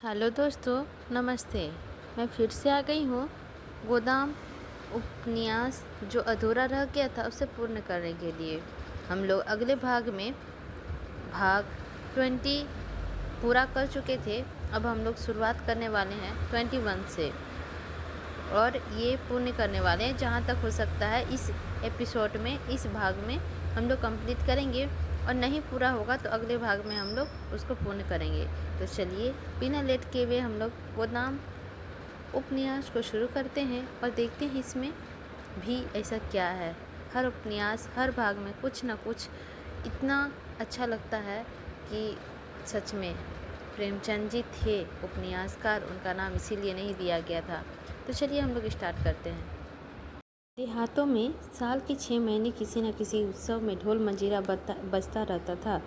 Hello दोस्तों, नमस्ते। मैं फिर से आ गई हूँ गोदाम उपन्यास जो अधूरा रह गया था उसे पूर्ण करने के लिए। हम लोग अगले भाग में भाग 20 पूरा कर चुके थे। अब हम लोग शुरुआत करने वाले हैं 21 से और ये पूर्ण करने वाले हैं जहाँ तक हो सकता है। इस एपिसोड में, इस भाग में हम लोग कंप्लीट करेंगे और नहीं पूरा होगा तो अगले भाग में हम लोग उसको पूर्ण करेंगे। तो चलिए बिना लेट किए हुए हम लोग गोदाम उपन्यास को शुरू करते हैं और देखते हैं इसमें भी ऐसा क्या है। हर उपन्यास, हर भाग में कुछ ना कुछ इतना अच्छा लगता है कि सच में प्रेमचंद जी थे उपन्यासकार, उनका नाम इसीलिए नहीं दिया गया था। तो चलिए हम लोग स्टार्ट करते हैं। देहातों में साल के 6 महीने किसी न किसी उत्सव में ढोल मंजीरा बजता रहता था।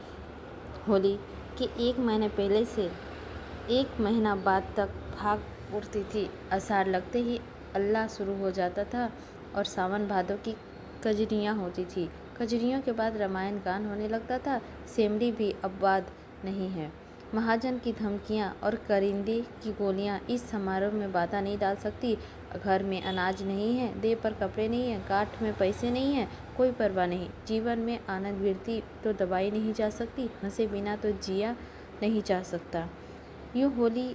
होली के 1 महीने पहले से 1 महीना बाद तक भाग उठती थी। आषाढ़ लगते ही अल्लाह शुरू हो जाता था और सावन भादों की कजरियाँ होती थी। कजरियों के बाद रामायण गान होने लगता था। सेमरी भी अब बाद नहीं है। महाजन की धमकियाँ और करिंदे की गोलियाँ इस समारोह में बाधा नहीं डाल सकती। घर में अनाज नहीं है, देह पर कपड़े नहीं हैं, गांठ में पैसे नहीं हैं, कोई परवाह नहीं। जीवन में आनंद वृद्धि तो दबाई नहीं जा सकती, हंसे बिना तो जिया नहीं जा सकता। यूँ होली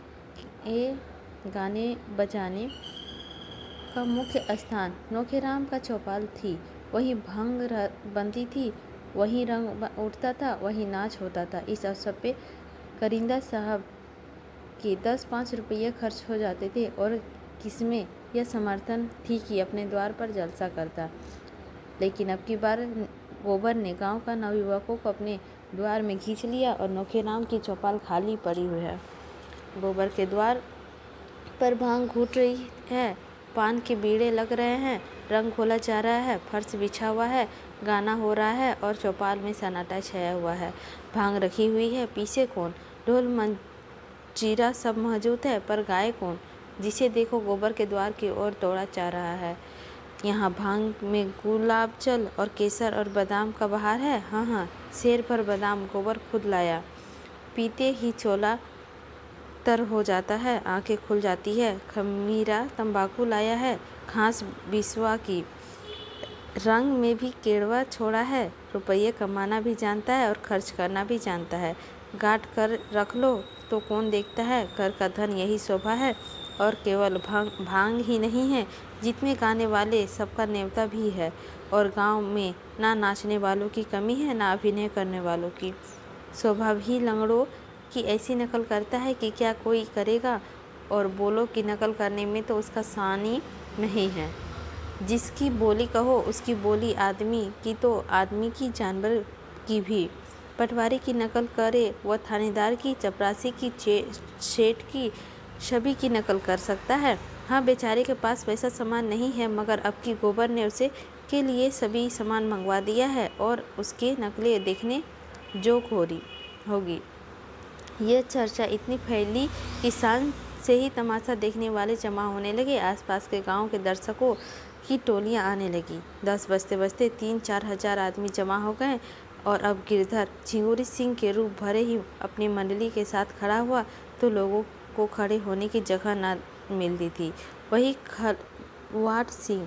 ए गाने बजाने का मुख्य स्थान नौखेराम का चौपाल थी। वही भंग बनती थी, वही रंग उठता था, वही नाच होता था। इस अवसर पे करिंदा साहब के 10-5 रुपये खर्च हो जाते थे और किसमें यह समर्थन थी कि अपने द्वार पर जलसा करता। लेकिन अब की बार गोबर ने गांव का नवयुवकों को अपने द्वार में खींच लिया और नौखेराम की चौपाल खाली पड़ी हुई है। गोबर के द्वार पर भांग घूट रही है, पान के बीड़े लग रहे हैं, रंग घोला जा रहा है, फर्श बिछा हुआ है, गाना हो रहा है और चौपाल में सन्नाटा छाया हुआ है। भांग रखी हुई है, पीछे कौन? ढोल मंजीरा सब मौजूद है, पर गाए कौन? जिसे देखो गोबर के द्वार की ओर दौड़ा जा रहा है। यहाँ भांग में गुलाब जल और केसर और बादाम का बहार है। हाँ, शेर भर बादाम गोबर खुद लाया। पीते ही चोला तर हो जाता है, आंखें खुल जाती है। खमीरा तंबाकू लाया है, घास बिस्वा की, रंग में भी केड़वा छोड़ा है। रुपये कमाना भी जानता है और खर्च करना भी जानता है। गांठ कर रख लो तो कौन देखता है, घर का धन यही शोभा है। और केवल भांग ही नहीं है, जितने गाने वाले सबका न्योता भी है। और गांव में ना नाचने वालों की कमी है, ना अभिनय करने वालों की। शोभा भी लंगड़ों की ऐसी नकल करता है कि क्या कोई करेगा। और बोलो की नकल करने में तो उसका सानी नहीं है। जिसकी बोली कहो उसकी बोली, आदमी की तो आदमी की, जानवर की भी। पटवारी की नकल करे वह थानेदार की, चपरासी की, सेठ की, सभी की नकल कर सकता है। हाँ, बेचारे के पास वैसा सामान नहीं है, मगर अब की गोबर ने उसे के लिए सभी सामान मंगवा दिया है और उसके नकलें देखने जोग होगी। यह चर्चा इतनी फैली कि सांझ से ही तमाशा देखने वाले जमा होने लगे। आसपास के गांव के दर्शकों की टोलियां आने लगी। 10 बजते बजते 3-4 हजार आदमी जमा हो गए और अब गिरधर झिंगुरी सिंह के रूप भरे ही अपनी मंडली के साथ खड़ा हुआ तो लोगों को खड़े होने की जगह न मिलती थी। वही खलवाट सिंह,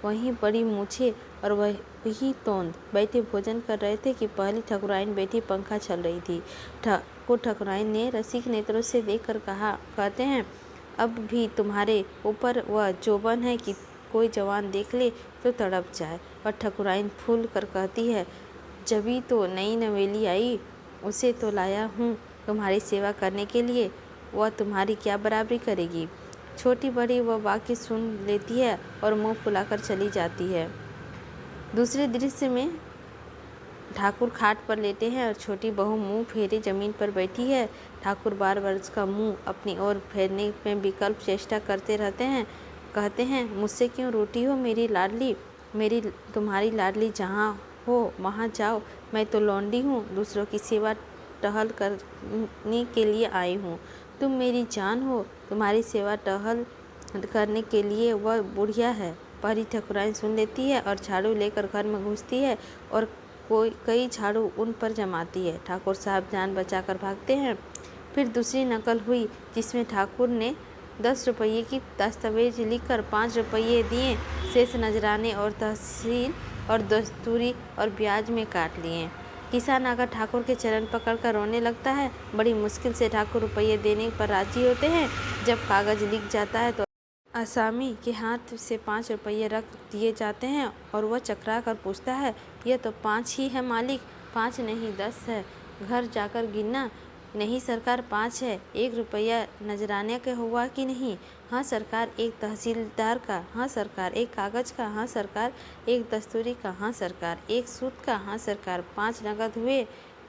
वही बड़ी मूछें और वही तोंद बैठे भोजन कर रहे थे कि पहली ठकुराइन बैठी पंखा चल रही थी। ठकुराइन ने रसिक नेत्रों से देखकर कहते हैं, अब भी तुम्हारे ऊपर वह जोबन है कि कोई जवान देख ले तो तड़प जाए। और ठकुराइन फूल कर कहती है, जभी तो नई नवेली आई, उसे तो लाया हूँ तुम्हारी सेवा करने के लिए। वह तुम्हारी क्या बराबरी करेगी। छोटी बड़ी वह वाक्य सुन लेती है और मुंह फुलाकर चली जाती है। दूसरे दृश्य में ठाकुर खाट पर लेटे हैं और छोटी बहू मुंह फेरे जमीन पर बैठी है। ठाकुर बार उसका मुंह अपनी ओर फेरने में विकल्प चेष्टा करते रहते हैं। कहते हैं, मुझसे क्यों रूठी हो मेरी लाडली, मेरी तुम्हारी लाडली जहाँ हो वहाँ जाओ। मैं तो लौंडी हूँ, दूसरों की सेवा टहल करने के लिए आई हूँ। तुम मेरी जान हो, तुम्हारी सेवा टहल करने के लिए वह बुढ़िया है। पहली ठकुराइन सुन लेती है और झाड़ू लेकर घर में घुसती है और कई झाड़ू उन पर जमाती है। ठाकुर साहब जान बचाकर भागते हैं। फिर दूसरी नकल हुई जिसमें ठाकुर ने 10 रुपये की दस्तावेज लिखकर 5 रुपये दिए, शेष नजराने और तहसील और दस्तूरी और ब्याज में काट लिए। किसान आकर ठाकुर के चरण पकड़कर रोने लगता है। बड़ी मुश्किल से ठाकुर रुपये देने पर राजी होते हैं। जब कागज लिख जाता है तो आसामी के हाथ से 5 रुपये रख दिए जाते हैं और वह चकरा कर पूछता है, यह तो 5 ही है मालिक। 5 नहीं 10 है, घर जाकर गिनना। नहीं सरकार 5 है। 1 रुपया नजराने का हुआ कि नहीं? हाँ सरकार, 1 तहसीलदार का। हाँ सरकार, 1 कागज का। हाँ सरकार, 1 दस्तूरी का। हाँ सरकार, 1 सूद का। हाँ सरकार, 5 नकद हुए,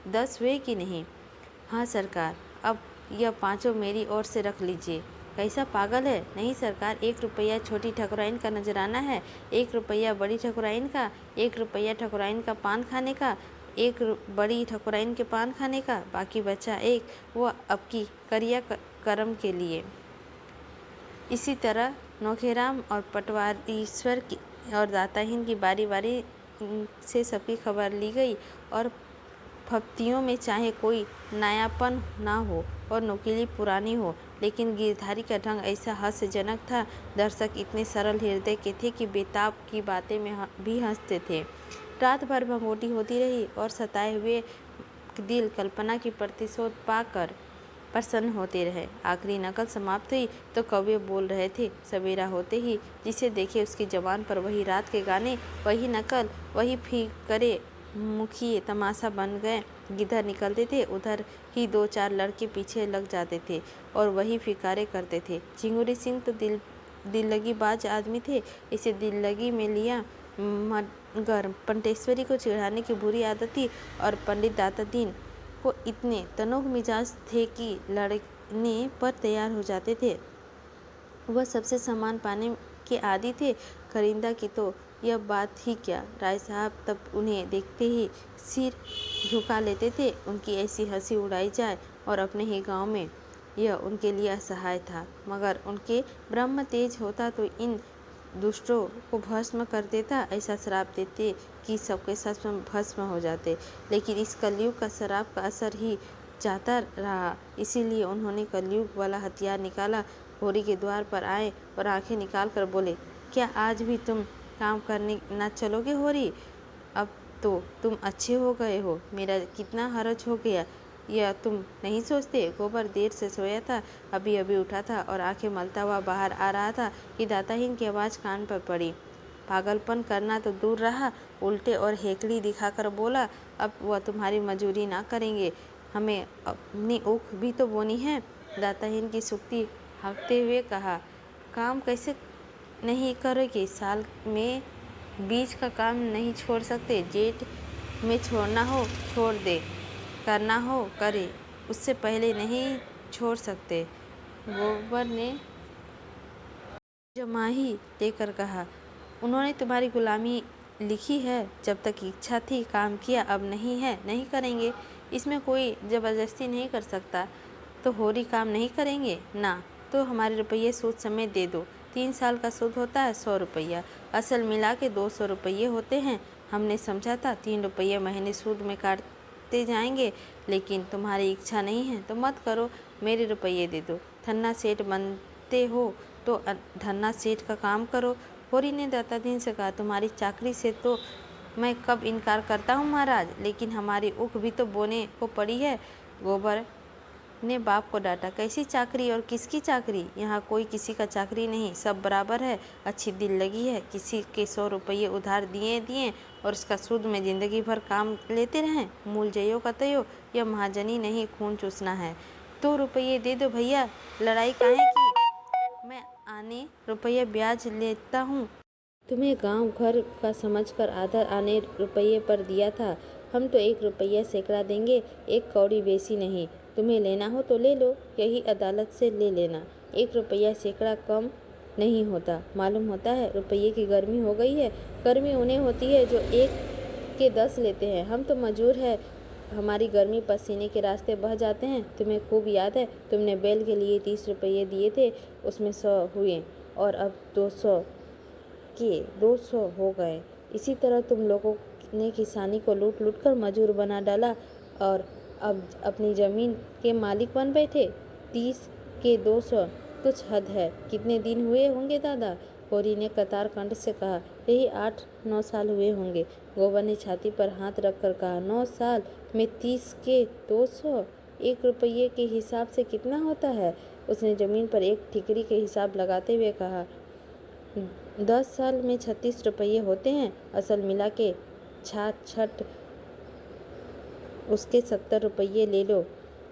10 हुए कि नहीं? हाँ सरकार, अब यह 5 मेरी ओर से रख लीजिए। कैसा पागल है? नहीं सरकार, 1 रुपया छोटी ठकुराइन का नजराना है, 1 रुपया बड़ी ठकुराइन का, 1 रुपया ठकुराइन का पान खाने का, 1 बड़ी ठकुराइन के पान खाने का, बाकी बचा 1 वो अब की करिया कर्म के लिए। इसी तरह नौखेराम और पटवारीश्वर की और दाताहीन की बारी बारी से सबकी खबर ली गई और फप्तियों में चाहे कोई नयापन ना हो और नुकीली पुरानी हो, लेकिन गिरधारी का ढंग ऐसा हास्यजनक था। दर्शक इतने सरल हृदय के थे कि बेताब की बातें में भी हंसते थे। रात भर भंगोटी होती रही और सताए हुए दिल कल्पना की प्रतिशोध पाकर प्रसन्न होते रहे। आखिरी नकल समाप्त हुई तो कौवे बोल रहे थे। सवेरा होते ही जिसे देखे उसकी जबान पर वही रात के गाने, वही नकल, वही फिकरे मुखिए तमाशा बन गए। जिधर निकलते थे उधर ही 2-4 लड़के पीछे लग जाते थे और वही फिकारे करते थे। चिंगुरी सिंह तो दिल लगी बाज आदमी थे, इसे दिल लगी में लिया, मगर पंटेश्वरी को चिढ़ाने की बुरी आदत थी और पंडित दाता दीन को इतने तनोग मिजाज थे कि लड़ने पर तैयार हो जाते थे। वह सबसे सम्मान पाने के आदी थे। करिंदा की तो यह बात ही क्या, राय साहब तब उन्हें देखते ही सिर झुका लेते थे। उनकी ऐसी हंसी उड़ाई जाए और अपने ही गांव में, यह उनके लिए असहाय था। मगर उनके ब्रह्म तेज होता तो इन दुष्टों को भस्म कर देता। ऐसा श्राप देते कि सबके सच में भस्म हो जाते। लेकिन इस कलयुग का शराब का असर ही जाता रहा, इसीलिए उन्होंने कलयुग वाला हथियार निकाला। होरी के द्वार पर आए और आंखें निकाल कर बोले, क्या आज भी तुम काम करने ना चलोगे होरी? अब तो तुम अच्छे हो गए हो, मेरा कितना हर्ज हो गया, यह तुम नहीं सोचते? गोबर देर से सोया था, अभी अभी उठा था और आंखें मलता हुआ बाहर आ रहा था कि दाताहीन की आवाज़ कान पर पड़ी। पागलपन करना तो दूर रहा, उल्टे और हेकड़ी दिखाकर बोला, अब वह तुम्हारी मजूरी ना करेंगे, हमें अपनी ऊख भी तो बोनी है। दाताहीन की सुक्ति हाँकते हुए कहा, काम कैसे नहीं करोगे? साल में बीज का काम नहीं छोड़ सकते? जेठ में छोड़ना हो छोड़ दे, करना हो करे, उससे पहले नहीं छोड़ सकते। गोबर ने जमाही लेकर कहा, उन्होंने तुम्हारी गुलामी लिखी है, जब तक इच्छा थी काम किया, अब नहीं है नहीं करेंगे। इसमें कोई ज़बरदस्ती नहीं कर सकता। तो होरी काम नहीं करेंगे ना? तो हमारे रुपये सूद समेत दे दो। 3 साल का सूद होता है 100 रुपया, असल मिला के 200 रुपये होते हैं। हमने समझा था 3 रुपये महीने सूद में काटते जाएंगे, लेकिन तुम्हारी इच्छा नहीं है तो मत करो, मेरे रुपये दे दो। धन्ना सेठ बनते हो तो धन्ना सेठ का काम करो। होरी ने दातादीन से कहा, तुम्हारी चाकरी से तो मैं कब इनकार करता हूँ महाराज, लेकिन हमारी ऊख भी तो बोने को पड़ी है। गोबर ने बाप को डांटा, कैसी चाकरी और किसकी चाकरी? यहाँ कोई किसी का चाकरी नहीं, सब बराबर है। अच्छी दिल लगी है, किसी के 100 रुपये उधार दिए और उसका सूद में ज़िंदगी भर काम लेते रहें। मूल जयो का तयो, यह महाजनी नहीं, खून चूसना है। 2 रुपये दे दो भैया, लड़ाई काहे की? मैं आने रुपये ब्याज लेता हूँ। तुम्हें गांव घर का समझकर आधा आने रुपये पर दिया था। हम तो 1 रुपया सैकड़ा देंगे, 1 कौड़ी बेसी नहीं। तुम्हें लेना हो तो ले लो, यही अदालत से ले लेना। 1 रुपया सैकड़ा कम नहीं होता, मालूम होता है। रुपये की गर्मी हो गई है। गर्मी उन्हें होती है जो 1 के 10 लेते हैं। हम तो मजूर है, हमारी गर्मी पसीने के रास्ते बह जाते हैं। तुम्हें खूब याद है, तुमने बैल के लिए 30 रुपये दिए थे, उसमें 100 हुए और अब 200 के 200 हो गए। इसी तरह तुम लोगों ने किसानी को लूट लूट कर मजूर बना डाला और अब अपनी ज़मीन के मालिक बन बैठे। 30 के 200, कुछ हद है। कितने दिन हुए होंगे दादा? होरी ने कतार कंठ से कहा। यही 8-9 साल हुए होंगे। गोबर ने छाती पर हाथ रखकर कहा। 9 साल में 30 के 200, 1 रुपये के हिसाब से कितना होता है? उसने जमीन पर एक ठिकरी के हिसाब लगाते हुए कहा। 10 साल में 36 रुपये होते हैं। असल मिला के छाछ उसके 70 रुपये ले लो।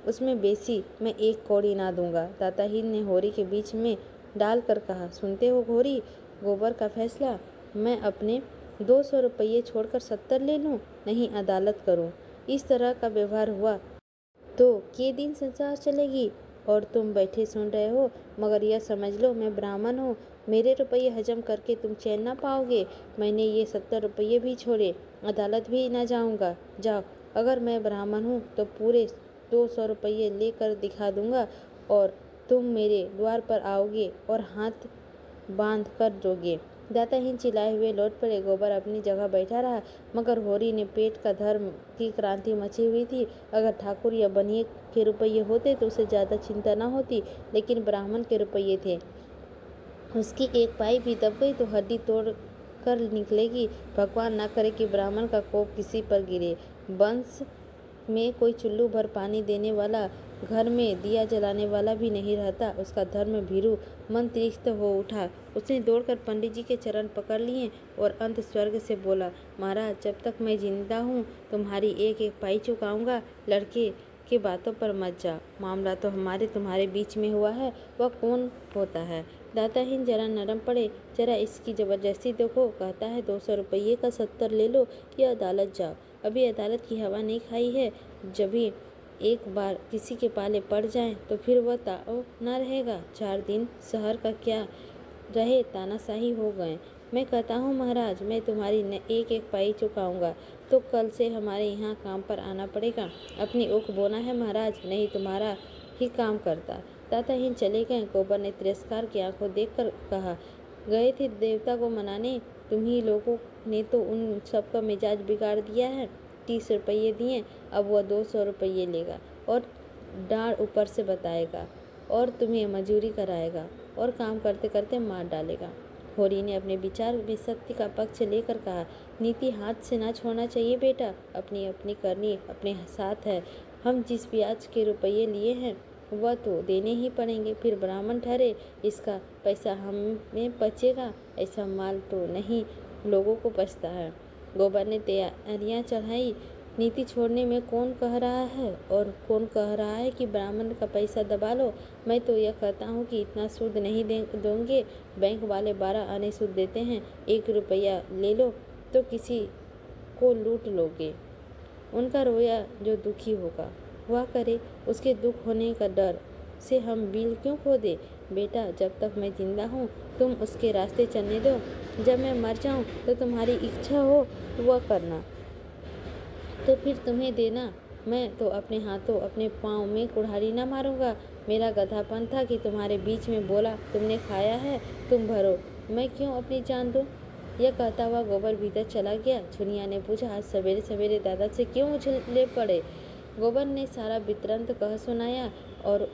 उसमें बेसी मैं 1 कौड़ी ना दूंगा। दाताहीन ने होरी के बीच में डालकर कहा। सुनते हो घोरी, गोबर का फैसला। मैं अपने 200 रुपये छोड़कर 70 ले लूं? नहीं, अदालत करूं। इस तरह का व्यवहार हुआ तो के दिन संसार चलेगी? और तुम बैठे सुन रहे हो, मगर यह समझ लो मैं ब्राह्मण हूँ। मेरे रुपये हजम करके तुम चैन ना पाओगे। मैंने ये 70 रुपये भी छोड़े, अदालत भी ना जाऊँगा। जाओ, अगर मैं ब्राह्मण हूँ तो पूरे 200 रुपये लेकर दिखा दूँगा और तुम मेरे द्वार पर आओगे और हाथ बांध कर दोगे। दाताहीन चिल्लाए हुए लौट पड़े। गोबर अपनी जगह बैठा रहा, मगर होरी ने पेट का धर्म की क्रांति मची हुई थी। अगर ठाकुर या बनिए के रुपये होते तो उसे ज़्यादा चिंता न होती, लेकिन ब्राह्मण के रुपये थे। उसकी एक पाई भी दब गई तो हड्डी तोड़ कर निकलेगी। भगवान न करे कि ब्राह्मण का कोप किसी पर गिरे। वंश में कोई चुल्लू भर पानी देने वाला, घर में दिया जलाने वाला भी नहीं रहता। उसका धर्म भीरू मन तीक्त हो उठा। उसने दौड़कर पंडित जी के चरण पकड़ लिए और अंत स्वर्ग से बोला, महाराज, जब तक मैं जिंदा हूँ तुम्हारी एक एक पाई चुकाऊंगा। लड़के की बातों पर मत जा। मामला तो हमारे तुम्हारे बीच में हुआ है, वह कौन होता है? दाताहीन जरा नरम पड़े। जरा इसकी जबरदस्ती देखो। कहता है 200 रुपये का 70 ले लो या अदालत जाओ। अभी अदालत की हवा नहीं खाई है। जब भी एक बार किसी के पाले पड़ जाए तो फिर वह ताव न रहेगा। 4 दिन शहर का क्या रहे, तानाशाही हो गए। मैं कहता हूँ महाराज, मैं तुम्हारी एक एक पाई चुकाऊंगा तो कल से हमारे यहाँ काम पर आना पड़ेगा। अपनी ऊख बोना है महाराज, नहीं तुम्हारा ही काम करता। दाताहीन चले गए। गोबर ने तिरस्कार की आंखों देखकर कहा, गए थे देवता को मनाने, तुम्ही लोगों ने तो उन सबका मिजाज बिगाड़ दिया है। 30 रुपये दिए, अब वह 200 रुपये लेगा और डांड ऊपर से बताएगा और तुम्हें मजूरी कराएगा और काम करते करते मार डालेगा। होरी ने अपने विचार में सत्य का पक्ष लेकर कहा, नीति हाथ से ना छोड़ना चाहिए बेटा। अपनी अपनी करनी अपने साथ है। हम जिस ब्याज के रुपये लिए हैं वह तो देने ही पड़ेंगे। फिर ब्राह्मण ठहरे, इसका पैसा हमें बचेगा। ऐसा माल तो नहीं लोगों को बचता है। गोबर ने तैयारियां चढ़ाई। नीति छोड़ने में कौन कह रहा है और कौन कह रहा है कि ब्राह्मण का पैसा दबा लो। मैं तो यह कहता हूँ कि इतना सूद नहीं दोगे। बैंक वाले 12 आने सूद देते हैं। 1 रुपया ले लो तो किसी को लूट लोगे। उनका रोया जो दुखी होगा वह करे। उसके दुख होने का डर से हम बिल क्यों खो दे? बेटा, जब तक मैं जिंदा हूँ तुम उसके रास्ते चलने दो। जब मैं मर जाऊँ तो तुम्हारी इच्छा हो वह करना तो फिर तुम्हें देना। मैं तो अपने हाथों अपने पाँव में कुल्हाड़ी न मारूंगा। मेरा गधापन था कि तुम्हारे बीच में बोला, तुमने खाया है तुम भरो, मैं क्यों अपनी जान दूं? यह कहता हुआ गोबर भीतर चला गया। छुनिया ने पूछा, आज सवेरे सवेरे दादा से क्यों उछले पड़े? गोबर ने सारा वृत्तांत कह सुनाया और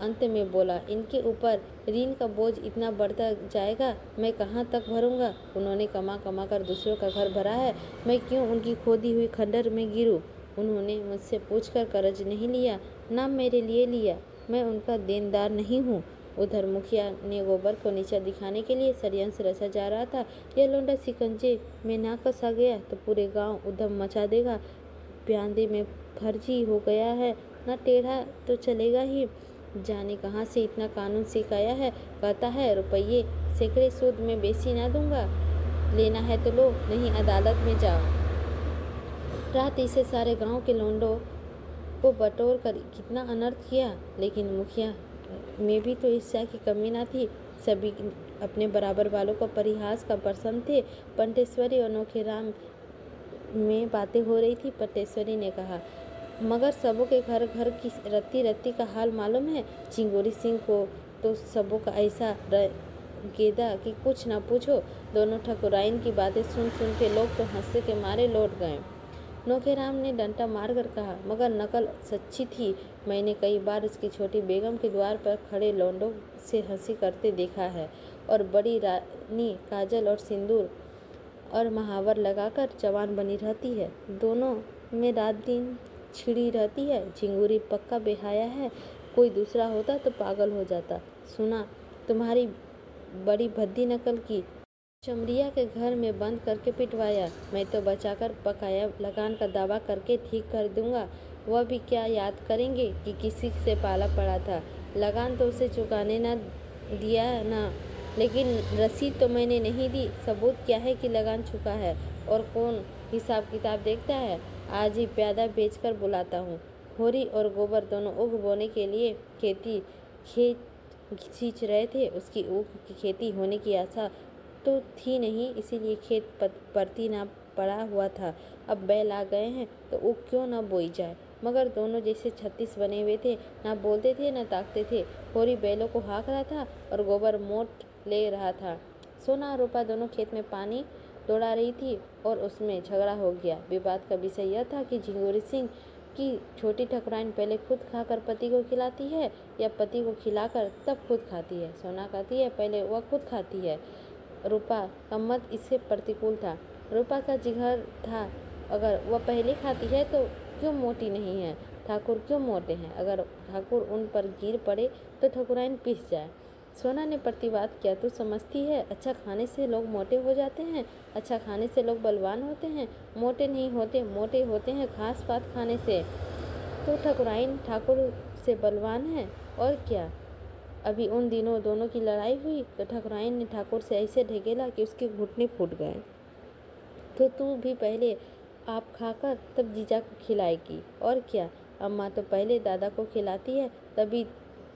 अंत में बोला, इनके ऊपर ऋण का बोझ इतना बढ़ता जाएगा, मैं कहाँ तक भरूंगा? उन्होंने कमा कमा कर दूसरों का घर भरा है, मैं क्यों उनकी खोदी हुई खंडर में गिरूं? उन्होंने मुझसे पूछकर कर्ज नहीं लिया, ना मेरे लिए लिया। मैं उनका देनदार नहीं हूँ। उधर मुखिया ने गोबर को नीचा दिखाने के लिए षड्यंत्र रचा जा रहा था। यह लौंडा शिकंजे में ना कसा गया तो पूरे गांव उधम मचा देगा। प्यादे में फर्जी हो गया है, ना टेढ़ा तो चलेगा ही। जाने कहाँ से इतना कानून सीख आया है। कहता है रुपये सैकड़े सूद में बेसी ना दूंगा। लेना है तो लो, नहीं अदालत में जाओ। रात इसे सारे गांव के लौंडों को बटोर कर कितना अनर्थ किया, लेकिन मुखिया में भी तो ईर्ष्या की कमी ना थी। सभी अपने बराबर वालों को परिहास का प्रसन्न थे। पंटेश्वरी और नौखेराम में बातें हो रही थी। पंटेश्वरी ने कहा, मगर सबों के घर घर की रत्ती रत्ती का हाल मालूम है। चिंगोरी सिंह को तो सबों का ऐसा गेदा कि कुछ ना पूछो। दोनों ठकुराइन की बातें सुन सुन के लोग तो हंसते के मारे लौट गए। नौखेराम ने डंडा मारकर कहा, मगर नकल सच्ची थी। मैंने कई बार उसकी छोटी बेगम के द्वार पर खड़े लौंडों से हंसी करते देखा है, और बड़ी रानी काजल और सिंदूर और महावर लगाकर जवान बनी रहती है। दोनों में रात दिन छिड़ी रहती है। झिंगुरी पक्का बेहाया है, कोई दूसरा होता तो पागल हो जाता। सुना तुम्हारी बड़ी भद्दी नकल की, चमरिया के घर में बंद करके पिटवाया। मैं तो बचाकर पकाया लगान का दावा करके ठीक कर दूंगा। वह भी क्या याद करेंगे कि किसी से पाला पड़ा था। लगान तो उसे चुकाने ना दिया ना, लेकिन रसीद तो मैंने नहीं दी। सबूत क्या है कि लगान चुका है, और कौन हिसाब किताब देखता है। आज ही प्यादा बेचकर बुलाता हूँ। होरी और गोबर दोनों ऊख बोने के लिए खेत सींच रहे थे। उसकी ऊख की खेती होने की आशा तो थी नहीं, इसीलिए खेत परती ना पड़ा हुआ था। अब बैल आ गए हैं तो ऊख क्यों ना बोई जाए। मगर दोनों जैसे 36 बने हुए थे, ना बोलते थे ना ताकते थे। होरी बैलों को हाँक रहा था और गोबर मोट ले रहा था। सोना और रूपा दोनों खेत में पानी दौड़ा रही थी और उसमें झगड़ा हो गया। विवाद का विषय यह था कि झिंगुरी सिंह की छोटी ठकुराइन पहले खुद खाकर पति को खिलाती है या पति को खिलाकर तब खुद खाती है। सोना कहती है पहले वह खुद खाती है। रूपा का मत इससे प्रतिकूल था। रूपा का जिगर था, अगर वह पहले खाती है तो क्यों मोटी नहीं है। ठाकुर क्यों मोटे हैं। अगर ठाकुर उन पर गिर पड़े तो ठकुराइन पिस जाए। सोना ने प्रतिवाद किया, तू समझती है अच्छा खाने से लोग मोटे हो जाते हैं। अच्छा खाने से लोग बलवान होते हैं। मोटे नहीं होते, मोटे होते हैं घास पात खाने से। तो ठकुराइन ठाकुर से बलवान है और क्या। अभी उन दिनों दोनों की लड़ाई हुई तो ठकुराइन ने ठाकुर से ऐसे ढकेला कि उसके घुटने फूट गए। तो तू भी पहले आप खाकर तब जीजा को खिलाएगी और क्या। अम्मा तो पहले दादा को खिलाती है, तभी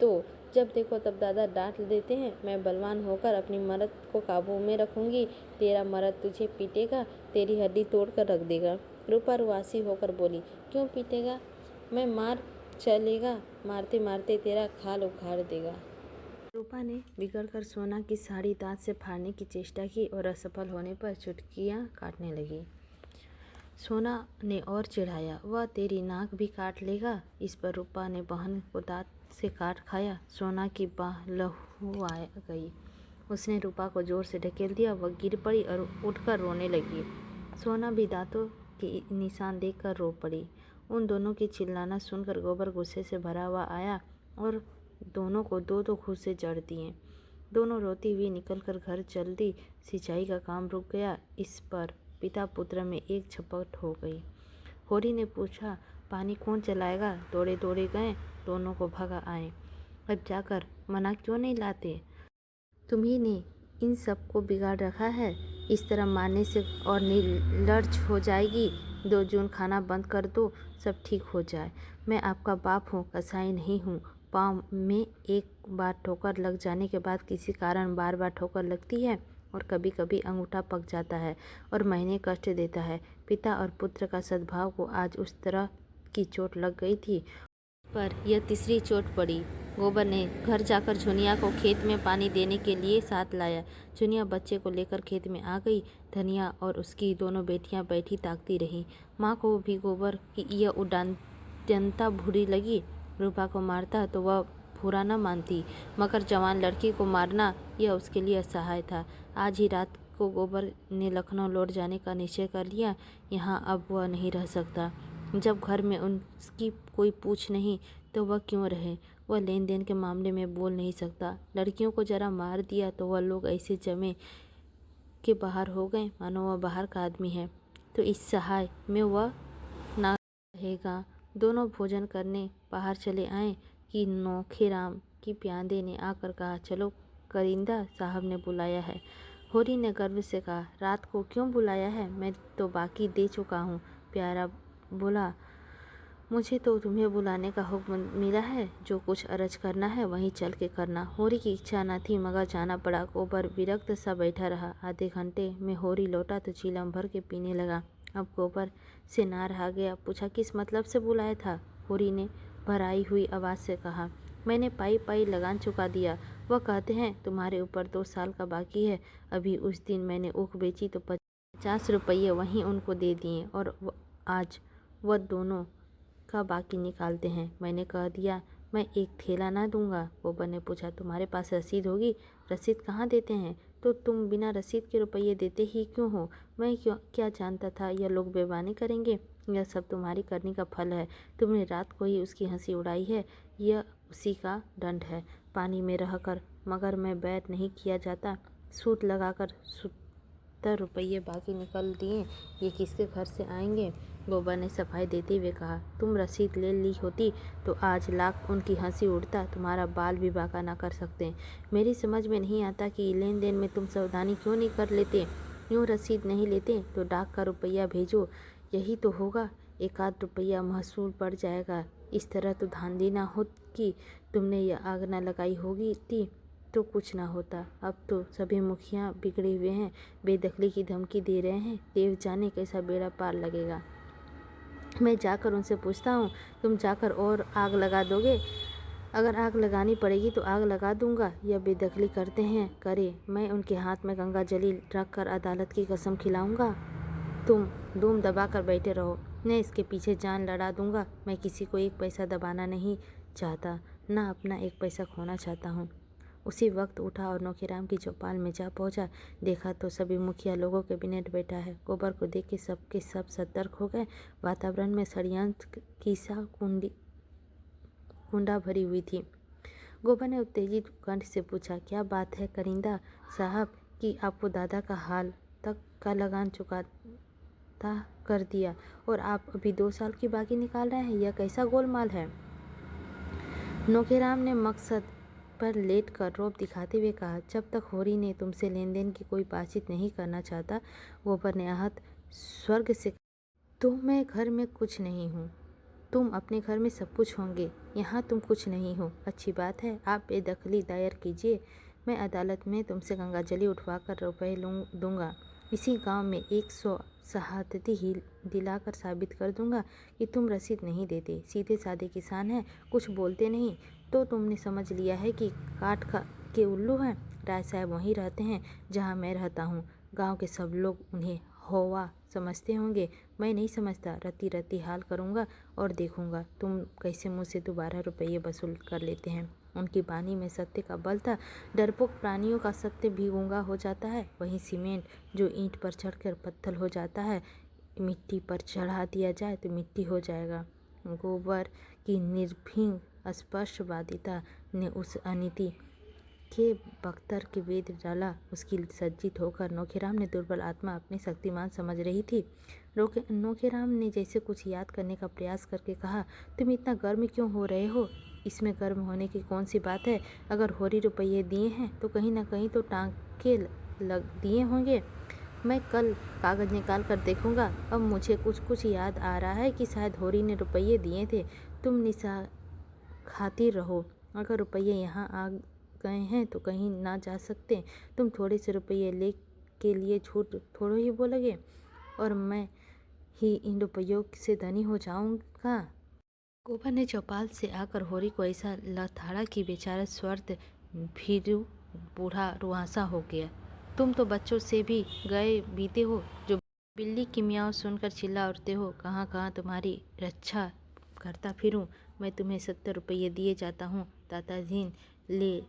तो जब देखो तब दादा डांट देते हैं। मैं बलवान होकर अपनी मर्द को काबू में रखूंगी। तेरा मर्द तुझे पीटेगा, तेरी हड्डी तोड़ कर रख देगा। रूपा रुआसी होकर बोली, क्यों पीटेगा। मैं मार चलेगा, मारते मारते तेरा खाल उखाड़ देगा। रूपा ने बिगड़कर सोना की साड़ी दांत से फाड़ने की चेष्टा की और असफल होने पर चुटकियां काटने लगी। सोना ने और चिढ़ाया, वह तेरी नाक भी काट लेगा। इस पर रूपा ने बहन को दांत से काट खाया। सोना की बाह लहू आ गई। उसने रूपा को जोर से ढकेल दिया। वह गिर पड़ी और उठकर रोने लगी। सोना भी दांतों के निशान देखकर रो पड़ी। उन दोनों की चिल्लाना सुनकर गोबर गुस्से से भरा हुआ आया और दोनों को दो दो घूंसे जड़ दिए। दोनों रोती हुई निकलकर घर चल दी। सिंचाई का काम रुक गया। इस पर पिता पुत्र में एक झपट हो गई। होरी ने पूछा, पानी कौन चलाएगा। दौड़े दौड़े गए, दोनों को भगा आए। अब जाकर मना क्यों नहीं लाते। तुम्ही ने इन सब को बिगाड़ रखा है। इस तरह मारने से और निर्लज हो जाएगी। 2 जून खाना बंद कर दो, सब ठीक हो जाए। मैं आपका बाप हूँ, कसाई नहीं हूँ। पाँव में एक बार ठोकर लग जाने के बाद किसी कारण बार बार ठोकर लगती है और कभी कभी अंगूठा पक जाता है और महीने कष्ट देता है। पिता और पुत्र का सद्भाव को आज उस तरह की चोट लग गई थी, पर यह तीसरी चोट पड़ी। गोबर ने घर जाकर झुनिया को खेत में पानी देने के लिए साथ लाया। झुनिया बच्चे को लेकर खेत में आ गई। धनिया और उसकी दोनों बेटियां बैठी ताकती रहीं। माँ को भी गोबर की यह उदात्तता बुरी लगी। रूपा को मारता तो वह बुरा न मानती, मगर जवान लड़की को मारना यह उसके लिए असहाय था। आज ही रात को गोबर ने लखनऊ लौट जाने का निश्चय कर लिया। यहाँ अब वह नहीं रह सकता। जब घर में उसकी कोई पूछ नहीं तो वह क्यों रहे। वह लेन देन के मामले में बोल नहीं सकता। लड़कियों को जरा मार दिया तो वह लोग ऐसे जमे के बाहर हो गए मानो वह बाहर का आदमी है। तो इस सहाय में वह ना रहेगा। दोनों भोजन करने बाहर चले आए कि नौखेराम की प्यादे ने आकर कहा, चलो करिंदा साहब ने बुलाया है। होरी ने गर्व से कहा, रात को क्यों बुलाया है, मैं तो बाकी दे चुका हूँ। प्यारा बोला, मुझे तो तुम्हें बुलाने का हुक्म मिला है। जो कुछ अरज करना है वहीं चल के करना। होरी की इच्छा न थी मगर जाना पड़ा। गोबर विरक्त सा बैठा रहा। आधे घंटे में होरी लौटा तो चीलम भर के पीने लगा। अब गोबर से ना रहा गया। पूछा, किस मतलब से बुलाया था। होरी ने भराई हुई आवाज़ से कहा, मैंने पाई पाई लगान चुका दिया। वह कहते हैं तुम्हारे ऊपर 2 साल का बाकी है। अभी उस दिन मैंने ऊख बेची तो 50 रुपये वहीं उनको दे दिए और आज वह दोनों का बाकी निकालते हैं। मैंने कह दिया मैं एक थैला ना दूंगा। गोबर ने पूछा, तुम्हारे पास रसीद होगी? रसीद कहाँ देते हैं? तो तुम बिना रसीद के रुपये देते ही क्यों हो? मैं क्या जानता था यह लोग बेईमानी करेंगे? यह सब तुम्हारी करनी का फल है। तुमने रात को ही उसकी हंसी उड़ाई है, यह उसी का दंड है। पानी में रहकर मगर मैं बैर नहीं किया जाता। सूद लगाकर 70 रुपये बाकी निकल दिए, ये किसके घर से आएंगे? गोबर ने सफाई देते हुए कहा, तुम रसीद ले ली होती तो आज लाख उनकी हंसी उड़ता, तुम्हारा बाल भी बाका ना कर सकते। मेरी समझ में नहीं आता कि लेन देन में तुम सावधानी क्यों नहीं कर लेते। यूँ रसीद नहीं लेते तो डाक का रुपया भेजो, यही तो होगा। 1 आध रुपया महसूल पड़ जाएगा। इस तरह तो धांधली ना हो कि तुमने यह आग ना लगाई होगी थी तो कुछ ना होता। अब तो सभी मुखिया बिगड़े हुए हैं, बेदखली की धमकी दे रहे हैं। देव जाने कैसा बेड़ा पार लगेगा। मैं जाकर उनसे पूछता हूँ, तुम जाकर और आग लगा दोगे? अगर आग लगानी पड़ेगी तो आग लगा दूंगा। यह बेदखली करते हैं, करे। मैं उनके हाथ में गंगा जली रख कर अदालत की कसम खिलाऊंगा। तुम दूम दबा कर बैठे रहो, मैं इसके पीछे जान लड़ा दूंगा। मैं किसी को एक पैसा दबाना नहीं चाहता, ना अपना एक पैसा खोना चाहता हूँ। उसी वक्त उठा और नौखेराम की चौपाल में जा पहुंचा। देखा तो सभी मुखिया लोगों के बिनेट बैठा है। गोबर को देख के सबके सब सतर्क हो गए। वातावरण में षड्यंत्र की सा कुंडा भरी हुई थी। गोबर ने उत्तेजित कंठ से पूछा, क्या बात है करिंदा साहब कि आपको दादा का हाल तक का लगान चुकाता कर दिया और आप अभी 2 साल की बाकी निकाल रहे हैं? यह कैसा गोलमाल है? नौखेराम ने मकसद पर लेट कर रौब दिखाते हुए कहा, जब तक होरी ने तुमसे लेन देन की कोई बातचीत नहीं करना चाहता। गोबर ने आहत स्वर्ग से, तो मैं घर में कुछ नहीं हूँ। तुम अपने घर में सब कुछ होंगे, यहाँ तुम कुछ नहीं हो। अच्छी बात है, आप बेदखली दायर कीजिए। मैं अदालत में तुमसे गंगाजली उठवा कर रुपये दूंगा। इसी गांव में 100 शहादती ही दिलाकर साबित कर दूंगा कि तुम रसीद नहीं देते। सीधे साधे किसान हैं, कुछ बोलते नहीं। तो तुमने समझ लिया है कि काट के उल्लू हैं। राय साहब वहीं रहते हैं जहाँ मैं रहता हूँ। गांव के सब लोग उन्हें हौवा समझते होंगे, मैं नहीं समझता। रत्ती रत्ती हाल करूँगा और देखूँगा तुम कैसे मुझसे 12 रुपये वसूल कर लेते हैं। उनकी बानी में सत्य का बल था। डरपोक प्राणियों का सत्य भी गूंगा हो जाता है। वहीं सीमेंट जो ईंट पर चढ़कर पत्थर हो जाता है, मिट्टी पर चढ़ा दिया जाए तो मिट्टी हो जाएगा। गोबर की निर्भीक स्पष्टवादिता ने उस अनीति के बख्तर के वेद डाला। उसकी सज्जित होकर नौखेराम ने दुर्बल आत्मा अपनी शक्तिमान समझ रही थी। नौखेराम ने जैसे कुछ याद करने का प्रयास करके कहा, तुम इतना गर्म क्यों हो रहे हो? इसमें गर्म होने की कौन सी बात है? अगर होरी रुपये दिए हैं तो कहीं ना कहीं तो टाँके लग दिए होंगे। मैं कल कागज़ निकाल कर देखूंगा। अब मुझे कुछ याद आ रहा है कि शायद होरी ने रुपये दिए थे। तुम निशा खाती रहो, अगर रुपये यहाँ आ गए हैं तो कहीं ना जा सकते। तुम थोड़े से रुपये ले के लिए झूठ थोड़ो ही बोलोगे और मैं ही इन रुपयों से धनी हो जाऊंगा। गोबर ने चौपाल से आकर होरी को ऐसा लथाड़ा कि बेचारा स्वर्द भीरू बूढ़ा रुआंसा हो गया। तुम तो बच्चों से भी गए बीते हो, जो बिल्ली की मियाँ सुनकर चिल्ला उठते हो। कहाँ कहाँ तुम्हारी रक्षा करता फिरूं। मैं तुम्हें 70 रुपये दिए जाता हूँ। दादाजी ले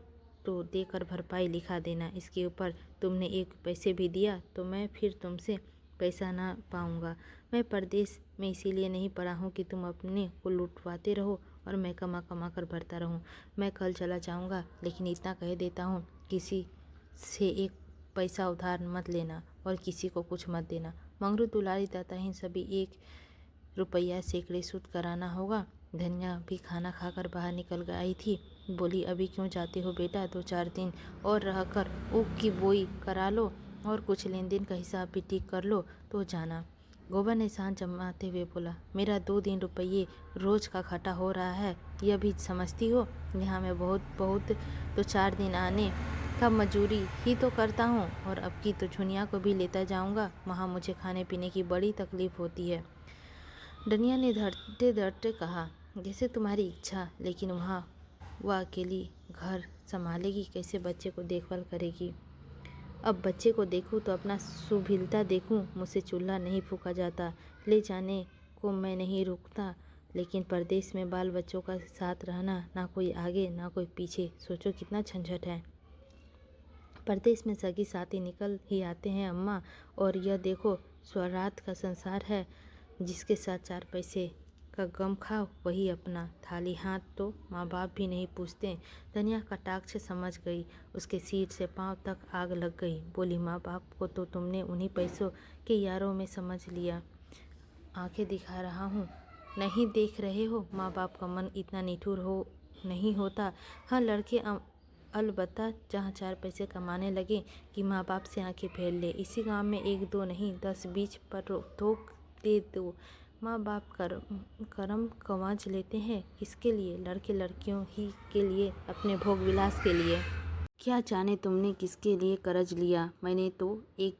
तो देकर भरपाई लिखा देना। इसके ऊपर तुमने 1 पैसे भी दिया तो मैं फिर तुमसे पैसा ना पाऊँगा। मैं परदेश में इसीलिए नहीं पड़ा हूँ कि तुम अपने को लुटवाते रहो और मैं कमा कमा कर भरता रहूँ। मैं कल चला जाऊँगा, लेकिन इतना कह देता हूँ, किसी से 1 पैसा उधार मत लेना और किसी को कुछ मत देना। मंगरू दुलारी दाताहीन सभी 1 रुपया सैकड़े सूद कराना होगा। धनिया भी खाना खाकर बाहर निकल आई थी। बोली, अभी क्यों जाते हो बेटा? 2-4 दिन और रहकर ऊख की बोई करा लो और कुछ लेन देन का हिसाब भी ठीक कर लो तो जाना। गोबर ने सांस जमाते हुए बोला, मेरा 2 रुपये रोज का खटा हो रहा है, यह भी समझती हो। यहाँ मैं बहुत तो 4 दिन आने का मजूरी ही तो करता हूँ और अब की तो झुनिया को भी लेता जाऊँगा। वहाँ मुझे खाने पीने की बड़ी तकलीफ होती है। डनिया ने धड़ते धड़ते कहा, जैसे तुम्हारी इच्छा, लेकिन वहाँ वह अकेली घर संभालेगी कैसे? बच्चे को देखभाल करेगी? अब बच्चे को देखूं तो अपना सुभीलता देखूं। मुझसे चूल्हा नहीं फूका जाता। ले जाने को मैं नहीं रोकता, लेकिन परदेश में बाल बच्चों का साथ रहना, ना कोई आगे ना कोई पीछे, सोचो कितना झंझट है। परदेश में सगी साथी निकल ही आते हैं अम्मा, और यह देखो स्वरात का संसार है, जिसके साथ 4 पैसे का गम खाओ वही अपना। थाली हाथ तो माँ बाप भी नहीं पूछते। धनिया कटाक्ष समझ गई, उसके सिर से पांव तक आग लग गई। बोली, माँ बाप को तो तुमने उन्हीं पैसों के यारों में समझ लिया। आंखें दिखा रहा हूँ, नहीं देख रहे हो? माँ बाप का मन इतना निठुर हो नहीं होता। हाँ, लड़के अलबत्ता जहाँ 4 पैसे कमाने लगे कि माँ बाप से आंखें फेर ले। इसी गांव में 1 2 नहीं 10 बीच पर थोक दे दो। माँ बाप करम कमाज लेते हैं, किसके लिए? लड़के लड़कियों ही के लिए, अपने भोग विलास के लिए। क्या जाने तुमने किसके लिए कर्ज लिया। मैंने तो 1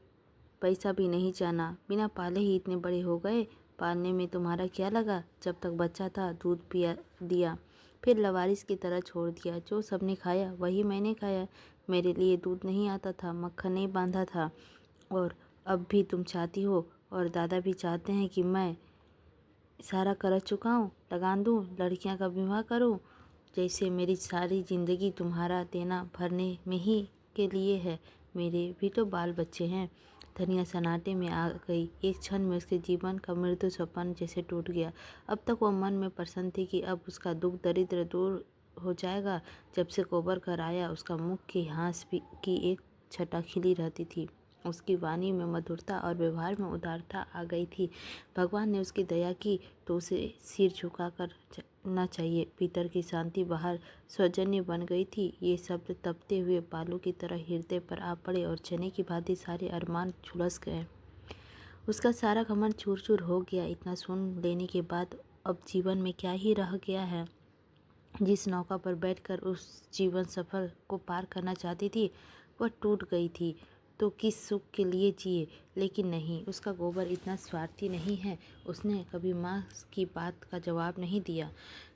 पैसा भी नहीं जाना, बिना पाले ही इतने बड़े हो गए। पालने में तुम्हारा क्या लगा? जब तक बच्चा था दूध पिया दिया, फिर लवारिस की तरह छोड़ दिया। जो सबने खाया वही मैंने खाया। मेरे लिए दूध नहीं आता था, मक्खन नहीं बांधा था। और अब भी तुम चाहती हो, और दादा भी चाहते हैं कि मैं सारा कर्ज चुकाऊं, लगान दूं, लड़कियां का विवाह करूं, जैसे मेरी सारी ज़िंदगी तुम्हारा देना भरने में ही के लिए है। मेरे भी तो बाल बच्चे हैं। धनिया सन्नाटे में आ गई। एक क्षण में उसके जीवन का मृदु सपन जैसे टूट गया। अब तक वह मन में प्रसन्न थी कि अब उसका दुख दरिद्र दूर हो जाएगा। जब से गोबर घर आया, उसका मुख की हास की एक छटा खिली रहती थी। उसकी वाणी में मधुरता और व्यवहार में उदारता आ गई थी। भगवान ने उसकी दया की तो उसे सिर झुकाकर ना चाहिए। भीतर की शांति बाहर सौजन्य बन गई थी। ये शब्द तपते हुए बालों की तरह हृदय पर आ पड़े और चने की भांति सारे अरमान झुलस गए। उसका सारा घमंड चूर चूर हो गया। इतना सुन लेने के बाद अब जीवन में क्या ही रह गया है। जिस नौका पर बैठकर उस जीवन सफर को पार करना चाहती थी, वह टूट गई थी तो किस सुख के लिए जिए। लेकिन नहीं, उसका गोबर इतना स्वार्थी नहीं है। उसने कभी माँ की बात का जवाब नहीं दिया,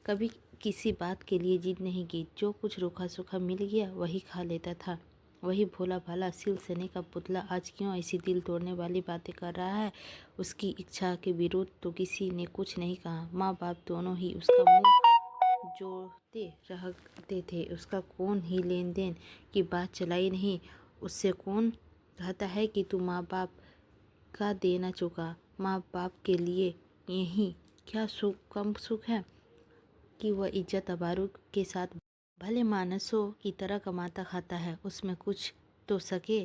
कभी किसी बात के लिए जिद नहीं की। जो कुछ रूखा सूखा मिल गया वही खा लेता था। वही भोला भाला सिल सने का पुतला आज क्यों ऐसी दिल तोड़ने वाली बातें कर रहा है। उसकी इच्छा के विरुद्ध तो किसी ने कुछ नहीं कहा। माँ बाप दोनों ही उसका मुँह जोड़ते रहते थे। उसका कौन ही लेन देन की बात चलाई नहीं। उससे कौन कहता है कि तू माँ बाप का देना चुका। माँ बाप के लिए यही क्या सुख, कम सुख है कि वह इज्जत आबरू के साथ भले मानसों की तरह कमाता खाता है। उसमें कुछ तो सके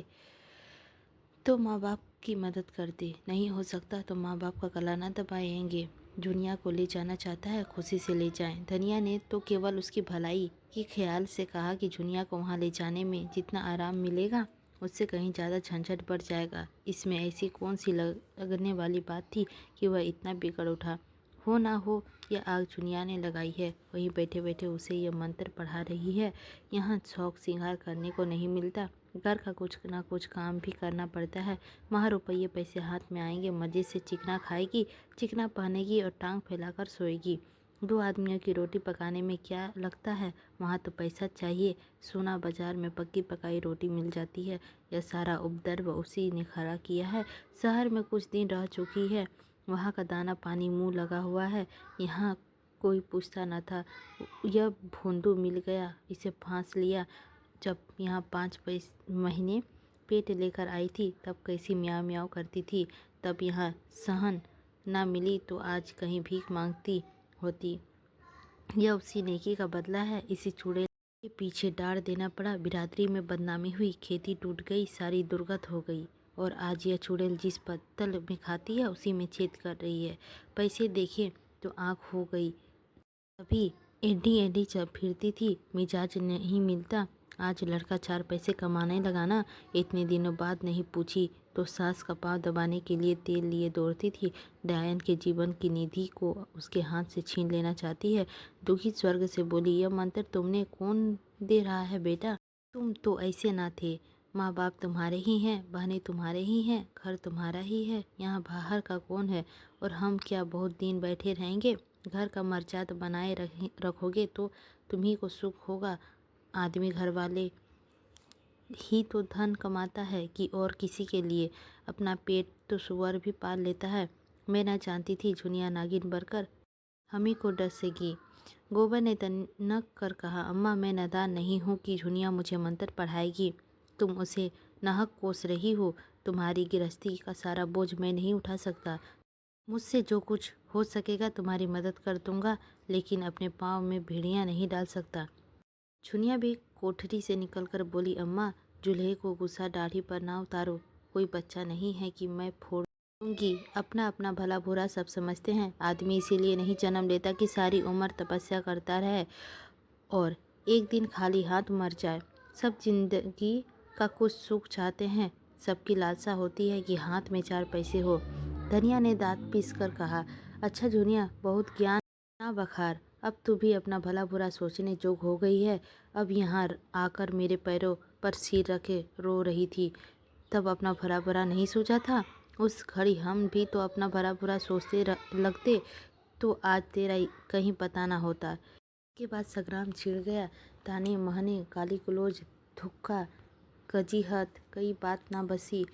तो माँ बाप की मदद करते। नहीं हो सकता तो माँ बाप का गला ना दबाएंगे। दुनिया को ले जाना चाहता है, खुशी से ले जाएं। धनिया ने तो केवल उसकी भलाई के ख्याल से कहा कि दुनिया को वहाँ ले जाने में जितना आराम मिलेगा, उससे कहीं ज़्यादा झंझट बढ़ जाएगा। इसमें ऐसी कौन सी लगने वाली बात थी कि वह इतना बिगड़ उठा। हो ना हो, यह आग दुनिया ने लगाई है। वहीं बैठे बैठे उसे यह मंत्र पढ़ा रही है। यहाँ शौक श्रृंगार करने को नहीं मिलता, घर का कुछ ना कुछ काम भी करना पड़ता है। वहाँ रुपये पैसे हाथ में आएंगे, मज़े से चिकना खाएगी, चिकना पहनेगी और टांग फैलाकर सोएगी। 2 आदमियों की रोटी पकाने में क्या लगता है, वहाँ तो पैसा चाहिए। सोना बाजार में पक्की पकाई रोटी मिल जाती है। यह सारा उपद्रव उसी ने खड़ा किया है। शहर में कुछ दिन रह चुकी है, वहाँ का दाना पानी मुँह लगा हुआ है। यहाँ कोई पूछता न था। यह भोंदू मिल गया, इसे फांस लिया। जब यहाँ 5 महीने पेट लेकर आई थी तब कैसी म्याऊं म्याऊं करती थी। तब यहाँ सहन ना मिली तो आज कहीं भीख मांगती होती। यह उसी नेकी का बदला है। इसी चूड़े के पीछे डार देना पड़ा। बिरादरी में बदनामी हुई, खेती टूट गई, सारी दुर्गत हो गई। और आज यह चुड़ैल जिस पत्तल में खाती है उसी में छेद कर रही है। पैसे देखे तो आँख हो गई। अभी एडी एडी जब फिरती थी, मिजाज नहीं मिलता। आज लड़का 4 पैसे कमाने लगाना। इतने दिनों बाद नहीं पूछी तो सास का पाँव दबाने के लिए तेल लिए दौड़ती थी। डायन के जीवन की निधि को उसके हाथ से छीन लेना चाहती है। दुखी स्वर्ग से बोली, यह मंत्र तुमने कौन दे रहा है बेटा? तुम तो ऐसे ना थे। माँ बाप तुम्हारे ही हैं, बहनें तुम्हारे ही हैं, घर तुम्हारा ही है। यहाँ बाहर का कौन है? और हम क्या बहुत दिन बैठे रहेंगे? घर का मर्यादा बनाए रखोगे तो तुम्ही को सुख होगा। आदमी घर वाले ही तो धन कमाता है कि और किसी के लिए। अपना पेट तो सुअर भी पाल लेता है। मैं न जानती थी झुनिया नागिन बनकर हम ही को डसेगी। गोबर ने तनक कर कहा, अम्मा मैं नादान नहीं हूँ कि झुनिया मुझे मंत्र पढ़ाएगी। तुम उसे नाहक कोस रही हो। तुम्हारी गृहस्थी का सारा बोझ मैं नहीं उठा सकता। मुझसे जो कुछ हो सकेगा तुम्हारी मदद कर दूंगा, लेकिन अपने पाँव में भेड़ियाँ नहीं डाल सकता। झुनिया भी कोठरी से निकलकर बोली, अम्मा जुल्हे को गुस्सा दाढ़ी पर ना उतारो। कोई बच्चा नहीं है कि मैं फोड़ दूंगी। अपना अपना भला बुरा सब समझते हैं। आदमी इसीलिए नहीं जन्म लेता कि सारी उम्र तपस्या करता रहे और एक दिन खाली हाथ मर जाए। सब जिंदगी का कुछ सुख चाहते हैं। सबकी लालसा होती है कि हाथ में 4 पैसे हो। धनिया ने दांत पीस कर कहा, अच्छा झुनिया, बहुत ज्ञान ना बखार। अब तू भी अपना भला बुरा सोचने जोग हो गई है। अब यहाँ आकर मेरे पैरों पर सिर रखे रो रही थी, तब अपना भला बुरा नहीं सोचा था? उस घड़ी हम भी तो अपना भला बुरा सोचते लगते तो आज तेरा कहीं पता ना होता। के बाद संग्राम छिड़ गया। ताने महने, गाली गलौज, धुक्का, कजीहत, कई बात ना बसी।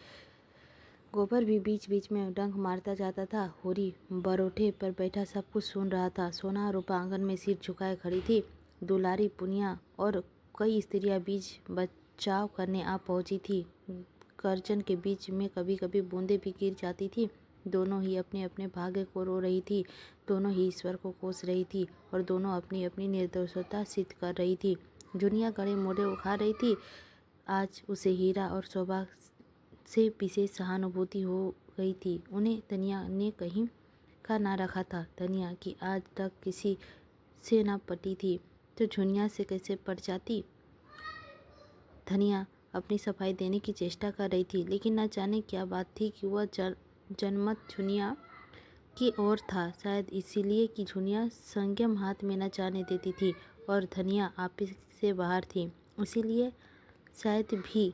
गोबर भी बीच बीच में डंक मारता जाता था। होरी बरोठे पर बैठा सब कुछ सुन रहा था। सोना रूपा आंगन में सिर झुकाए खड़ी थी। दुलारी पुनिया और कई स्त्रियां बीच बचाव करने आ पहुंची थी। गर्जन के बीच में कभी कभी बूंदें भी गिर जाती थी। दोनों ही अपने अपने भाग्य को रो रही थी। दोनों ही ईश्वर को कोस रही थी और दोनों अपनी अपनी निर्दोषता सिद्ध कर रही थी। दुनिया गड़े मोड़े उखाड़ रही थी। आज उसे हीरा और सौभाग्य से विशेष सहानुभूति हो गई थी। उन्हें धनिया ने कहीं का ना रखा था। धनिया की आज तक किसी से ना पटी थी तो झुनिया से कैसे पट जाती। धनिया अपनी सफाई देने की चेष्टा कर रही थी, लेकिन न जाने क्या बात थी कि वह जनमत झुनिया की ओर था। शायद इसीलिए कि झुनिया संयम हाथ में न जाने देती थी और धनिया आपस से बाहर थी। इसीलिए शायद भी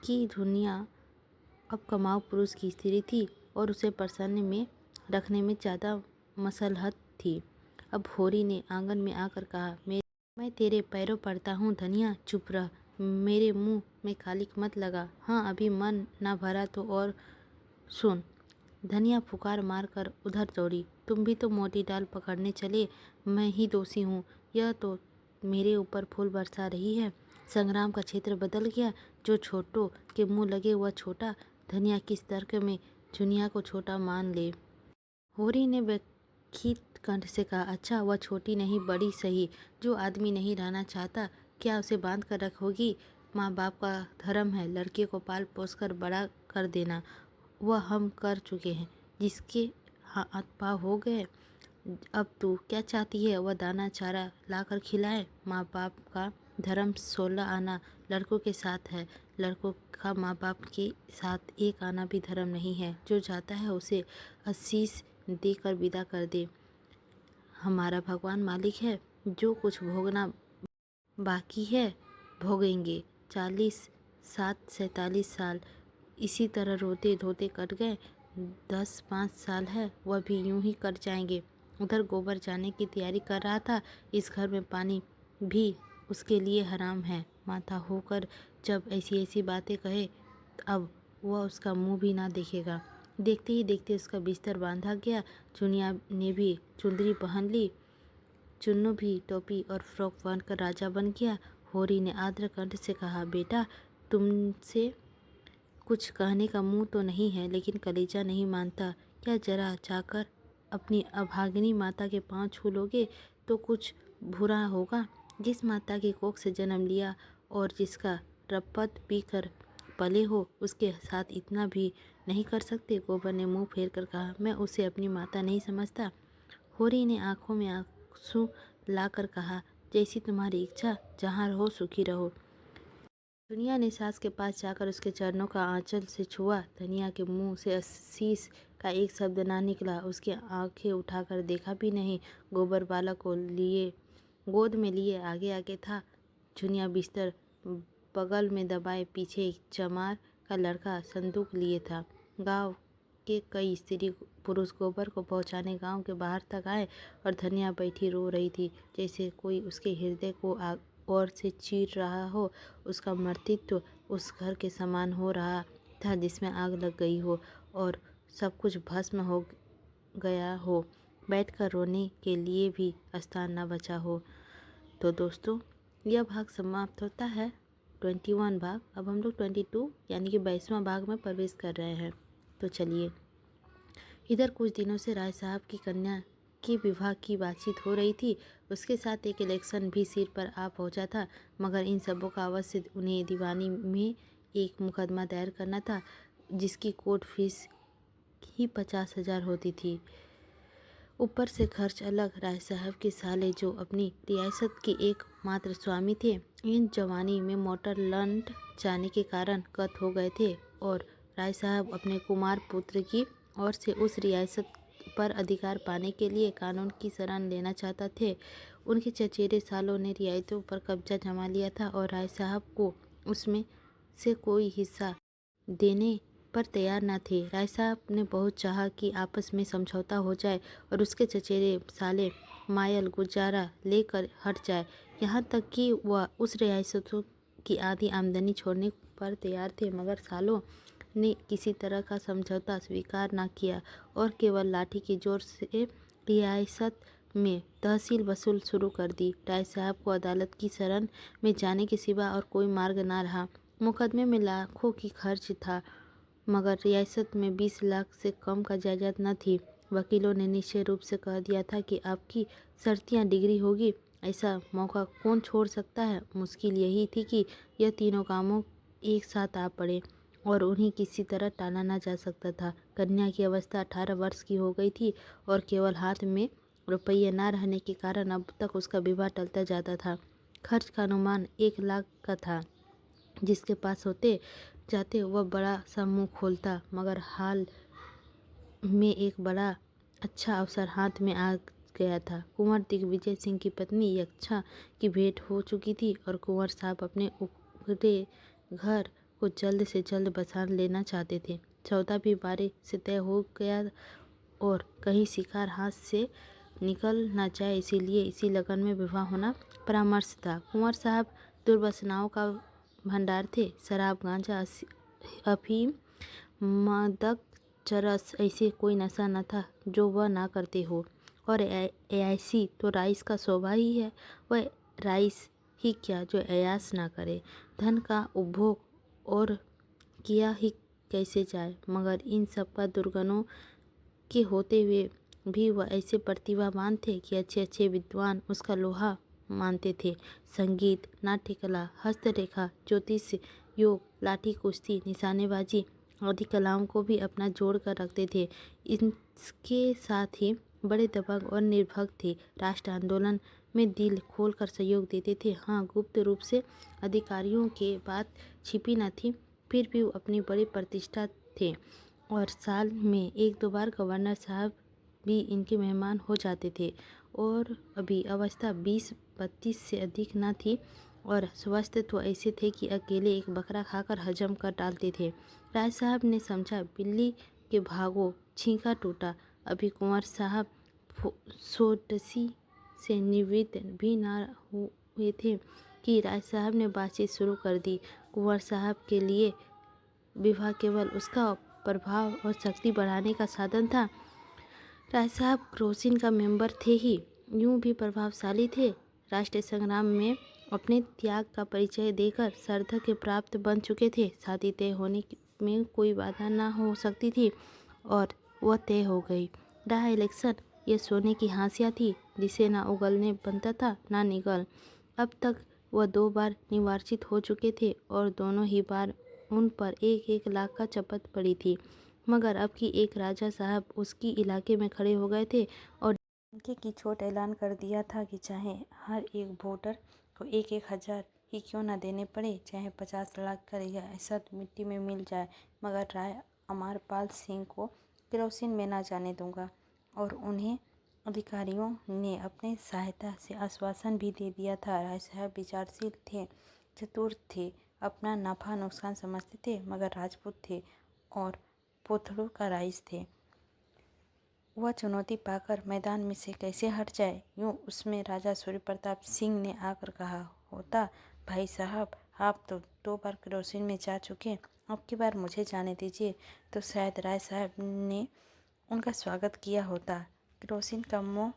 कि झुनिया अब कमाऊ पुरुष की स्त्री थी और उसे प्रसन्न में रखने में ज़्यादा मसलहत थी। अब होरी ने आंगन में आकर कहा, मैं तेरे पैरों पड़ता हूँ धनिया, चुप रह, मेरे मुंह में कालिक मत लगा। हाँ, अभी मन ना भरा तो और सुन। धनिया फुकार मारकर उधर दौड़ी। तुम भी तो मोटी डाल पकड़ने चले, मैं ही दोषी हूँ। यह तो मेरे ऊपर फूल बरसा रही है। संग्राम का क्षेत्र बदल गया। जो छोटों के मुंह लगे वह छोटा। धनिया किस तर्क में झुनिया को छोटा मान ले। होरी ने व्यथित कंठ से कहा, अच्छा वह छोटी नहीं बड़ी सही। जो आदमी नहीं रहना चाहता क्या उसे बांध कर रखोगी? माँ बाप का धर्म है लड़के को पाल पोस कर बड़ा कर देना। वह हम कर चुके हैं। जिसके हाथ पाँव हो गए, अब तू क्या चाहती है? वह दाना चारा लाकर खिलाए। माँ बाप का धर्म 16 आना लड़कों के साथ है। लड़कों का माँ बाप के साथ एक आना भी धर्म नहीं है। जो चाहता है उसे आशीष देकर विदा कर दे। हमारा भगवान मालिक है। जो कुछ भोगना बाकी है भोगेंगे। 47 साल इसी तरह रोते धोते कट गए। 10-5 साल है वह भी यूं ही कट जाएंगे। उधर गोबर जाने की तैयारी कर रहा था। इस घर में पानी भी उसके लिए हराम है। माता होकर जब ऐसी ऐसी बातें कहे, अब वह उसका मुंह भी ना देखेगा। देखते ही देखते उसका बिस्तर बांधा गया। चुनिया ने भी चुंदरी पहन ली। चुन्नू भी टोपी और फ्रॉक पहनकर राजा बन गया। होरी ने आर्द्र कंठ से कहा, बेटा तुमसे कुछ कहने का मुंह तो नहीं है, लेकिन कलेजा नहीं मानता। क्या जरा जाकर अपनी अभागिनी माता के पांव छू लोगे तो कुछ बुरा होगा? जिस माता की कोख से जन्म लिया और जिसका रपट पीकर पले हो, उसके साथ इतना भी नहीं कर सकते? गोबर ने मुंह फेर कर कहा, मैं उसे अपनी माता नहीं समझता। होरी ने आंखों में आंसू लाकर कहा, जैसी तुम्हारी इच्छा, जहाँ रहो सुखी रहो। दुनिया ने सास के पास जाकर उसके चरणों का आंचल से छुआ। धनिया के मुंह से आशीष का एक शब्द ना निकला। उसकी आंखें उठाकर देखा भी नहीं। गोबर बालक को लिए गोद में लिए आगे आगे था। झुनिया बिस्तर बगल में दबाए पीछे एक चमार का लड़का संदूक लिए था। गांव के कई स्त्री पुरुष गोबर को पहुंचाने गांव के बाहर तक आए और धनिया बैठी रो रही थी, जैसे कोई उसके हृदय को और से चीर रहा हो। उसका मृत्यु उस घर के समान हो रहा था जिसमें आग लग गई हो और सब कुछ भस्म हो गया हो, बैठकर रोने के लिए भी स्थान न बचा हो। तो दोस्तों, यह भाग समाप्त होता है 21 भाग। अब हम लोग 22 यानी कि 22वां भाग में प्रवेश कर रहे हैं। तो चलिए, इधर कुछ दिनों से राय साहब की कन्या की विवाह की बातचीत हो रही थी। उसके साथ एक इलेक्शन भी सिर पर आ पहुंचा था, मगर इन सबों का अवश्य उन्हें दीवानी में एक मुकदमा दायर करना था, जिसकी कोर्ट फीस ही 50,000 होती थी। ऊपर से खर्च अलग। राय साहब के साले, जो अपनी रियासत के एकमात्र स्वामी थे, इन जवानी में मोटर लौट जाने के कारण गत हो गए थे और राय साहब अपने कुमार पुत्र की ओर से उस रियासत पर अधिकार पाने के लिए कानून की शरण लेना चाहता थे। उनके चचेरे सालों ने रियायतों पर कब्जा जमा लिया था और राय साहब को उसमें से कोई हिस्सा देने पर तैयार न थे। राय साहब ने बहुत चाहा कि आपस में समझौता हो जाए और उसके चचेरे साले मायल गुजारा लेकर हट जाए। यहाँ तक कि वह उस रियासतों की आधी आमदनी छोड़ने पर तैयार थे, मगर सालों ने किसी तरह का समझौता स्वीकार न किया और केवल लाठी के जोर से रियासत में तहसील वसूल शुरू कर दी। राय साहब को अदालत की शरण में जाने के सिवा और कोई मार्ग न रहा। मुकदमे में लाखों की खर्च था, मगर रियासत में 20 लाख से कम का जायदाद न थी। वकीलों ने निश्चय रूप से कह दिया था कि आपकी शर्तियाँ डिग्री होगी। ऐसा मौका कौन छोड़ सकता है। मुश्किल यही थी कि यह तीनों कामों एक साथ आ पड़े और उन्हें किसी तरह टाला न जा सकता था। कन्या की अवस्था 18 वर्ष की हो गई थी और केवल हाथ में रुपये न रहने के कारण अब तक उसका विवाह टलता जाता था। खर्च का अनुमान 1 लाख का था। जिसके पास होते जाते वह बड़ा सा मुँह खोलता, मगर हाल में एक बड़ा अच्छा अवसर हाथ में आ गया था। कुंवर दिग्विजय सिंह की पत्नी यक्षा की भेंट हो चुकी थी और कुंवर साहब अपने उगरे घर को जल्द से जल्द बसा लेना चाहते थे। सौदा भी बारे से तय हो गया और कहीं शिकार हाथ से निकल न जाए, इसीलिए इसी लगन में विवाह होना परामर्श था। कुंवर साहब दुर्वासनाओं का भंडार थे। शराब, गांजा, अफीम, मादक, चरस, ऐसे कोई नशा न था जो वह ना करते हो। और ऐसी तो राइस का स्वभाव ही है। वह राइस ही क्या जो अयास ना करे। धन का उपभोग और किया ही कैसे जाए, मगर इन सब का दुर्गुणों के होते हुए भी वह ऐसे प्रतिभावान थे कि अच्छे अच्छे विद्वान उसका लोहा मानते थे। संगीत, नाट्य कला, हस्तरेखा, ज्योतिष, योग, लाठी कुश्ती, निशानेबाजी आदि कलाओं को भी अपना जोड़ कर रखते थे। इसके साथ ही बड़े दबंग और निर्भग थे। राष्ट्र आंदोलन में दिल खोलकर सहयोग देते थे। हाँ, गुप्त रूप से अधिकारियों के बात छिपी न थी, फिर भी वो अपनी बड़ी प्रतिष्ठा थे और साल में 1-2 बार गवर्नर साहब भी इनके मेहमान हो जाते थे। और अभी अवस्था 20-32 से अधिक न थी और स्वस्थ तो ऐसे थे कि अकेले एक बकरा खाकर हजम कर डालते थे। राय साहब ने समझा बिल्ली के भागो छींका टूटा। अभी कुंवर साहब सोडसी से निवृत्त भी न हुए थे कि राय साहब ने बातचीत शुरू कर दी। कुंवर साहब के लिए विवाह केवल उसका प्रभाव और शक्ति बढ़ाने का साधन था। राय साहब क्रोसिन का मेंबर थे ही, यूं भी प्रभावशाली थे। राष्ट्रीय संग्राम में अपने त्याग का परिचय देकर सार्थक प्राप्त बन चुके थे। शादी तय होने में कोई बाधा न हो सकती थी और वह तय हो गई। रहा इलेक्शन, ये सोने की हाशिया थी जिसे ना उगलने बनता था ना निगल। अब तक वह 2 बार निर्वाचित हो चुके थे और दोनों ही बार उन पर 1-1 लाख का चपत पड़ी थी, मगर अब की एक राजा साहब उसकी इलाके में खड़े हो गए थे और उनके की छोट ऐलान कर दिया था कि चाहे हर एक वोटर को 1-1 हज़ार ही क्यों ना देने पड़े, चाहे 50 लाख का रियासत मिट्टी में मिल जाए, मगर राय अमरपाल सिंह को केरोसिन में ना जाने दूंगा। और उन्हें अधिकारियों ने अपने सहायता से आश्वासन भी दे दिया था। राय साहब विचारशील थे, चतुर थे, अपना नफा नुकसान समझते थे, मगर राजपूत थे और पोथड़ों का राइस थे। वह चुनौती पाकर मैदान में से कैसे हट जाए। यूँ उसमें राजा सूर्य प्रताप सिंह ने आकर कहा होता, भाई साहब आप तो 2 बार केरोसिन में जा चुके, अब की बार मुझे जाने दीजिए, तो शायद राय साहब ने उनका स्वागत किया होता। केरोसिन का मोह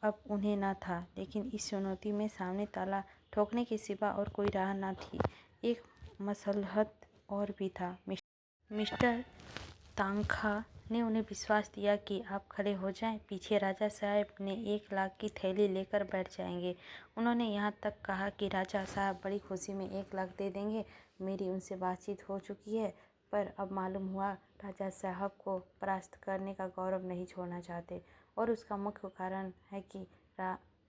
अब उन्हें न था, लेकिन इस चुनौती में सामने ताला ठोकने के सिवा और कोई राह न थी। एक मसलहत और भी था। मिस्टर तांखा ने उन्हें विश्वास दिया कि आप खड़े हो जाएं। पीछे राजा साहब ने 1 लाख की थैली लेकर बैठ जाएंगे। उन्होंने यहाँ तक कहा कि राजा साहब बड़ी खुशी में 1 लाख दे देंगे। मेरी उनसे बातचीत हो चुकी है, पर अब मालूम हुआ राजा साहब को परास्त करने का गौरव नहीं छोड़ना चाहते, और उसका मुख्य कारण है कि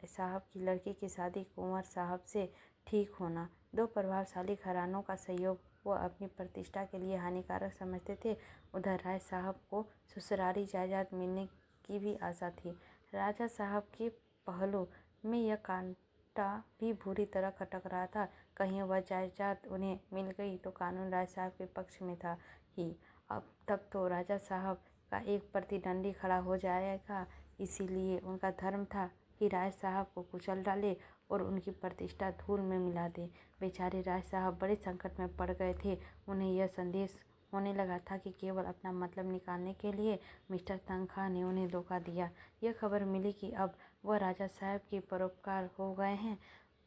साहब की लड़की की शादी कुंवर साहब से ठीक होना। 2 प्रभावशाली घरानों का सहयोग वो अपनी प्रतिष्ठा के लिए हानिकारक समझते थे। उधर राय साहब को ससुराली जायदाद मिलने की भी आशा थी। राजा साहब के पहलू में यह कांटा भी बुरी तरह खटक रहा था। कहीं वह जायदाद उन्हें मिल गई तो कानून राय साहब के पक्ष में था ही। अब तब तो राजा साहब का एक प्रतिद्वंदी खड़ा हो जाएगा। इसीलिए उनका धर्म था कि राय साहब को कुचल डाले और उनकी प्रतिष्ठा धूल में मिला दे। बेचारे राय साहब बड़े संकट में पड़ गए थे। उन्हें यह संदेश होने लगा था कि केवल अपना मतलब निकालने के लिए मिस्टर तनख्वाह ने उन्हें धोखा दिया। यह खबर मिली कि अब वह राजा साहब के परोपकार हो गए हैं।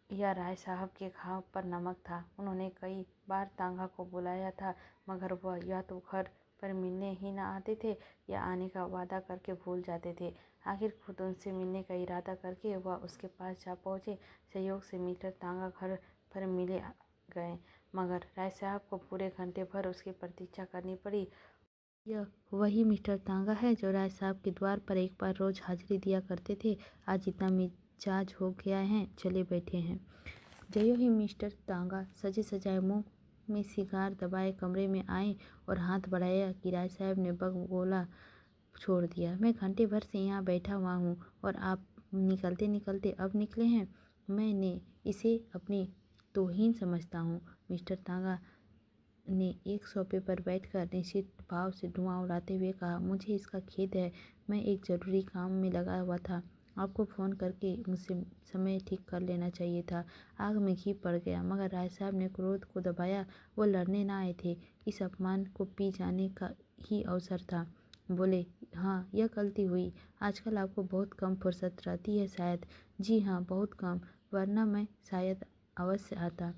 यह राय साहब के घाव पर नमक था। उन्होंने कई बार तांगा को बुलाया था, मगर वह या तो घर पर मिलने ही न आते थे या आने का वादा करके भूल जाते थे। आखिर खुद उनसे मिलने का इरादा करके वह उसके पास जा पहुँचे। संयोग से मिस्टर तांगा घर पर मिले गए, मगर राय साहब को पूरे घंटे भर उसकी प्रतीक्षा करनी पड़ी। यह वही मिस्टर तांगा है जो राय साहब के द्वार पर एक बार रोज हाजिरी दिया करते थे। आज इतना मिजाज हो गया है, चले बैठे हैं। जयो ही मिस्टर तांगा सजे सजाए मुंह में सिगार दबाए कमरे में आए और हाथ बढ़ाया कि राय साहब ने बगबोला छोड़ दिया। मैं घंटे भर से यहाँ बैठा हुआ हूँ और आप निकलते निकलते अब निकले हैं। मैंने इसे अपनी तौहीन समझता हूँ। मिस्टर तांगा ने एक सोफे पर बैठकर निश्चित भाव से धुआं उड़ाते हुए कहा, मुझे इसका खेद है। मैं एक ज़रूरी काम में लगा हुआ था। आपको फ़ोन करके मुझसे समय ठीक कर लेना चाहिए था। आग में घी पड़ गया। मगर राय साहब ने क्रोध को दबाया। वो लड़ने ना आए थे, इस अपमान को पी जाने का ही अवसर था। बोले, हाँ, यह गलती हुई। आजकल आपको बहुत कम फुर्सत रहती है शायद। जी हाँ, बहुत कम, वरना मैं शायद अवश्य आता।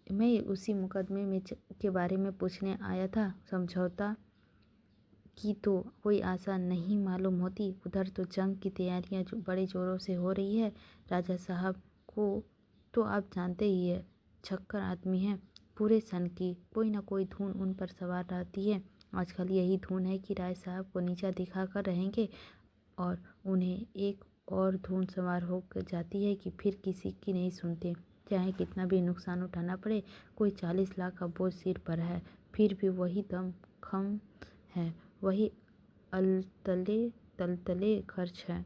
मैं उसी मुकदमे में के बारे में पूछने आया था। समझौता की तो कोई आशा नहीं मालूम होती। उधर तो जंग की तैयारियां बड़े ज़ोरों से हो रही है। राजा साहब को तो आप जानते ही है, छक्कर आदमी है। पूरे सन की कोई ना कोई धुन उन पर सवार रहती है। आजकल यही धुन है कि राय साहब को नीचा दिखा कर रहेंगे, और उन्हें एक और धुन सवार हो जाती है कि फिर किसी की नहीं सुनते। चाहे कितना भी नुकसान उठाना पड़े, कोई 40 लाख का बोझ सिर पर है, फिर भी वही दम खम है, वही अलतले तलतले खर्च है।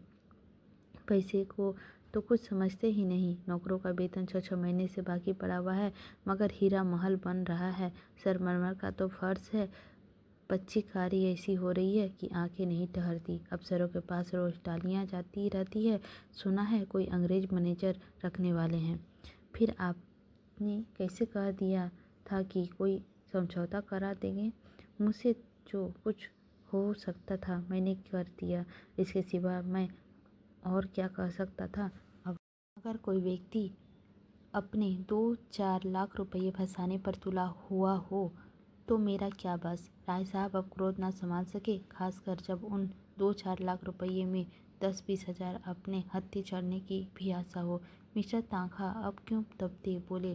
पैसे को तो कुछ समझते ही नहीं। नौकरों का वेतन 6-6 महीने से बाकी पड़ा हुआ है, मगर हीरा महल बन रहा है। सरमरमर का तो फर्श है। पच्चीकारी ऐसी हो रही है कि आंखें नहीं ठहरती। अफसरों के पास रोज टालियाँ जाती रहती है। सुना है कोई अंग्रेज मैनेजर रखने वाले हैं। फिर आपने कैसे कह दिया था कि कोई समझौता करा देंगे। मुझसे जो कुछ हो सकता था मैंने कर दिया। इसके सिवा मैं और क्या कह सकता था। अगर कोई व्यक्ति अपने 2-4 लाख रुपये फंसाने पर तुला हुआ हो तो मेरा क्या बस। राय साहब अब क्रोध ना संभाल सके, खासकर जब उन 2-4 लाख रुपये में 10-20 हजार अपने हत्थे चढ़ने की भी आशा हो। मिस्टर तांखा अब क्यों दबते बोले,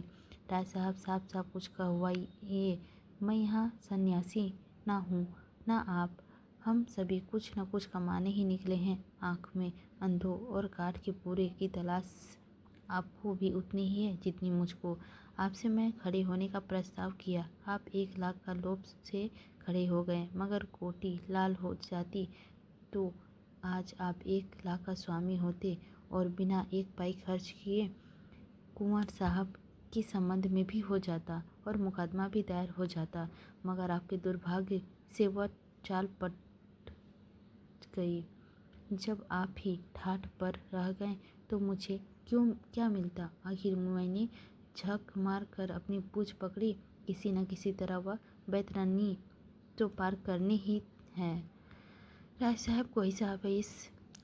राय साहब साफ साफ कुछ कहवाइए। मैं यहाँ सन्यासी ना हूँ ना आप। हम सभी कुछ न कुछ कमाने ही निकले हैं। आँख में अंधों और गाठ के पूरे की तलाश आपको भी उतनी ही है जितनी मुझको। आपसे मैं खड़े होने का प्रस्ताव किया। आप 1 लाख का लोभ से खड़े हो गए, मगर कोटी लाल हो जाती तो आज आप 1 लाख का स्वामी होते और बिना एक पाई खर्च किए कुंवर साहब के संबंध में भी हो जाता और मुकदमा भी दायर हो जाता। मगर आपके दुर्भाग्य से वह चाल पट गई। जब आप ही ठाठ पर रह गए तो मुझे क्या मिलता। आखिर मैंने झक मार कर अपनी पूंछ पकड़ी। किसी न किसी तरह वह बैतरनी तो पार करनी ही हैं। राय साहब को ऐसा आवेश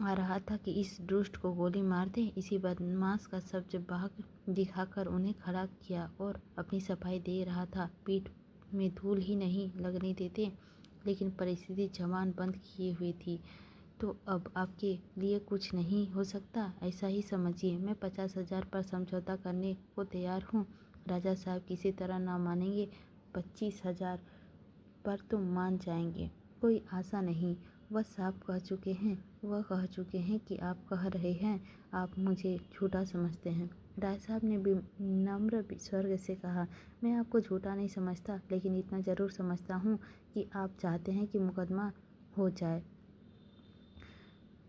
आ रहा था कि इस दुष्ट को गोली मार दे। इसी बदमाश का शब्द भाग दिखाकर उन्हें खड़ा किया और अपनी सफाई दे रहा था। पीठ में धूल ही नहीं लगने देते, लेकिन परिस्थिति जबान बंद किए हुई थी। तो अब आपके लिए कुछ नहीं हो सकता, ऐसा ही समझिए। मैं 50,000 पर समझौता करने को तैयार हूँ। राजा साहब किसी तरह ना मानेंगे। 25,000 पर तुम मान जाएंगे? कोई आशा नहीं। वह साफ कह चुके हैं कि आप कह रहे हैं आप मुझे झूठा समझते हैं। राय साहब ने विनम्र स्वर से कहा, मैं आपको झूठा नहीं समझता, लेकिन इतना ज़रूर समझता हूँ कि आप चाहते हैं कि मुकदमा हो जाए।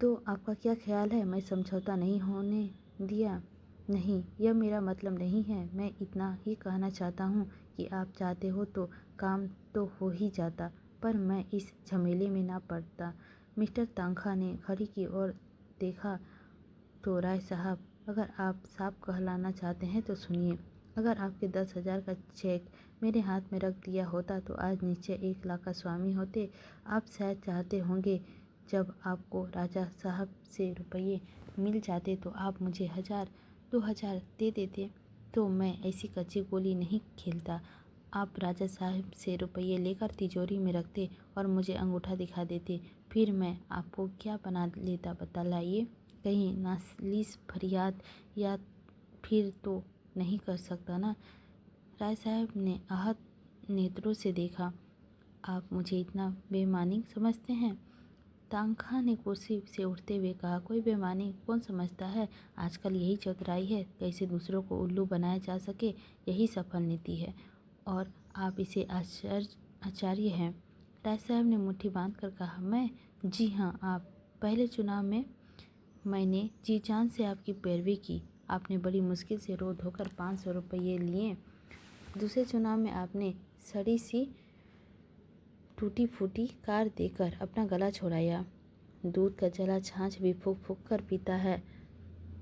तो आपका क्या ख्याल है? मैं समझौता नहीं होने दिया? नहीं, यह मेरा मतलब नहीं है। मैं इतना ही कहना चाहता हूँ कि आप चाहते हो तो काम तो हो ही जाता, पर मैं इस झमेले में ना पड़ता। मिस्टर तांखा ने घड़ी की ओर देखा। तो राय साहब, अगर आप साफ कहलाना चाहते हैं तो सुनिए। अगर आपके 10,000 का चेक मेरे हाथ में रख दिया होता तो आज नीचे 1 लाख का स्वामी होते। आप शायद चाहते होंगे जब आपको राजा साहब से रुपये मिल जाते तो आप मुझे 1,000 2,000 दे देते। तो मैं ऐसी कच्ची गोली नहीं खेलता। आप राजा साहब से रुपये लेकर तिजोरी में रखते और मुझे अंगूठा दिखा देते। फिर मैं आपको क्या बना लेता बतलाइए? कहीं नालिश फरियाद या फिर तो नहीं कर सकता ना? राय साहब ने आहत नेत्रों से देखा। आप मुझे इतना बेईमान समझते हैं? तांखा ने कुर्सी से उठते हुए कहा, कोई बेईमानी कौन समझता है? आजकल यही चतुराई है, कैसे दूसरों को उल्लू बनाया जा सके, यही सफल नीति है। और आप इसे आचार्य हैं। राय साहब ने मुट्ठी बांध कर कहा, मैं? जी हाँ, आप। पहले चुनाव में मैंने जी जान से आपकी पैरवी की। आपने बड़ी मुश्किल से रो धोकर 500 रुपये लिए। दूसरे चुनाव में आपने सड़ी सी टूटी फूटी कार देकर अपना गला छुड़ाया। दूध का जला छाछ भी फूंक फूंक कर पीता है।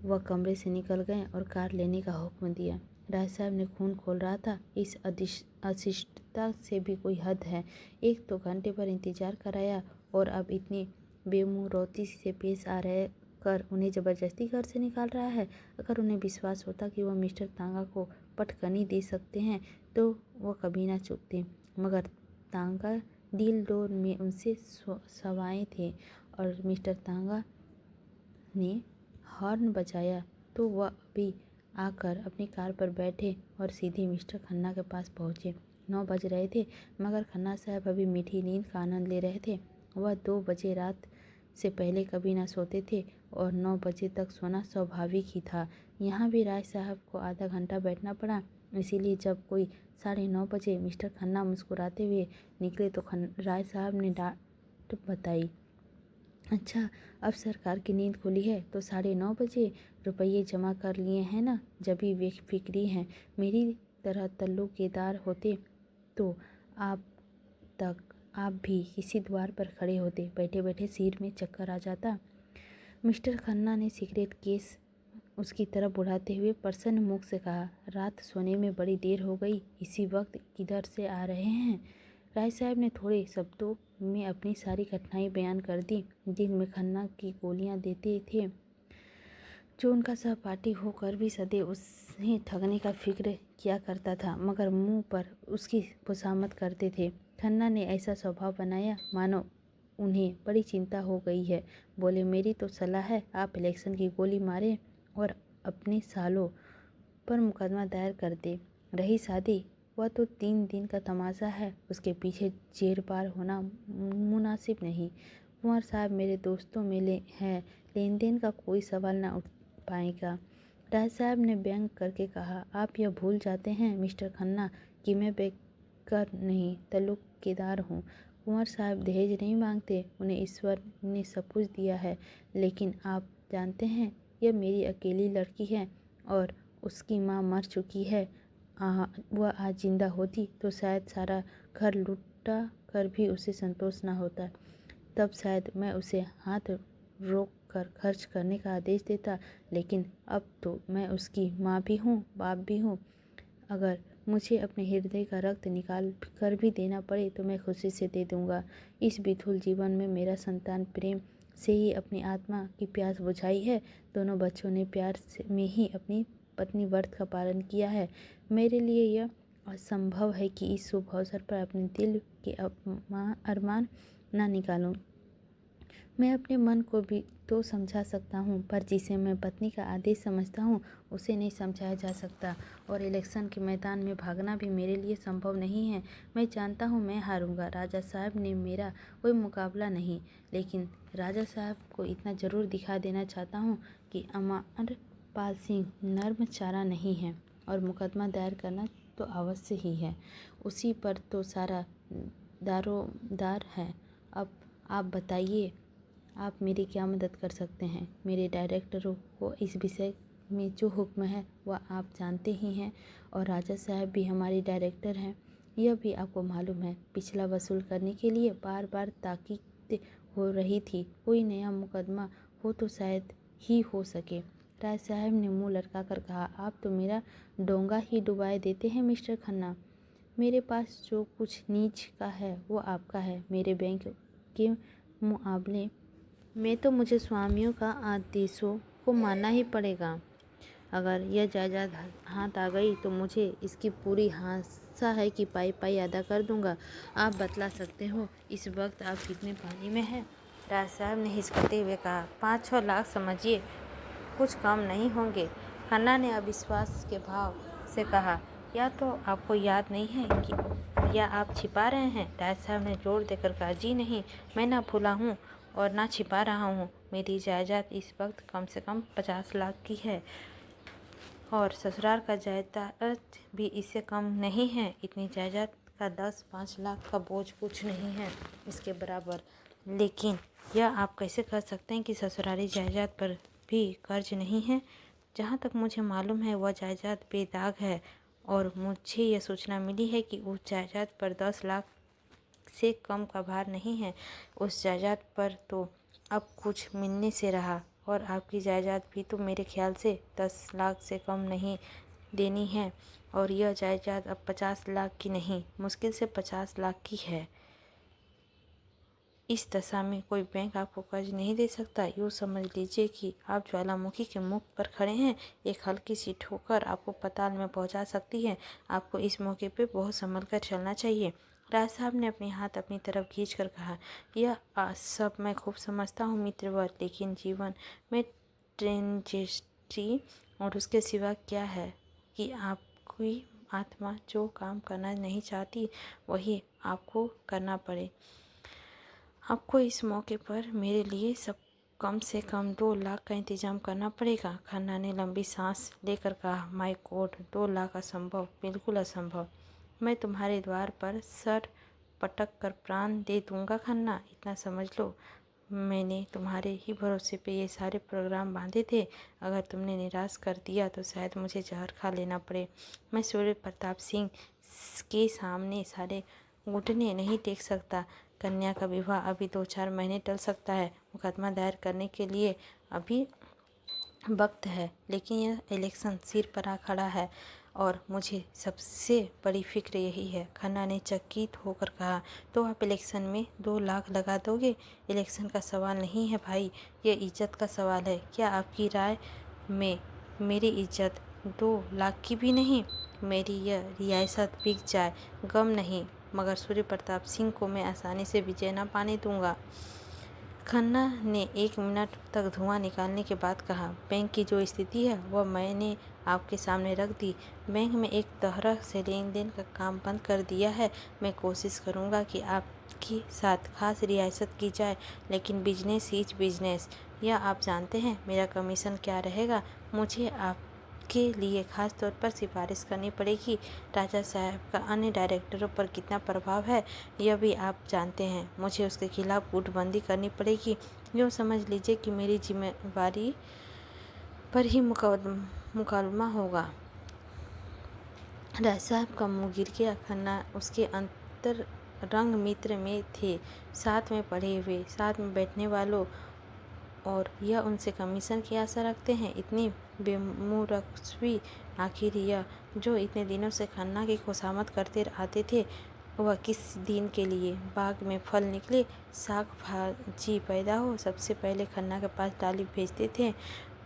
वह कमरे से निकल गए और कार लेने का हुक्म दिया। राय साहब ने खून खोल रहा था। इस अशिष्टता से भी कोई हद है। 1-2 घंटे पर इंतजार कराया और अब इतनी बेमुरौती से पेश आ रहे कर उन्हें ज़बरदस्ती घर से निकाल रहा है। अगर उन्हें विश्वास होता कि वह मिस्टर तांगा को पटकनी दे सकते हैं तो वह कभी ना चूकते। मगर तांगा डील डोर में उनसे सवाए थे और मिस्टर तांगा ने हॉर्न बजाया तो वह अभी आकर अपनी कार पर बैठे और सीधे मिस्टर खन्ना के पास पहुँचे। 9 बज रहे थे, मगर खन्ना साहब अभी मीठी नींद का आनंद ले रहे थे। वह 2 बजे रात से पहले कभी ना सोते थे और 9 बजे तक सोना स्वाभाविक ही था। यहाँ भी राय साहब को आधा घंटा बैठना पड़ा। इसीलिए जब कोई 9:30 बजे मिस्टर खन्ना मुस्कुराते हुए निकले तो राय साहब ने डांट बताई, अच्छा, अब सरकार की नींद खुली है तो 9:30 बजे रुपये जमा कर लिए हैं ना? जभी बेफिक्री हैं। मेरी तरह तल्लुकेदार होते तो आप भी इसी द्वार पर खड़े होते। बैठे बैठे सिर में चक्कर आ जाता। मिस्टर खन्ना ने सिगरेट केस उसकी तरफ बढ़ाते हुए प्रसन्न मुख से कहा, रात सोने में बड़ी देर हो गई, इसी वक्त किधर से आ रहे हैं? राय साहब ने थोड़े शब्दों में अपनी सारी कठिनाई बयान कर दी। दिन में खन्ना की गोलियां देते थे, जो उनका सहपाठी होकर भी सदैव उसे ठगने का फिक्र किया करता था, मगर मुंह पर उसकी खुशामद करते थे। खन्ना ने ऐसा स्वभाव बनाया मानो उन्हें बड़ी चिंता हो गई है। बोले, मेरी तो सलाह है आप इलेक्शन की गोली मारें और अपने सालों पर मुकदमा दायर कर दे। रही शादी, वह तो 3 दिन का तमाशा है, उसके पीछे जेर पार होना मुनासिब नहीं। कुंवर साहब मेरे दोस्तों में हैं, लेन देन का कोई सवाल ना उठ पाएगा। राय साहब ने व्यंग करके कहा, आप यह भूल जाते हैं मिस्टर खन्ना कि मैं बेकर नहीं तल्लुकेदार हूँ। कुंवर साहब दहेज नहीं मांगते, उन्हें ईश्वर ने सब कुछ दिया है। लेकिन आप जानते हैं, यह मेरी अकेली लड़की है और उसकी माँ मर चुकी है। वह आज जिंदा होती तो शायद सारा घर लुटा कर भी उसे संतोष ना होता। तब शायद मैं उसे हाथ रोक कर खर्च करने का आदेश देता, लेकिन अब तो मैं उसकी माँ भी हूँ, बाप भी हूँ। अगर मुझे अपने हृदय का रक्त निकाल कर भी देना पड़े तो मैं खुशी से दे दूंगा। इस विधुल जीवन में मेरा संतान प्रेम से ही अपनी आत्मा की प्यास बुझाई है। दोनों बच्चों ने में ही अपनी पत्नी व्रत का पालन किया है। मेरे लिए यह असंभव है कि इस शुभ अवसर पर अपने दिल के अरमान ना निकालूं। मैं अपने मन को भी तो समझा सकता हूँ, पर जिसे मैं पत्नी का आदेश समझता हूँ उसे नहीं समझाया जा सकता। और इलेक्शन के मैदान में भागना भी मेरे लिए संभव नहीं है। मैं जानता हूँ मैं हारूंगा। राजा साहब ने मेरा कोई मुकाबला नहीं, लेकिन राजा साहब को इतना ज़रूर दिखा देना चाहता हूँ कि अमरपाल सिंह नर्म चारा नहीं है और मुकदमा दायर करना तो अवश्य ही है। उसी पर तो सारा दारोदार है। अब आप बताइए, आप मेरी क्या मदद कर सकते हैं? मेरे डायरेक्टरों को इस विषय में जो हुक्म है वह आप जानते ही हैं, और राजा साहब भी हमारे डायरेक्टर हैं, यह भी आपको मालूम है। पिछला वसूल करने के लिए बार बार ताकीद हो रही थी। कोई नया मुकदमा हो तो शायद ही हो सके। राय साहब ने मुँह लटका कर कहा, आप तो मेरा डोंगा ही डुबाए देते हैं मिस्टर खन्ना। मेरे पास जो कुछ नीच का है वो आपका है। मेरे बैंक के मुआवले में तो मुझे स्वामियों का आदेशों को मानना ही पड़ेगा। अगर यह जायदाद हाथ आ गई तो मुझे इसकी पूरी आशा है कि पाई पाई अदा कर दूंगा। आप बतला सकते हो इस वक्त आप कितने पानी में हैं? राज साहब ने हिचकते हुए कहा, 5-6 लाख समझिए, कुछ कम नहीं होंगे। खन्ना ने अविश्वास के भाव से कहा, या तो आपको याद नहीं है कि या आप छिपा रहे हैं? राज साहब ने जोर देकर कहा, जी नहीं, मैं ना भूला हूँ और ना छिपा रहा हूँ। मेरी जायदाद इस वक्त कम से कम 50 लाख की है और ससुराल का जायदाद भी इससे कम नहीं है। इतनी जायदाद का 10-5 लाख का बोझ कुछ नहीं है इसके बराबर। लेकिन यह आप कैसे कर सकते हैं कि ससुराली जायदाद पर भी कर्ज नहीं है? जहाँ तक मुझे मालूम है वह जायदाद बेदाग है, और मुझे यह सूचना मिली है कि उस जायदाद पर 10 लाख से कम का भार नहीं है। उस जायदाद पर तो अब कुछ मिलने से रहा, और आपकी जायदाद भी तो मेरे ख्याल से 10 लाख से कम नहीं देनी है, और यह जायदाद अब 50 लाख की नहीं, मुश्किल से 50 लाख की है। इस दशा में कोई बैंक आपको कर्ज नहीं दे सकता। यूँ समझ लीजिए कि आप ज्वालामुखी के मुख पर खड़े हैं। एक हल्की सी ठोकर आपको पाताल में पहुंचा सकती है। आपको इस मौके पे बहुत संभल कर चलना चाहिए। राज साहब ने अपने हाथ अपनी तरफ खींचकर कहा, यह सब मैं खूब समझता हूँ मित्रवर, लेकिन जीवन में ट्रेजेडी और उसके सिवा क्या है कि आपकी आत्मा जो काम करना नहीं चाहती वही आपको करना पड़े। आपको इस मौके पर मेरे लिए सब कम से कम 2 लाख का इंतजाम करना पड़ेगा। खन्ना ने लंबी सांस लेकर कहा, माय गॉड, 2 लाख असंभव, बिल्कुल असंभव। मैं तुम्हारे द्वार पर सर पटक कर प्राण दे दूंगा खन्ना, इतना समझ लो। मैंने तुम्हारे ही भरोसे पे ये सारे प्रोग्राम बांधे थे। अगर तुमने निराश कर दिया तो शायद मुझे जहर खा लेना पड़े। मैं सूर्य प्रताप सिंह के सामने सारे घुटने नहीं टेक सकता। कन्या का विवाह अभी 2-4 महीने टल सकता है। मुकदमा दायर करने के लिए अभी वक्त है, लेकिन यह इलेक्शन सिर पर आ खड़ा है और मुझे सबसे बड़ी फिक्र यही है। खन्ना ने चकित होकर कहा, तो आप इलेक्शन में 2 लाख लगा दोगे? इलेक्शन का सवाल नहीं है भाई, ये इज्जत का सवाल है। क्या आपकी राय में मेरी इज्जत 2 लाख की भी नहीं? मेरी यह रियासत बिक जाए गम नहीं, मगर सूर्य प्रताप सिंह को मैं आसानी से विजय न पाने दूंगा। खन्ना ने 1 मिनट तक धुआं निकालने के बाद कहा, बैंक की जो स्थिति है वह मैंने आपके सामने रख दी। बैंक में एक तरह से लेन देन का काम बंद कर दिया है। मैं कोशिश करूंगा कि आपके साथ खास रियासत की जाए, लेकिन बिजनेस इज बिजनेस। यह आप जानते हैं मेरा कमीशन क्या रहेगा। मुझे आपके लिए खास तौर पर सिफारिश करनी पड़ेगी। राजा साहब का अन्य डायरेक्टरों पर कितना प्रभाव है यह भी आप जानते हैं। मुझे उसके खिलाफ गुटबंदी करनी पड़ेगी। यूँ समझ लीजिए कि मेरी जिम्मेवारी पर ही मुकदमा होगा। राज साहब का मुँह गिर गया। खन्ना उसके अंतरंग मित्र में थे, साथ में पढ़े हुए, साथ में बैठने वालों और यह उनसे कमीशन की आशा रखते हैं। इतनी बेमुरस्वी आखिर यह जो इतने दिनों से खन्ना की खुशामद करते आते थे, वह किस दिन के लिए बाग में फल निकले, साग भाजी पैदा हो, सबसे पहले खन्ना के पास डाली भेजते थे।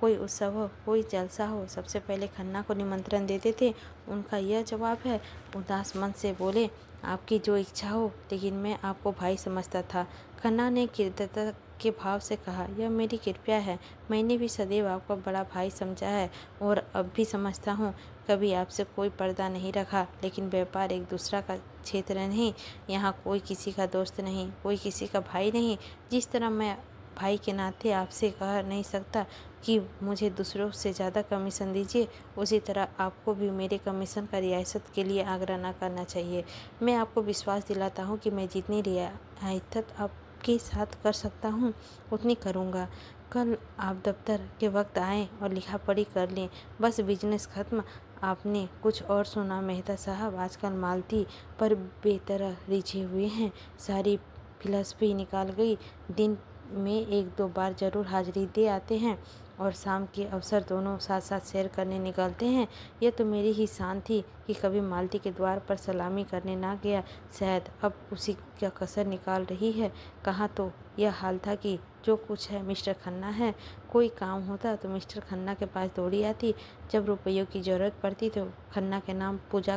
कोई उत्सव हो, कोई जलसा हो, सबसे पहले खन्ना को निमंत्रण देते थे। उनका यह जवाब है। उदास मन से बोले, आपकी जो इच्छा हो, लेकिन मैं आपको भाई समझता था। खन्ना ने कृतज्ञता के भाव से कहा, यह मेरी कृपया है। मैंने भी सदैव आपको बड़ा भाई समझा है और अब भी समझता हूँ। कभी आपसे कोई पर्दा नहीं रखा, लेकिन व्यापार एक दूसरा का क्षेत्र नहीं। यहाँ कोई किसी का दोस्त नहीं, कोई किसी का भाई नहीं। जिस तरह मैं भाई के नाते आपसे कह नहीं सकता कि मुझे दूसरों से ज़्यादा कमीशन दीजिए, उसी तरह आपको भी मेरे कमीशन का रियासत के लिए आग्रह न करना चाहिए। मैं आपको विश्वास दिलाता हूँ कि मैं जितनी रियायत आपके साथ कर सकता हूँ उतनी करूँगा। कल आप दफ्तर के वक्त आएँ और लिखा पढ़ी कर लें। बस बिजनेस ख़त्म। आपने कुछ और सुना मेहता साहब? आजकल मालती पर बेतरह रिझे हुए हैं। सारी फिलॉसफी निकाल गई। दिन में एक दो बार जरूर हाजिरी दे आते हैं और शाम के अवसर दोनों साथ साथ सैर करने निकलते हैं। यह तो मेरी ही शान थी कि कभी मालती के द्वार पर सलामी करने ना गया। शायद अब उसी का कसर निकाल रही है। कहाँ तो यह हाल था कि जो कुछ है मिस्टर खन्ना है। कोई काम होता तो मिस्टर खन्ना के पास दौड़ी आती। जब रुपयों की ज़रूरत पड़ती तो खन्ना के नाम पूजा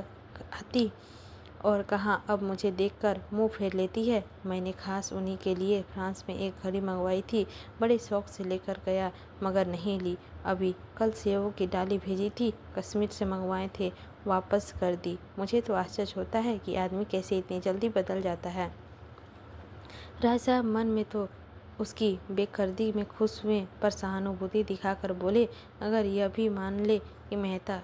आती। और कहाँ अब मुझे देखकर मुंह फेर लेती है। मैंने खास उन्हीं के लिए फ्रांस में एक घड़ी मंगवाई थी। बड़े शौक से लेकर गया, मगर नहीं ली। अभी कल सेवों की डाली भेजी थी, कश्मीर से मंगवाए थे, वापस कर दी। मुझे तो आश्चर्य होता है कि आदमी कैसे इतनी जल्दी बदल जाता है। राय साहब मन में तो उसकी बेकर्दी में खुश हुए, पर सहानुभूति दिखाकर बोले, अगर यह भी मान ले कि मेहता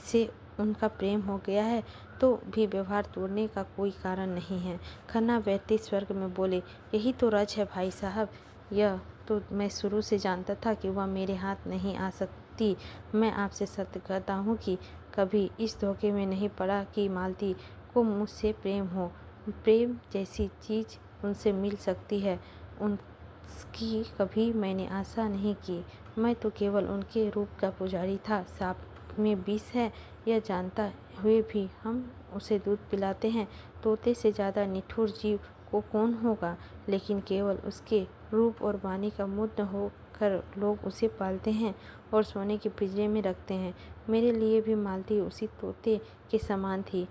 से उनका प्रेम हो गया है तो भी व्यवहार तोड़ने का कोई कारण नहीं है। खन्ना बैठते स्वर्ग में बोले, यही तो रज है भाई साहब। यह तो मैं शुरू से जानता था कि वह मेरे हाथ नहीं आ सकती। मैं आपसे सत्य कहता हूँ कि कभी इस धोखे में नहीं पड़ा कि मालती को मुझसे प्रेम हो। प्रेम जैसी चीज़ उनसे मिल सकती है, उसकी कभी मैंने आशा नहीं की। मैं तो केवल उनके रूप का पुजारी था। सांप में विष है यह जानता हुए भी हम उसे दूध पिलाते हैं। तोते से ज़्यादा निठुर जीव को कौन होगा, लेकिन केवल उसके रूप और वाणी का मुग्ध होकर लोग उसे पालते हैं और सोने के पिंजरे में रखते हैं। मेरे लिए भी मालती उसी तोते के समान थी।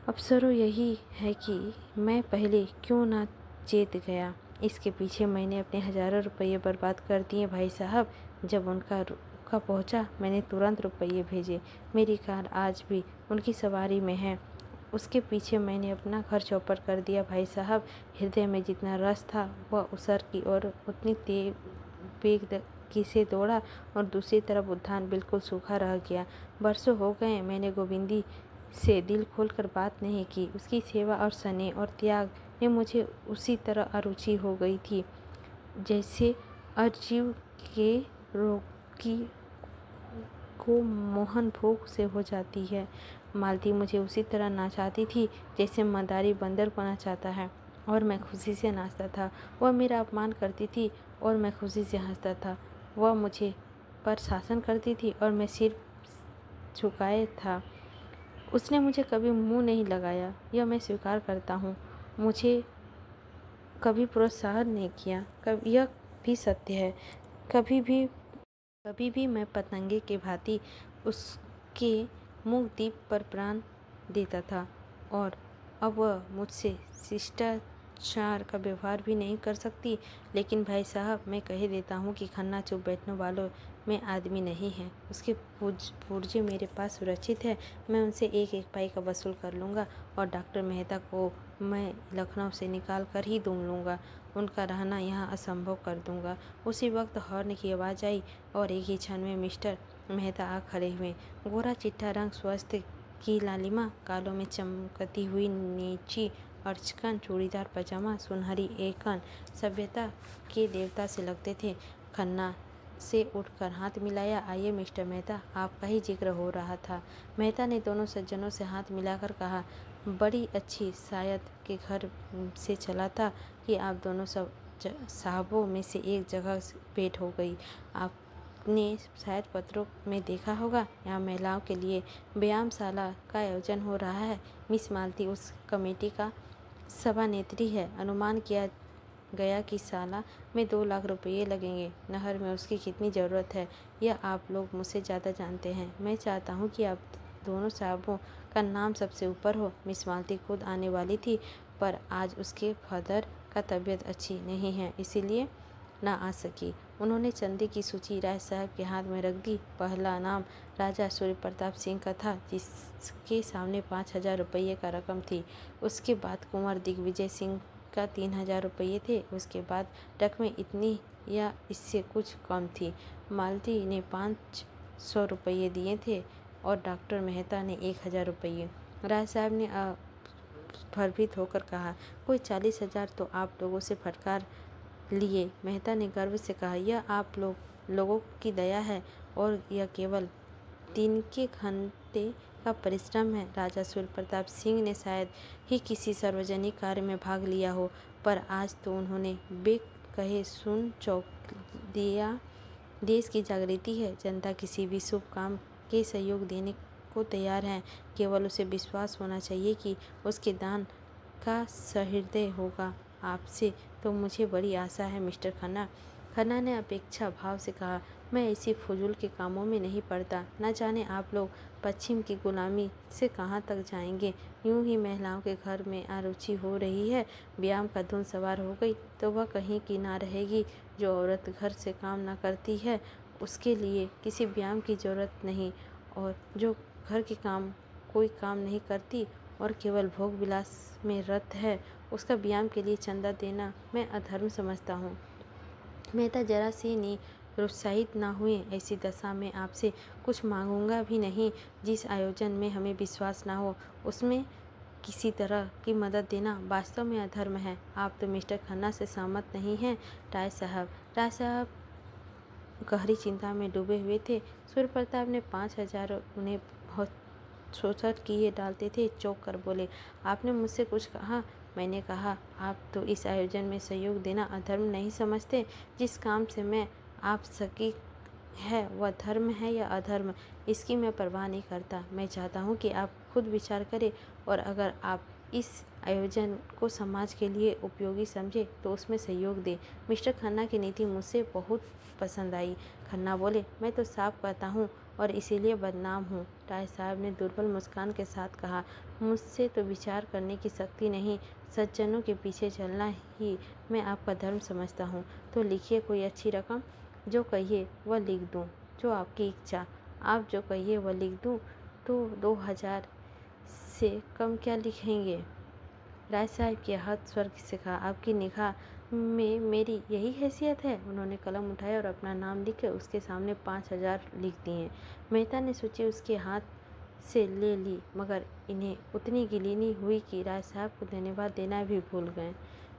अफसरों यही है कि मैं पहले क्यों ना चेत गया। इसके पीछे मैंने अपने हज़ारों रुपये बर्बाद कर दिए भाई साहब। जब उनका रुका पहुंचा, मैंने तुरंत रुपये भेजे। मेरी कार आज भी उनकी सवारी में है। उसके पीछे मैंने अपना घर चौपट कर दिया भाई साहब। हृदय में जितना रस था वह उसर की और उतनी बेगी से दौड़ा और दूसरी तरफ उद्यान बिल्कुल सूखा रह गया। बरसों हो गए मैंने गोविंदी से दिल खोलकर बात नहीं की। उसकी सेवा और स्नेह और त्याग में मुझे उसी तरह अरुचि हो गई थी जैसे अजीव के रोगी को मोहन भोग से हो जाती है। मालती मुझे उसी तरह नाचाती थी जैसे मदारी बंदर को नचाता है, और मैं खुशी से नाचता था। वह मेरा अपमान करती थी और मैं खुशी से हंसता था। वह मुझे पर शासन करती थी और मैं सिर झुकाए था। उसने मुझे कभी मुंह नहीं लगाया, यह मैं स्वीकार करता हूँ। मुझे कभी प्रोत्साहन नहीं किया, यह भी सत्य है। कभी भी मैं पतंगे के भांति उसके मुख दीप पर प्राण देता था, और अब वह मुझसे शिष्टाचार का व्यवहार भी नहीं कर सकती। लेकिन भाई साहब, मैं कह देता हूँ कि खन्ना चुप बैठने वालों में आदमी नहीं है। उसके पुर्जे मेरे पास सुरक्षित है। मैं उनसे एक एक पाई का वसूल कर लूँगा और डॉक्टर मेहता को मैं लखनऊ से निकाल कर ही ढूंढ लूँगा। उनका रहना यहाँ असंभव कर दूँगा। उसी वक्त हॉर्न की आवाज़ आई और एक ही क्षण में मिस्टर मेहता आ खड़े हुए। गोरा चिट्टा रंग, स्वस्थ की लालिमा, गालों में चमकती हुई नीची अर्चकन, चूड़ीदार पजामा, सुनहरी एकन, सभ्यता के देवता से लगते थे। खन्ना से उठकर हाथ मिलाया। आइए मिस्टर मेहता, आपका ही जिक्र हो रहा था। मेहता ने दोनों सज्जनों से हाथ मिलाकर कहा, बड़ी अच्छी शायद के घर से चला था कि आप दोनों सब साहबों में से एक जगह भेंट हो गई। आपने शायद पत्रों में देखा होगा, यहाँ महिलाओं के लिए व्यायामशाला का आयोजन हो रहा है। मिस मालती उस कमेटी का सभानेत्री है। अनुमान किया गया कि शाला में 2 लाख रुपये लगेंगे। नहर में उसकी कितनी ज़रूरत है यह आप लोग मुझसे ज़्यादा जानते हैं। मैं चाहता हूँ कि आप दोनों साहबों का नाम सबसे ऊपर हो। मिस मालती खुद आने वाली थी, पर आज उसके फादर का तबीयत अच्छी नहीं है, इसीलिए ना आ सकी। उन्होंने चंदे की सूची राय साहब के हाथ में रख दी। पहला नाम राजा सूर्य प्रताप सिंह का था, जिसके सामने 5,000 रुपये का रकम थी। उसके बाद कुंवर दिग्विजय सिंह का 3,000 रुपये थे। उसके बाद रकमें इतनी या इससे कुछ कम थी। मालती ने 500 रुपये दिए थे और डॉक्टर मेहता ने 1,000 रुपये। राय साहब ने भयभीत होकर कहा, कोई 40,000 तो आप लोगों से फटकार लिए। मेहता ने गर्व से कहा, यह आप लोगों की दया है और यह केवल 3 के घंटे का परिश्रम है। राजा सूर्य प्रताप सिंह ने शायद ही किसी सार्वजनिक कार्य में भाग लिया हो, पर आज तो उन्होंने बे कहे सुन चौंक दिया। देश की जागृति है। जनता किसी भी शुभ काम के सहयोग देने को तैयार है। केवल उसे विश्वास होना चाहिए कि उसके दान का सहृदय होगा। आपसे तो मुझे बड़ी आशा है मिस्टर खन्ना। खन्ना ने अपेक्षा भाव से कहा, मैं ऐसी फजूल के कामों में नहीं पड़ता। न जाने आप लोग पश्चिम की गुलामी से कहाँ तक जाएंगे। यूं ही महिलाओं के घर में अरुचि हो रही है। व्यायाम का धुन सवार हो गई तो वह कहीं की ना रहेगी। जो औरत घर से काम ना करती है उसके लिए किसी व्यायाम की जरूरत नहीं, और जो घर के काम कोई काम नहीं करती और केवल भोग विलास में रत है, उसका व्यायाम के लिए चंदा देना मैं अधर्म समझता हूँ। मेहता जरा सी निरुत्साहित ना हुए। ऐसी दशा में आपसे कुछ मांगूंगा भी नहीं। जिस आयोजन में हमें विश्वास ना हो उसमें किसी तरह की मदद देना वास्तव में अधर्म है। आप तो मिस्टर खन्ना से सहमत नहीं हैं। राय साहब गहरी चिंता में डूबे हुए थे। सूर्य प्रताप ने 5,000 उन्हें बहुत शोषण किए डालते थे। चौंक कर बोले, आपने मुझसे कुछ कहा? मैंने कहा, आप तो इस आयोजन में सहयोग देना अधर्म नहीं समझते। जिस काम से मैं आप सकी है वह धर्म है या अधर्म, इसकी मैं परवाह नहीं करता। मैं चाहता हूँ कि आप खुद विचार करें और अगर आप इस आयोजन को समाज के लिए उपयोगी समझे तो उसमें सहयोग दें। मिस्टर खन्ना की नीति मुझे बहुत पसंद आई। खन्ना बोले, मैं तो साफ कहता हूँ और इसीलिए बदनाम हूँ। राय साहब ने दुर्बल मुस्कान के साथ कहा, मुझसे तो विचार करने की शक्ति नहीं, सज्जनों के पीछे चलना ही मैं आपका धर्म समझता हूँ। तो लिखिए कोई अच्छी रकम, जो कहिए वह लिख दूँ, जो आपकी इच्छा। आप जो कहिए वह लिख दूँ। तो 2,000 से कम क्या लिखेंगे? राय साहब के हाथ स्वर्ग से कहा, आपकी निगाह में मेरी यही हैसियत है? उन्होंने कलम उठाया और अपना नाम लिख उसके सामने 5,000 लिख दिए। मेहता ने सूची उसके हाथ से ले ली, मगर इन्हें उतनी गिलीनी हुई कि राय साहब को धन्यवाद देना भी भूल गए।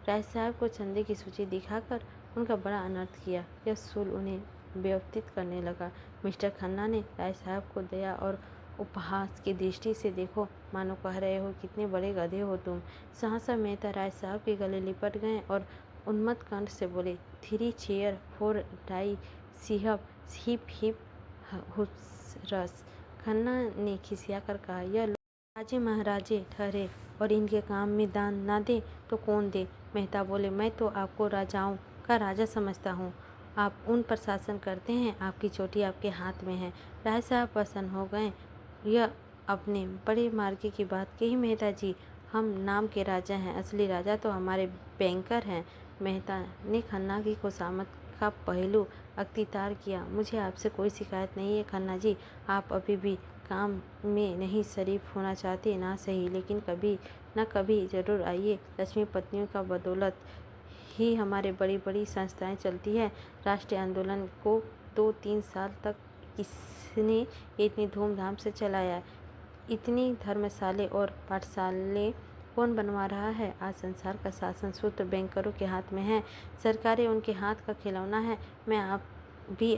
राय साहब को चंदे की सूची दिखाकर उनका बड़ा अनर्थ किया। यह सूल उन्हें व्यवस्थित करने लगा। मिस्टर खन्ना ने राय साहब को दया और उपहास की दृष्टि से देखो, मानो कह रहे हो, कितने बड़े गधे हो तुम। सहसा मेहता राय साहब के गले लिपट गए और उन्मत्त कंठ से बोले, 3 चेयर 4 डाई सिहब हिप हिप हुर्रस। खन्ना ने खिसिया कर कहा, यह लोग राजे महाराजे ठहरे और इनके काम में दान ना दे तो कौन दे? मेहता बोले, मैं तो आपको राजाओं का राजा समझता हूँ। आप उन पर शासन करते हैं, आपकी चोटी आपके हाथ में है। राय साहब प्रसन्न हो गए। यह अपने बड़े मार्के की बात कही मेहता जी, हम नाम के राजा हैं, असली राजा तो हमारे बैंकर हैं। मेहता ने खन्ना की खुशामद का पहलू अख्तियार किया। मुझे आपसे कोई शिकायत नहीं है खन्ना जी, आप अभी भी काम में नहीं शरीफ होना चाहते ना सही, लेकिन कभी न कभी ज़रूर आइए। लक्ष्मी पत्नियों का बदौलत ही हमारे बड़ी बड़ी संस्थाएं चलती है। राष्ट्रीय आंदोलन को 2-3 साल तक किसने इतनी धूमधाम से चलाया? इतनी धर्मशाले और पाठशाले कौन बनवा रहा है? आज संसार का शासन सूत्र बैंकरों के हाथ में है। सरकारें उनके हाथ का खिलौना है। मैं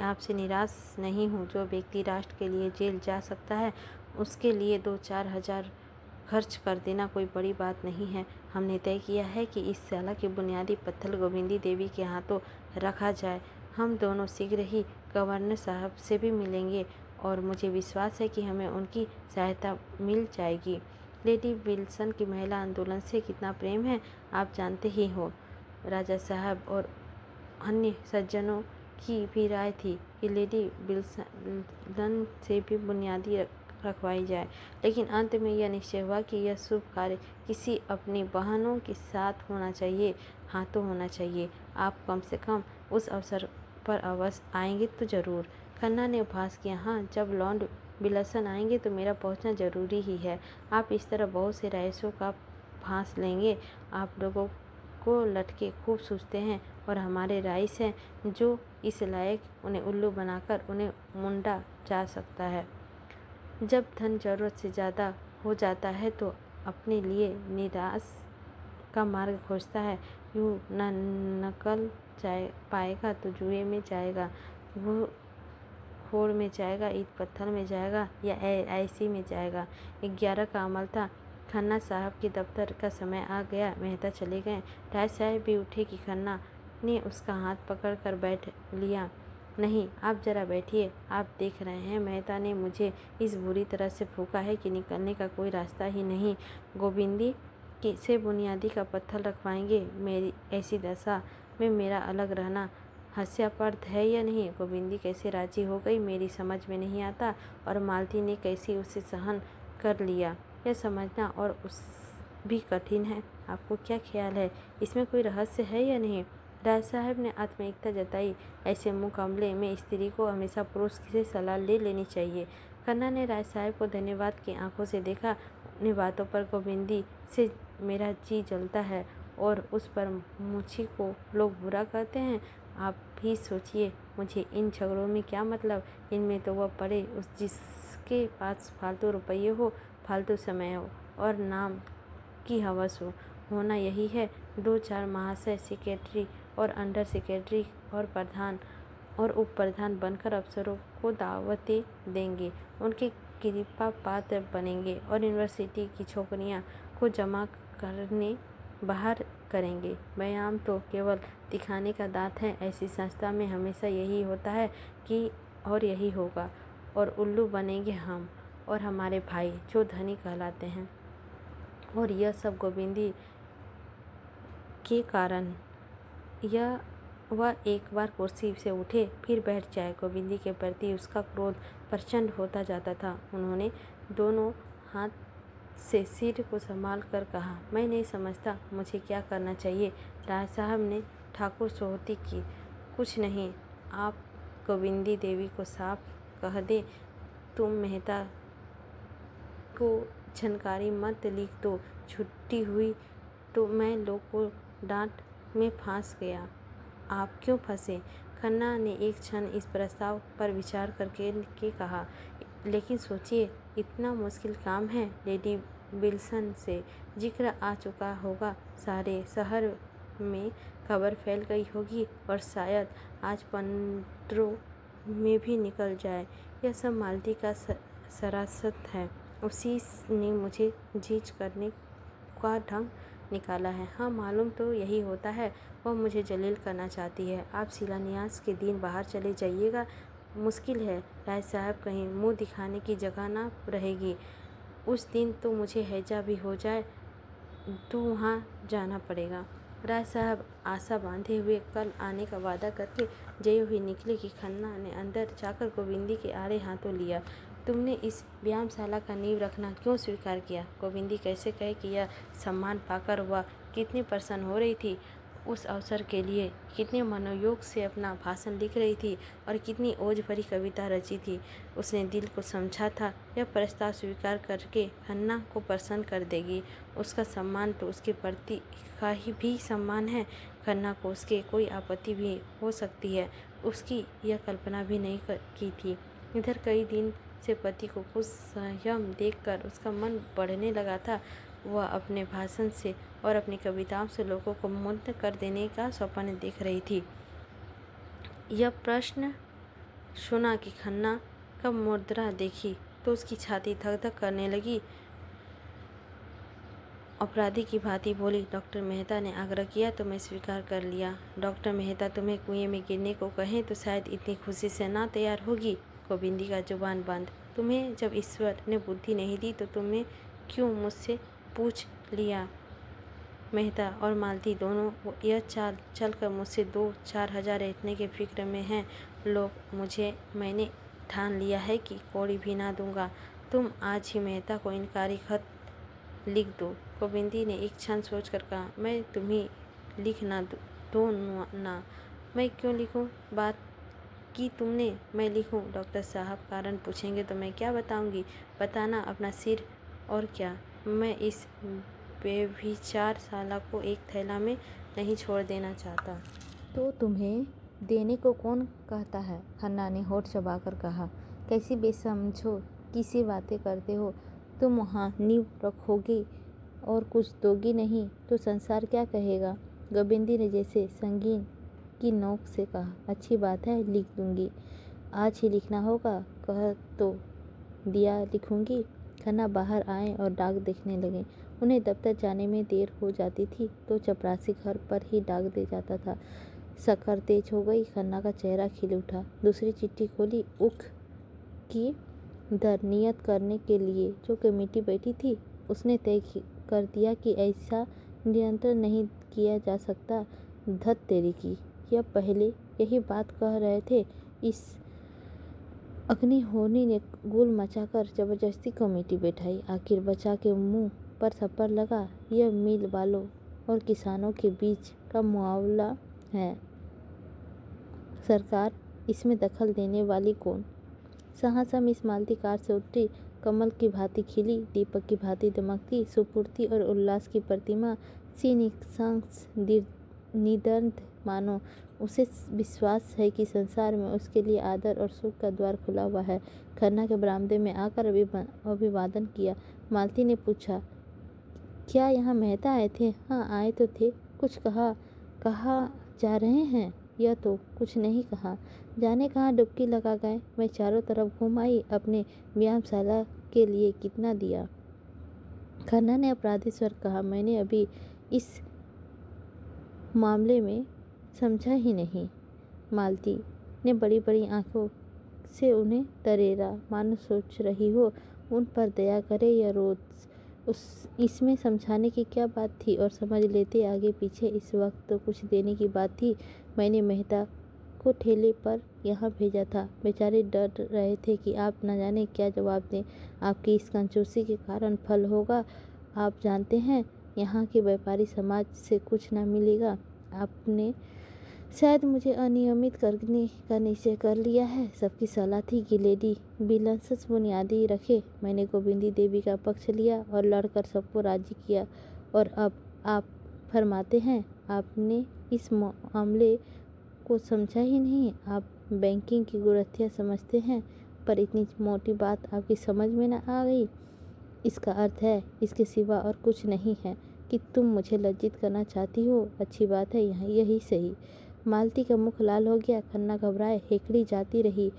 आपसे निराश नहीं हूँ। जो व्यक्ति राष्ट्र के लिए जेल जा सकता है उसके लिए 2-4 हज़ार खर्च कर देना कोई बड़ी बात नहीं है। हमने तय किया है कि इस शाला की बुनियादी पत्थर गोविंदी देवी के हाथों रखा जाए। हम दोनों शीघ्र ही गवर्नर साहब से भी मिलेंगे और मुझे विश्वास है कि हमें उनकी सहायता मिल जाएगी। लेडी विल्सन की महिला आंदोलन से कितना प्रेम है आप जानते ही हो। राजा साहब और अन्य सज्जनों की भी राय थी कि लेडी विल्सन से भी बुनियादी रखवाई जाए, लेकिन अंत में यह निश्चय हुआ कि यह शुभ कार्य किसी अपनी बहनों के साथ होना चाहिए, हाथों होना चाहिए। आप कम से कम उस अवसर पर अवश्य आएंगे तो जरूर। खन्ना ने उपहास किया। हाँ, जब लॉर्ड विल्सन आएंगे तो मेरा पहुंचना जरूरी ही है। आप इस तरह बहुत से रईसों का फांस लेंगे। आप लोगों को लटके खूब सूझते हैं और हमारे राइस हैं जो इस लायक उन्हें उल्लू बनाकर उन्हें मुंडा जा सकता है। जब धन जरूरत से ज़्यादा हो जाता है तो अपने लिए निराश का मार्ग खोजता है। यूँ न निकल पाएगा तो जुए में जाएगा, वो खोर में जाएगा, ईंट पत्थर में जाएगा या ऐसी में जाएगा। 11 का अमल था। खन्ना साहब के दफ्तर का समय आ गया। मेहता चले गए। राय साहब भी उठे कि खन्ना ने उसका हाथ पकड़कर बैठ लिया। नहीं, आप जरा बैठिए, आप देख रहे हैं मेहता ने मुझे इस बुरी तरह से फूंका है कि निकलने का कोई रास्ता ही नहीं। गोविंदी से बुनियादी का पत्थर रखवाएंगे। मेरी ऐसी दशा में मेरा अलग रहना हास्यास्पद है या नहीं? गोविंदी कैसे राजी हो गई मेरी समझ में नहीं आता, और मालती ने कैसे उसे सहन कर लिया यह समझना और उस भी कठिन है। आपको क्या ख्याल है, इसमें कोई रहस्य है या नहीं? राय साहब ने आत्मीयता जताई। ऐसे मुकाबले में स्त्री को हमेशा पुरुष से सलाह ले लेनी चाहिए। खन्ना ने राय साहब को धन्यवाद की आंखों से देखा। उन्हीं बातों पर गोविंदी से मेरा जी जलता है और उस पर मुझी को लोग बुरा कहते हैं। आप भी सोचिए, मुझे इन झगड़ों में क्या मतलब? इनमें तो वह पड़े उस जिसके पास फालतू रुपये हो, फालतू समय हो और नाम की हवस हो। होना यही है। 2-4 महाशय सेक्रेटरी और अंडर सेक्रेटरी और प्रधान और उप प्रधान बनकर अफसरों को दावतें देंगे, उनके कृपा पात्र बनेंगे और यूनिवर्सिटी की छोकरियां को जमा करने बाहर करेंगे। व्यायाम तो केवल दिखाने का दांत है। ऐसी संस्था में हमेशा यही होता है कि और यही होगा, और उल्लू बनेंगे हम और हमारे भाई जो धनी कहलाते हैं। और यह सब गोविंदी के कारण। वह एक बार कुर्सी से उठे फिर बैठ जाए। गोविंदी के प्रति उसका क्रोध प्रचंड होता जाता था। उन्होंने दोनों हाथ से सिर को संभाल कर कहा, मैं नहीं समझता मुझे क्या करना चाहिए। राय साहब ने ठाकुर सोहती की। कुछ नहीं, आप गोविंदी देवी को साफ कह दे तुम मेहता को झनकारी मत लिख दो। छुट्टी हुई तो मैं लोग को डांट में फंस गया। आप क्यों फंसे? खन्ना ने एक क्षण इस प्रस्ताव पर विचार करके कहा, लेकिन सोचिए, इतना मुश्किल काम है। लेडी विल्सन से जिक्र आ चुका होगा, सारे शहर में खबर फैल गई होगी और शायद आज पन्नों में भी निकल जाए। यह सब मालती का सरासत है। उसी ने मुझे जीच करने का ढंग निकाला है। हाँ, मालूम तो यही होता है। वह मुझे जलील करना चाहती है। आप शिलान्यास के दिन बाहर चले जाइएगा। मुश्किल है राय साहब, कहीं मुंह दिखाने की जगह ना रहेगी। उस दिन तो मुझे हैजा भी हो जाए तो वहाँ जाना पड़ेगा। राय साहब आशा बांधे हुए कल आने का वादा करके जय हुई निकले कि खन्ना ने अंदर जाकर गोविंदी के आड़े हाथों लिया। तुमने इस व्यायामशाला का नींव रखना क्यों स्वीकार किया? गोविंदी कैसे कहे कि यह सम्मान पाकर वह कितनी प्रसन्न हो रही थी। उस अवसर के लिए कितने मनोयोग से अपना भाषण लिख रही थी और कितनी ओज भरी कविता रची थी। उसने दिल को समझा था यह प्रस्ताव स्वीकार करके खन्ना को प्रसन्न कर देगी। उसका सम्मान तो उसके प्रति का ही भी सम्मान है। खन्ना को उसके कोई आपत्ति भी हो सकती है, उसकी यह कल्पना भी नहीं की थी। इधर कई दिन से पति को कुछ संयम देखकर उसका मन बढ़ने लगा था। वह अपने भाषण से और अपनी कविताओं से लोगों को मुग्ध कर देने का स्वप्न देख रही थी। यह प्रश्न सुना कि खन्ना का मुद्रा देखी तो उसकी छाती धक धक करने लगी। अपराधी की भांति बोली। डॉक्टर मेहता ने आग्रह किया तो मैं स्वीकार कर लिया। डॉक्टर मेहता तुम्हें कुएं में गिरने को कहें तो शायद इतनी खुशी से ना तैयार होगी। गोविंदी का जुबान बंद। तुम्हें जब ईश्वर ने बुद्धि नहीं दी तो तुमने क्यों मुझसे पूछ लिया? मेहता और मालती दोनों यह चाल चलकर मुझसे 2-4 हज़ार इतने के फिक्र में हैं लोग। मैंने ठान लिया है कि कौड़ी भी ना दूंगा। तुम आज ही मेहता को इनकारी खत लिख दो। गोविंदी ने एक क्षण सोचकर कहा, मैं तुम्हें लिख ना दो ना। मैं क्यों लिखूं? बात की तुमने, मैं लिखूं? डॉक्टर साहब कारण पूछेंगे तो मैं क्या बताऊंगी? बताना अपना सिर और क्या। मैं इस बेविचार साला को एक थैला में नहीं छोड़ देना चाहता। तो तुम्हें देने को कौन कहता है? खन्ना ने होठ चबाकर कहा। कैसी बेसमझो किसी बातें करते हो? तुम वहाँ नींव रखोगी और कुछ दोगी नहीं तो संसार क्या कहेगा? गोविंदी ने जैसे संगीन की नोक से कहा। अच्छी बात है, लिख दूंगी। आज ही लिखना होगा। कह तो दिया लिखूंगी। खन्ना बाहर आए और डाक देखने लगे। उन्हें दफ्तर जाने में देर हो जाती थी तो चपरासी घर पर ही डाक दे जाता था। शक्कर तेज हो गई। खन्ना का चेहरा खिल उठा। दूसरी चिट्ठी खोली। उख की दर नियत करने के लिए जो कमेटी बैठी थी उसने तय कर दिया कि ऐसा नियंत्रण नहीं किया जा सकता। धत तेरी की, यह पहले यही बात कह रहे थे। इस अग्निहोत्री ने गुल मचाकर जबरदस्ती कमेटी बैठाई। आखिर बचा के मुंह पर थप्पड़ लगा। यह मिल वालों और किसानों के बीच का मुआवजा है। सरकार इसमें दखल देने वाली कौन? सहसा मिस मालती कार से उतरी। कमल की भांति खिली, दीपक की भांति दमकती, सुपूर्ति और उल्लास की प्रतिमा सी निष्कंस निडर, मानो उसे विश्वास है कि संसार में उसके लिए आदर और सुख का द्वार खुला हुआ है। खन्ना के बरामदे में आकर अभिवादन किया। मालती ने पूछा, क्या यहाँ मेहता आए थे? हाँ, आए तो थे। कुछ कहा? कहाँ जा रहे हैं? यह तो कुछ नहीं कहा। जाने कहाँ डुबकी लगा गए। मैं चारों तरफ घूम आई। अपने व्यायामशाला के लिए कितना दिया? खन्ना ने अपराधी स्वर कहा, मैंने अभी इस मामले में समझा ही नहीं। मालती ने बड़ी बड़ी आंखों से उन्हें तरेरा, मानो सोच रही हो उन पर दया करे या रोज। इसमें समझाने की क्या बात थी? और समझ लेते आगे पीछे। इस वक्त तो कुछ देने की बात थी। मैंने मेहता को ठेले पर यहाँ भेजा था। बेचारे डर रहे थे कि आप न जाने क्या जवाब दें। आपकी इस कंजूसी के कारण फल होगा। आप जानते हैं, यहाँ के व्यापारी समाज से कुछ न मिलेगा। आपने शायद मुझे अनियमित करने का निश्चय कर लिया है। सबकी सलाह थी कि लेडी बिलंस बुनियादी रखे। मैंने गोविंदी देवी का पक्ष लिया और लड़कर सबको राजी किया। और अब आप फरमाते हैं, आपने इस मामले को समझा ही नहीं। आप बैंकिंग की गुरथियाँ समझते हैं, पर इतनी मोटी बात आपकी समझ में न आ गई। इसका अर्थ है, इसके सिवा और कुछ नहीं है, कि तुम मुझे लज्जित करना चाहती हो। अच्छी बात है, यहाँ यही सही। मालती का मुख लाल हो गया। खन्ना घबराए, हेकड़ी जाती रही।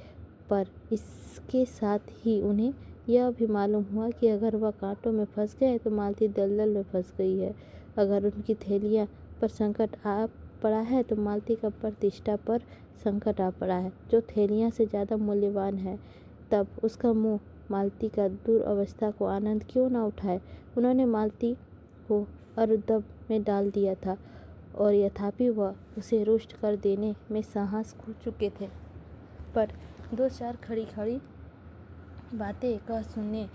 पर इसके साथ ही उन्हें यह भी मालूम हुआ कि अगर वह कांटों में फंस गए तो मालती दलदल में फंस गई है। अगर उनकी थैलियाँ पर संकट आ पड़ा है तो मालती का प्रतिष्ठा पर संकट आ पड़ा है, जो थैलियाँ से ज़्यादा मूल्यवान है। तब उसका मुँह मालती का दुरवस्था को आनंद क्यों न उठाए। उन्होंने मालती को अरुदब में डाल दिया था और यथापि वह उसे रुष्ट कर देने में साहस खो चुके थे। पर 2-4 खड़ी बातें कह सुनने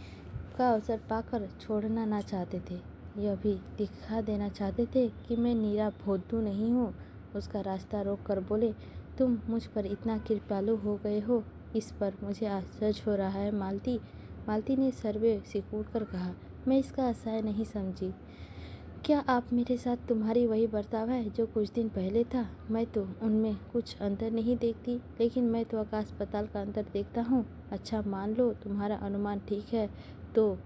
का अवसर पाकर छोड़ना ना चाहते थे। यह भी दिखा देना चाहते थे कि मैं नीरा भोंदू नहीं हूँ। उसका रास्ता रोक कर बोले, तुम मुझ पर इतना कृपालु हो गए हो, इस पर मुझे आश्चर्य हो रहा है मालती। मालती ने सर्वे सिकुड़ कर कहा, मैं इसका आशय नहीं समझी। क्या आप मेरे साथ तुम्हारी वही बर्ताव है जो कुछ दिन पहले था? मैं तो उनमें कुछ अंतर नहीं देखती, लेकिन मैं तो आकाश पाताल का अंतर देखता हूँ। अच्छा, मान लो तुम्हारा अनुमान ठीक है, तो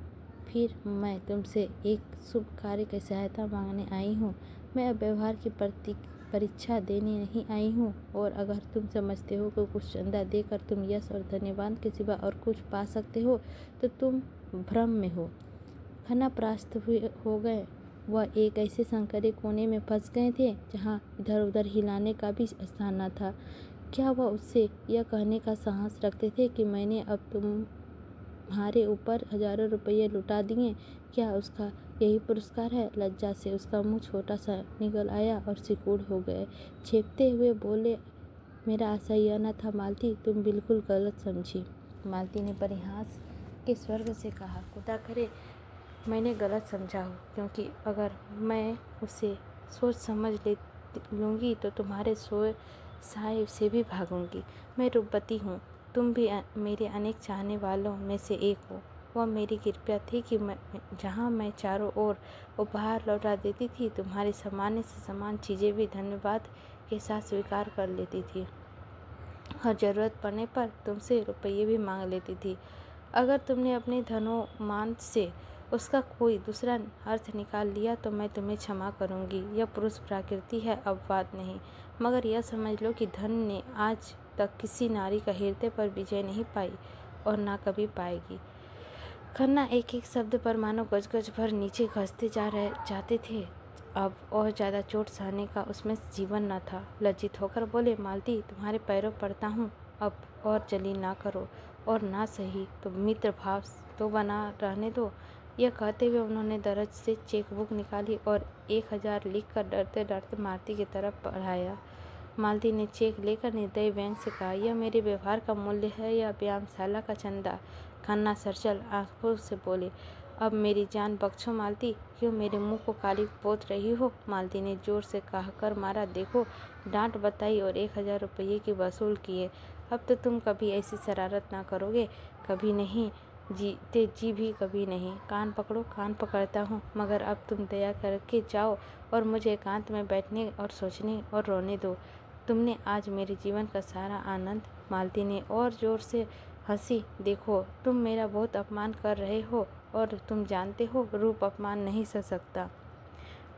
फिर मैं तुमसे एक शुभ कार्य की सहायता मांगने आई हूँ। मैं अब व्यवहार की परीक्षा देने नहीं आई हूँ। और अगर तुम समझते हो कि कुछ चंदा देकर तुम यश और धन्यवाद के सिवा और कुछ पा सकते हो, तो तुम भ्रम में हो। खन्ना परास्त हो गए। वह एक ऐसे संकरे कोने में फंस गए थे जहाँ इधर उधर हिलाने का भी स्थान न था। क्या वह उससे यह कहने का साहस रखते थे कि मैंने अब तुम्हारे ऊपर हजारों रुपये लुटा दिए? क्या उसका यही पुरस्कार है? लज्जा से उसका मुंह छोटा सा निकल आया और सिकुड़ हो गए। छेपते हुए बोले, मेरा आशा यह न था मालती, तुम बिल्कुल गलत समझी। मालती ने परिहास के स्वर से कहा, खुदा करे मैंने गलत समझा हो, क्योंकि अगर मैं उसे सोच समझ लूँगी तो तुम्हारे सोए साए से भी भागूंगी। मैं रूपवती हूँ, तुम भी मेरे अनेक चाहने वालों में से एक हो। वह मेरी कृपया थी कि जहाँ मैं चारों ओर उपहार लौटा देती थी, तुम्हारी सामान्य से समान चीज़ें भी धन्यवाद के साथ स्वीकार कर लेती थी और ज़रूरत पड़ने पर तुमसे रुपये भी मांग लेती थी। अगर तुमने अपने धनोमान से उसका कोई दूसरा अर्थ निकाल लिया तो मैं तुम्हें क्षमा करूंगी। यह पुरुष प्रकृति है, अपवाद नहीं। मगर यह समझ लो कि धन ने आज तक किसी नारी का हृदय पर विजय नहीं पाई और ना कभी पाएगी। खन्ना एक एक शब्द पर मानो गज-गज भर नीचे खसते जाते थे। अब और ज़्यादा चोट सहने का उसमें जीवन न था। लज्जित होकर बोले, मालती तुम्हारे पैरों पड़ता हूँ, अब और जली ना करो, और ना सही तो मित्र भाव तो बना रहने दो। यह कहते हुए उन्होंने दरज से चेकबुक निकाली और 1000 लिखकर डरते डरते मालती की तरफ बढ़ाया। मालती ने चेक लेकर निर्दयी व्यंग से कहा, यह मेरे व्यवहार का मूल्य है या व्यायामशाला का चंदा? खन्ना सरचल आंखों से बोले, अब मेरी जान बख्शो मालती, क्यों मेरे मुंह को काली पोत रही हो? मालती ने जोर से कहकर मारा, देखो डांट बताई और 1000 रुपये की वसूल किए। अब तो तुम कभी ऐसी शरारत ना करोगे, कभी नहीं, जीते जी भी कभी नहीं। कान पकड़ो, कान पकड़ता हूँ, मगर अब तुम दया करके जाओ और मुझे एकांत में बैठने और सोचने और रोने दो। तुमने आज मेरे जीवन का सारा आनंद। मालती ने और जोर से हंसी, देखो तुम मेरा बहुत अपमान कर रहे हो और तुम जानते हो रूप अपमान नहीं सह सकता।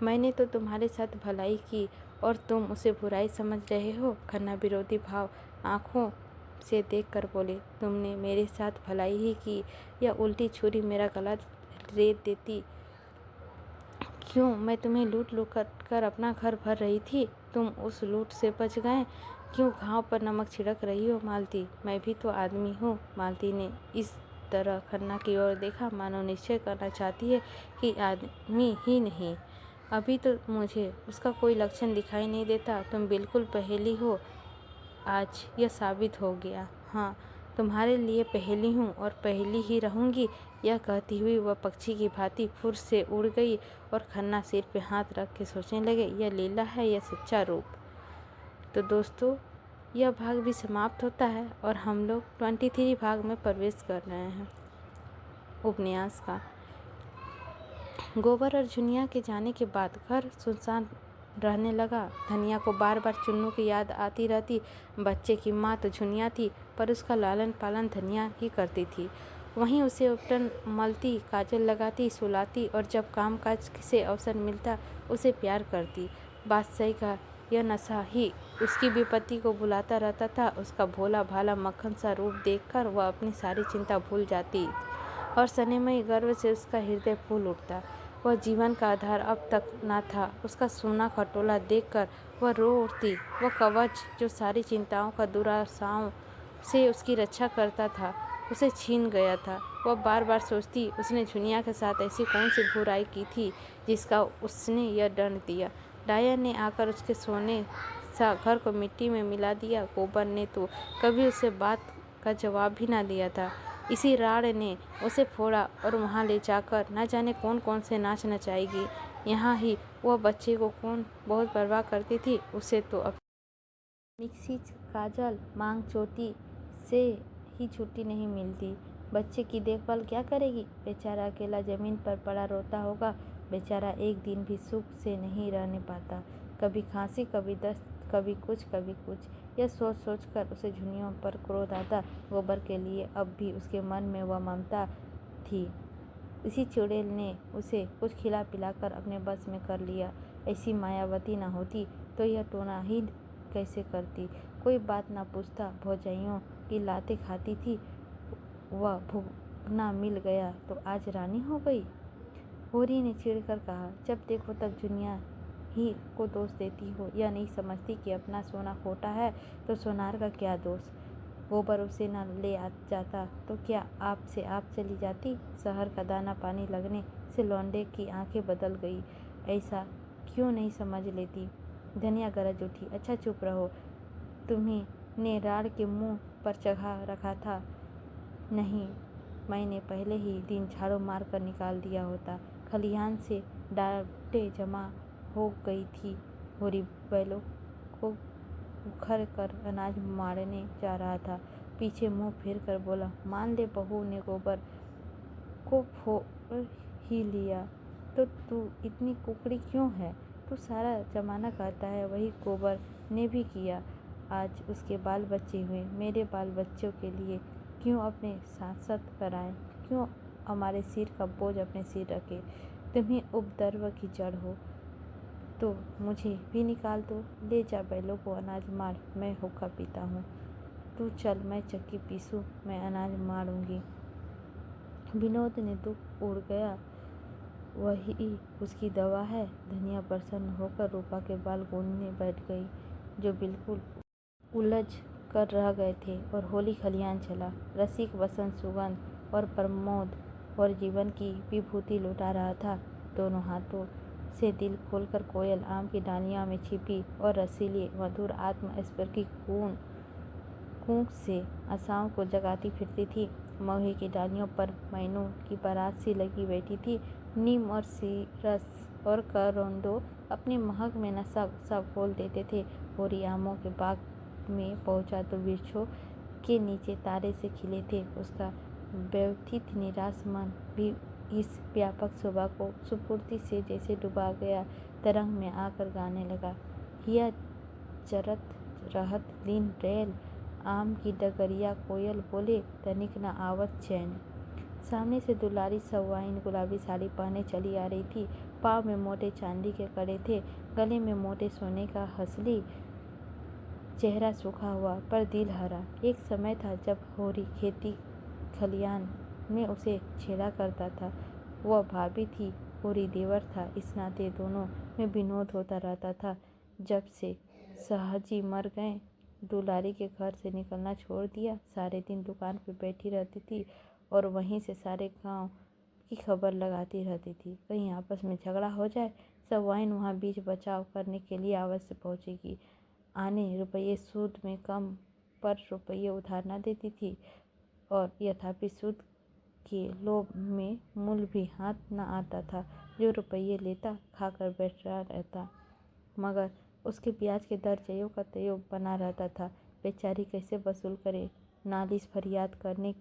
मैंने तो तुम्हारे साथ भलाई की और तुम उसे बुराई समझ रहे हो। खन्ना विरोधी भाव आंखों से देखकर बोले, तुमने मेरे साथ भलाई ही की या उल्टी छुरी मेरा गला रेत देती? क्यों मैं तुम्हें लूट लूट कर अपना घर भर रही थी, तुम उस लूट से बच गए? क्यों घाव पर नमक छिड़क रही हो मालती? मैं भी तो आदमी हूँ। मालती ने इस तरह खन्ना की ओर देखा मानो निश्चय करना चाहती है कि आदमी ही नहीं, अभी तो मुझे उसका कोई लक्षण दिखाई नहीं देता। तुम बिल्कुल पहेली हो, आज यह साबित हो गया। हाँ, तुम्हारे लिए पहेली हूँ और पहेली ही रहूँगी। यह कहती हुई वह पक्षी की भांति फुर से उड़ गई और खन्ना सिर पे हाथ रख के सोचने लगे, यह लीला है या सच्चा रूप। तो दोस्तों, यह भाग भी समाप्त होता है और हम लोग 23 भाग में प्रवेश कर रहे हैं उपन्यास का। गोबर और झुनिया के जाने के बाद घर सुनसान रहने लगा। धनिया को बार बार चुन्नू की याद आती रहती। बच्चे की माँ तो झुनिया थी, पर उसका लालन पालन धनिया ही करती थी। वहीं उसे उपटन मलती, काजल लगाती, सुलाती और जब कामकाज से अवसर मिलता उसे प्यार करती। बादशाही का यह नशा ही उसकी विपत्ति को बुलाता रहता था। उसका भोला भाला मक्खन सा रूप देखकर वह अपनी सारी चिंता भूल जाती और सनेमयी गर्व से उसका हृदय फूल उठता। वह जीवन का आधार अब तक न था। उसका सोना खटोला देखकर वह रो उठती। वह कवच जो सारी चिंताओं का दुराशाओं से उसकी रक्षा करता था, उसे छीन गया था। वह बार बार सोचती, उसने झुनिया के साथ ऐसी कौन सी बुराई की थी जिसका उसने यह दंड दिया। डाया ने आकर उसके सोने सा घर को मिट्टी में मिला दिया। गोबर ने तो कभी उसे बात का जवाब भी ना दिया था। इसी राड़ ने उसे फोड़ा और वहाँ ले जाकर न जाने कौन कौन से नाच नचाएगी। यहाँ ही वह बच्चे को कौन बहुत परवाह करती थी, उसे तो अब मिक्सी, काजल, मांग चोटी से ही छुट्टी नहीं मिलती। बच्चे की देखभाल क्या करेगी? बेचारा अकेला जमीन पर पड़ा रोता होगा। बेचारा एक दिन भी सुख से नहीं रहने पाता। कभी खांसी, कभी दस्त, कभी कुछ कभी कुछ। यह सोच सोच कर उसे झुनियों पर क्रोध आता। गोबर के लिए अब भी उसके मन में वह ममता थी। इसी चुड़ैल ने उसे कुछ खिला पिलाकर अपने बस में कर लिया। ऐसी मायावती न होती तो यह टोना ही कैसे करती? कोई बात ना पूछता, भौजाइयों की लातें खाती थी। वह भुगना मिल गया तो आज रानी हो गई। होरी ने चिढ़कर कहा, जब देखो तब दुनिया ही को दोष देती हो, या नहीं समझती कि अपना सोना खोटा है तो सोनार का क्या दोष। गोबर उसे न ले जाता तो क्या आपसे आप चली जाती। शहर का दाना पानी लगने से लौंडे की आंखें बदल गई। ऐसा क्यों नहीं समझ लेती। धनिया गरज उठी, अच्छा चुप रहो, तुम्ही ने राड़ के मुंह पर चढ़ा रखा था। नहीं, मैंने पहले ही दिन झाड़ू मार कर निकाल दिया होता। खलिहान से डांटें जमा हो गई थी। होरी बैलों को उखड़ कर अनाज मारने जा रहा था। पीछे मुंह फेर कर बोला, मान ले बहू ने गोबर को फोड़ ही लिया तो तू इतनी कुकड़ी क्यों है। तू सारा जमाना कहता है वही गोबर ने भी किया। आज उसके बाल बच्चे हुए, मेरे बाल बच्चों के लिए क्यों अपने सांसत कराएं, क्यों हमारे सिर का बोझ अपने सिर रखे। तुम्ही उपद्रव की जड़ हो तो मुझे भी निकाल दो। ले जा बैलों को अनाज मार, मैं हुक्का पीता हूँ। तू चल, मैं चक्की पीसूँ, मैं अनाज मारूंगी। विनोद ने दुख उड़ गया, वही उसकी दवा है। धनिया प्रसन्न होकर रूपा के बाल गूंथने बैठ गई, जो बिल्कुल उलझ कर रह गए थे। और होली खलिहान चला। रसिक वसंत सुगंध और प्रमोद और जीवन की विभूति लुटा रहा था। दोनों हाथों से दिल खोलकर कोयल आम की डालियों में छिपी और रसीली मधुर आत्मस्पर्शी कूक से आशाओं को जगाती फिरती थी। महुए की डालियों पर मैनों की बारात सी लगी बैठी थी। नीम और सीरस और करोंदो अपनी महक में नशा सब खोल देते थे। होरी आमों के बाग में पहुंचा तो वृक्षों के नीचे तारे से खिले थे। उसका व्यथित निराश मन भी इस व्यापक शोभा को सुपुर्दी से जैसे डुबा गया तरंग में आकर गाने लगा। हिया चरत रहत दिन रेल, आम की डगरिया कोयल बोले, तनिक न आवत चैन। सामने से दुलारी सवाइन गुलाबी साड़ी पहने चली आ रही थी। पाँव में मोटे चांदी के कड़े थे, गले में मोटे सोने का हंसली। चेहरा सूखा हुआ पर दिल हरा। एक समय था जब होरी खेती खलियान में उसे छेड़ा करता था। वह भाभी थी, होरी देवर था। इस नाते दोनों में विनोद होता रहता था। जब से साहजी मर गए, दुलारी के घर से निकलना छोड़ दिया। सारे दिन दुकान पर बैठी रहती थी और वहीं से सारे गांव की खबर लगाती रहती थी। कहीं आपस में झगड़ा हो जाए, सवाइन वहाँ बीच बचाव करने के लिए अवश्य पहुँचेगी। आने रुपये सूद में कम पर रुपये उधार न देती थी और यथापि सूद के लोभ में मूल भी हाथ न आता था। जो रुपये लेता खाकर बैठ रहता, मगर उसके ब्याज के दर जयो का तयो बना रहता था। बेचारी कैसे वसूल करे। नालिश फरियाद करने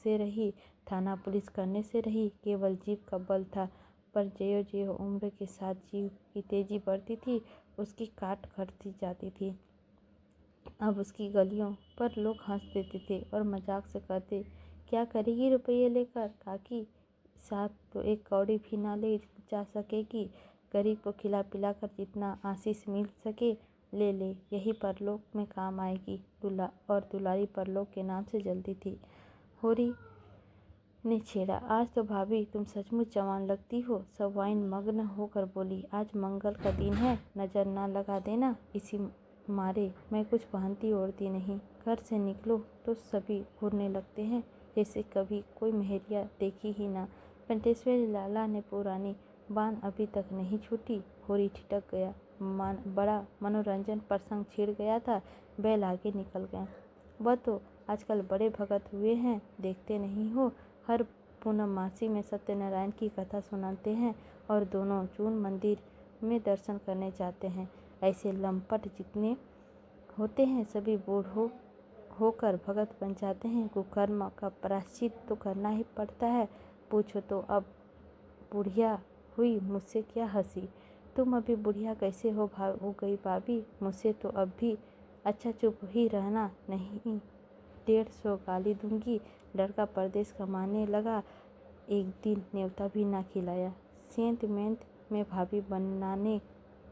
से रही, थाना पुलिस करने से रही, केवल जीभ का बल था। पर ज्यों ज्यों उम्र के साथ जीव की तेजी बढ़ती थी, उसकी काट खड़ती जाती थी। अब उसकी गलियों पर लोग हंस देते थे और मजाक से कहते, क्या करेगी रुपये लेकर, काकी साथ तो एक कौड़ी भी ना ले जा सकेगी। गरीब को खिला पिला कर जितना आशीष मिल सके ले ले, यही परलोक में काम आएगी। दुलारी परलोक के नाम से जलती थी। होरी ने छेड़ा, आज तो भाभी तुम सचमुच जवान लगती हो। सवाइन मग्न होकर बोली, आज मंगल का दिन है, नजर न लगा देना। इसी मारे मैं कुछ पहनती ओढ़ती नहीं। घर से निकलो तो सभी घूरने लगते हैं, जैसे कभी कोई मेहरिया देखी ही ना। पंटेश्वरी लाला ने पुरानी बात अभी तक नहीं छूटी। होरी ठिठक गया। बड़ा मनोरंजन प्रसंग छिड़ गया था। बैल आगे निकल गए। वह तो आजकल बड़े भगत हुए हैं, देखते नहीं हो। हर पूर्णमासी में सत्यनारायण की कथा सुनाते हैं और दोनों जून मंदिर में दर्शन करने जाते हैं। ऐसे लंपट जितने होते हैं सभी बूढ़ों होकर भगत बन जाते हैं। कुकर्म का प्रायश्चित तो करना ही पड़ता है। पूछो तो अब बुढ़िया हुई, मुझसे क्या हंसी। तुम अभी बुढ़िया कैसे हो गई भाभी, मुझसे तो अब भी। अच्छा चुप ही रहना, नहीं 150 गाली दूंगी। लड़का परदेश कमाने लगा, एक दिन न्योता भी ना खिलाया। सेंत मेंत में भाभी बनाने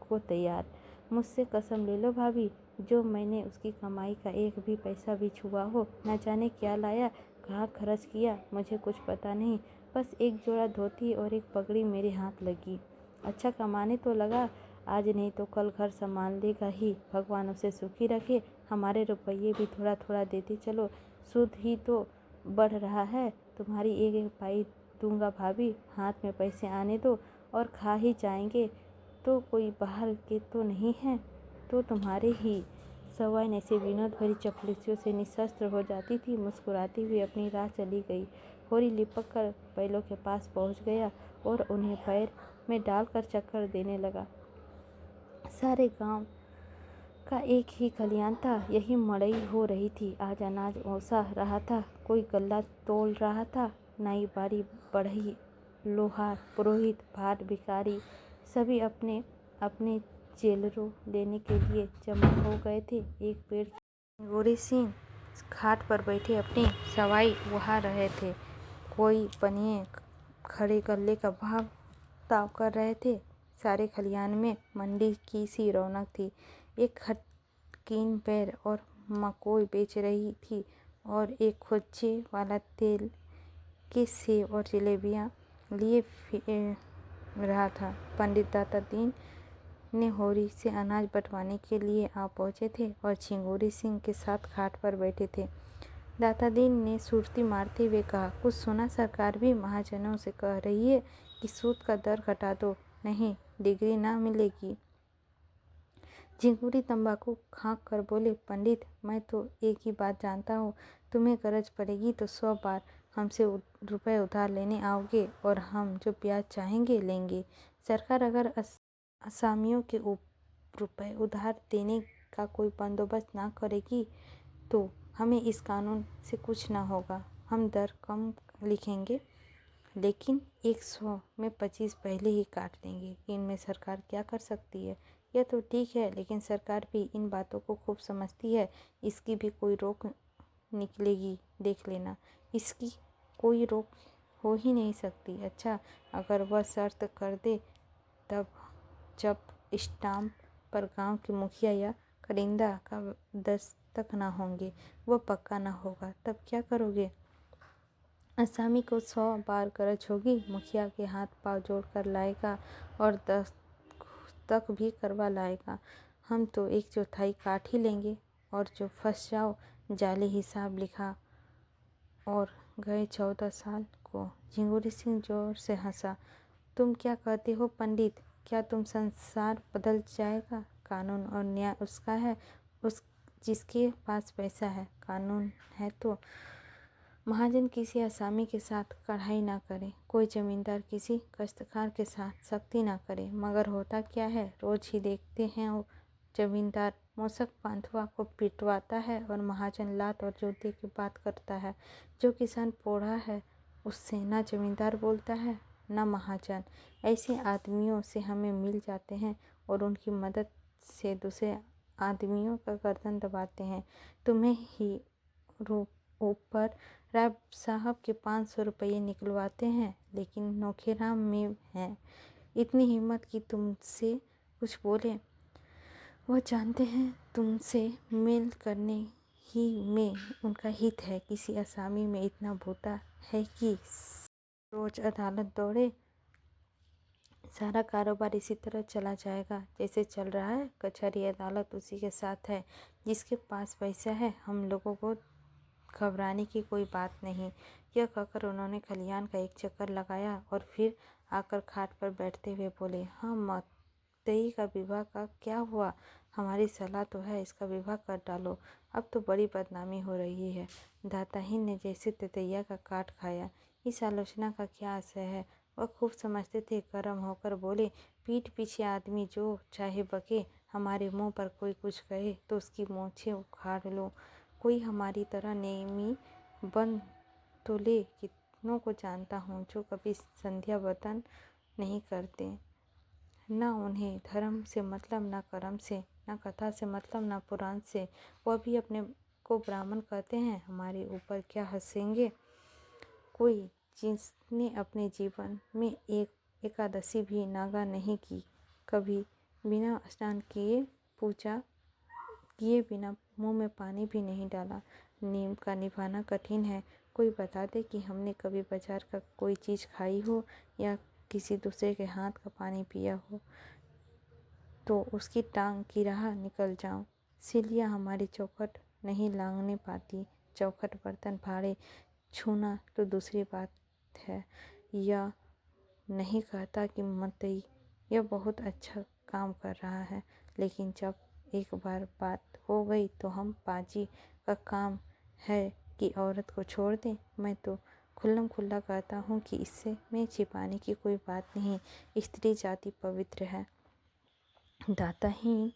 को तैयार। मुझसे कसम ले लो भाभी, जो मैंने उसकी कमाई का एक भी पैसा भी छुआ हो, न जाने क्या लाया, कहाँ खर्च किया, मुझे कुछ पता नहीं। बस एक जोड़ा धोती और एक पगड़ी मेरे हाथ लगी। अच्छा कमाने तो लगा, आज नहीं तो कल घर संभाल लेगा ही। भगवान उसे सुखी रखे। हमारे रुपये भी थोड़ा थोड़ा देते चलो, सूद ही तो बढ़ रहा है। तुम्हारी एक एक पाई दूंगा भाभी, हाथ में पैसे आने दो। और खा ही जाएंगे तो कोई बाहर के तो नहीं है, तो तुम्हारे ही। सवाई ने से विनोद भरी चपलूसियों से निशस्त्र हो जाती थी। मुस्कुराती हुई अपनी राह चली गई। होरी लिपक कर बैलों के पास पहुंच गया और उन्हें पैर में डालकर चक्कर देने लगा। सारे गांव का एक ही खलियान था, यही मड़ई हो रही थी। आज अनाज ओसा रहा था, कोई गल्ला तोल रहा था। नाई बारी बढ़ई, लोहार, पुरोहित, भाट, भिखारी सभी अपने अपने जेलरों लेने के लिए जमा हो गए थे। एक पेड़ गोरी सिंह घाट पर बैठे अपनी सवाई वहा रहे थे। कोई पनिये खड़े गल्ले का भाव ताव कर रहे थे। सारे खलियान में मंडी की सी रौनक थी। एक खटकीन बैर और मकोई बेच रही थी और एक खुज्जे वाला तेल के सेव और जलेबियाँ लिए रहा था। पंडित दाता दीन ने होरी से अनाज बंटवाने के लिए आ पहुँचे थे और झिंगुरी सिंह के साथ घाट पर बैठे थे। दाता दीन ने सुरती मारते हुए कहा, कुछ सुना? सरकार भी महाजनों से कह रही है कि सूद का दर घटा दो, नहीं डिग्री ना मिलेगी। झिंगुरी तंबाकू खाँक कर बोले, पंडित मैं तो एक ही बात जानता हूँ, तुम्हें गरज पड़ेगी तो 100 बार हमसे रुपए उधार लेने आओगे और हम जो ब्याज चाहेंगे लेंगे। सरकार अगर असामियों के रुपए उधार देने का कोई बंदोबस्त ना करेगी तो हमें इस कानून से कुछ ना होगा। हम दर कम लिखेंगे, लेकिन 100 में 25 पहले ही काट देंगे। इनमें सरकार क्या कर सकती है? यह तो ठीक है, लेकिन सरकार भी इन बातों को खूब समझती है। इसकी भी कोई रोक निकलेगी, देख लेना। इसकी कोई रोक हो ही नहीं सकती। अच्छा, अगर वह शर्त कर दे, तब जब स्टाम्प पर गांव के मुखिया या करिंदा का दस्तखत ना होंगे, वह पक्का ना होगा, तब क्या करोगे? असामी को 100 बार गरज होगी, मुखिया के हाथ पांव जोड़कर लाएगा और दस्तखत भी करवा लाएगा। हम तो 1/4 काट ही लेंगे और जो फंस जाओ जाली हिसाब लिखा और गए 14 साल को। झिंगुरी सिंह जोर से हंसा। तुम क्या कहते हो पंडित? क्या तुम संसार बदल जाएगा? कानून और न्याय उसका है, उस जिसके पास पैसा है। कानून है तो महाजन किसी असामी के साथ कढ़ाई ना करे, कोई जमींदार किसी काश्तकार के साथ सख्ती ना करे। मगर होता क्या है, रोज ही देखते हैं वो जमींदार मूसक बांधवा को पिटवाता है और महाजन लात और जूते की बात करता है। जो किसान पोढ़ा है उससे ना जमींदार बोलता है ना महाजन। ऐसे आदमियों से हमें मिल जाते हैं और उनकी मदद से दूसरे आदमियों का गर्दन दबाते हैं। तुम्हें ही ऊपर राय साहब के 500 रुपये निकलवाते हैं, लेकिन नौखेराम में हैं इतनी हिम्मत कि तुमसे कुछ बोले। वह जानते हैं तुमसे मेल करने ही में उनका हित है। किसी असामी में इतना भूता है कि रोज अदालत दौड़े। सारा कारोबार इसी तरह चला जाएगा जैसे चल रहा है। कचहरी अदालत उसी के साथ है जिसके पास पैसा है। हम लोगों को घबराने की कोई बात नहीं। यह कहकर उन्होंने खलियान का एक चक्कर लगाया और फिर आकर खाट पर बैठते हुए बोले, हाँ मतई का विवाह का क्या हुआ? हमारी सलाह तो है इसका विवाह कर डालो, अब तो बड़ी बदनामी हो रही है। दाताहीन ने जैसे ततैया का काट खाया। इस आलोचना का क्या आशय है? वह खूब समझते थे। गर्म होकर बोले, पीठ पीछे आदमी जो चाहे बके, हमारे मुंह पर कोई कुछ कहे तो उसकी मूछें उखाड़ लो। कोई हमारी तरह नेमी बन तो ले। कितनों को जानता हूँ जो कभी संध्या वतन नहीं करते, ना उन्हें धर्म से मतलब, ना कर्म से, ना कथा से मतलब, ना पुराण से। वह भी अपने को ब्राह्मण कहते हैं। हमारे ऊपर क्या हंसेंगे? कोई जिसने अपने जीवन में एक एकादशी भी नागा नहीं की, कभी बिना स्नान किए पूजा किए बिना मुंह में पानी भी नहीं डाला। नियम का निभाना कठिन है। कोई बता दे कि हमने कभी बाजार का कोई चीज़ खाई हो या किसी दूसरे के हाथ का पानी पिया हो तो उसकी टांग की राह निकल जाऊं। सिलिया हमारी चौखट नहीं लांघने पाती। चौखट बर्तन भाड़े छूना तो दूसरी बात है। यह नहीं कहता कि मतई यह बहुत अच्छा काम कर रहा है, लेकिन जब एक बार बात हो गई तो हम पाजी का काम है कि औरत को छोड़ दें। मैं तो खुल्लम खुल्ला कहता हूँ कि इससे में छिपाने की कोई बात नहीं। स्त्री जाति पवित्र है। दाताहीन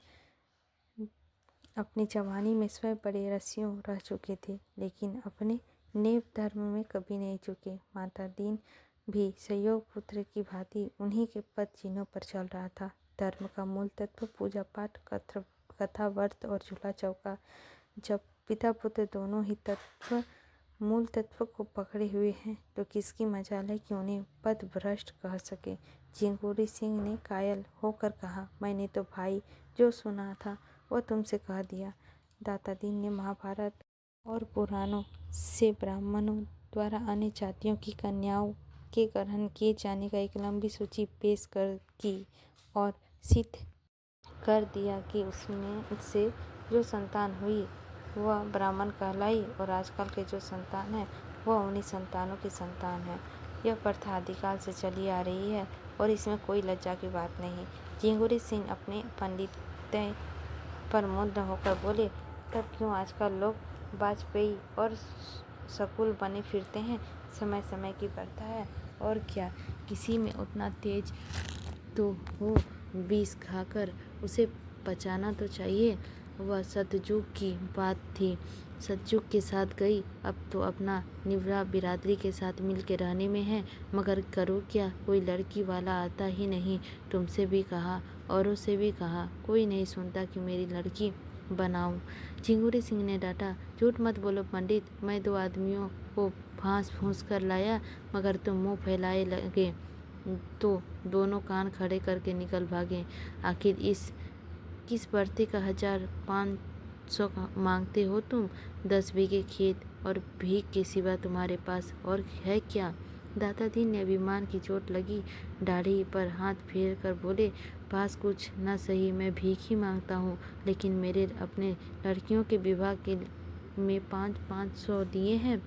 अपनी जवानी में स्वयं बड़े रसियों रह चुके थे, लेकिन अपने नेव धर्म में कभी नहीं झुके। माता दीन भी संयोग पुत्र की भांति उन्हीं के पद चिन्हों पर चल रहा था। धर्म का मूल तत्व पूजा पाठ, कथा, व्रत और चूल्हा चौका। जब पिता पुत्र दोनों ही तत्व मूल तत्व को पकड़े हुए हैं तो किसकी मजाल है कि उन्हें पद भ्रष्ट कह सके। झिंगुरी सिंह ने कायल होकर कहा, मैंने तो भाई जो सुना था वह तुमसे कह दिया। दाता दीन ने महाभारत और पुराणों से ब्राह्मणों द्वारा अन्य जातियों की कन्याओं के ग्रहण किए जाने का एक लंबी सूची पेश कर की और सिद्ध कर दिया कि उससे जो संतान हुई वह ब्राह्मण कहलाई और आजकल के जो संतान है वह उन्हीं संतानों की संतान है। यह प्रथा आदिकाल से चली आ रही है और इसमें कोई लज्जा की बात नहीं। झिंगुरी सिंह अपने पंडित पर मुग्ध होकर बोले, तब क्यों आजकल लोग वाजपेयी और शकुल बने फिरते हैं? समय समय की प्रथा है और क्या, किसी में उतना तेज तो हो, विष खाकर उसे पचाना तो चाहिए। वह सतयुग की बात थी, सतयुग के साथ गई, अब तो अपना निवरा बिरादरी के साथ मिल के रहने में है, मगर करो क्या, कोई लड़की वाला आता ही नहीं। तुमसे भी कहा, औरों से भी कहा, कोई नहीं सुनता कि मेरी लड़की बनाऊं। झिंगुरी सिंह ने डांटा, झूठ मत बोलो पंडित, मैं 2 आदमियों को फांस फूंस कर लाया, मगर तुम मुंह फैलाए लगे तो दोनों कान खड़े करके निकल भागे। आखिर इस किस बर्ते का 1500 मांगते हो तुम? 10 बीघे खेत और भीख के सिवा तुम्हारे पास और है क्या? दातादीन ने अभिमान की चोट लगी दाढ़ी पर हाथ फेर कर बोले, पास कुछ न सही, मैं भीख ही मांगता हूँ, लेकिन मेरे अपने लड़कियों के विवाह के में 500 दिए हैं,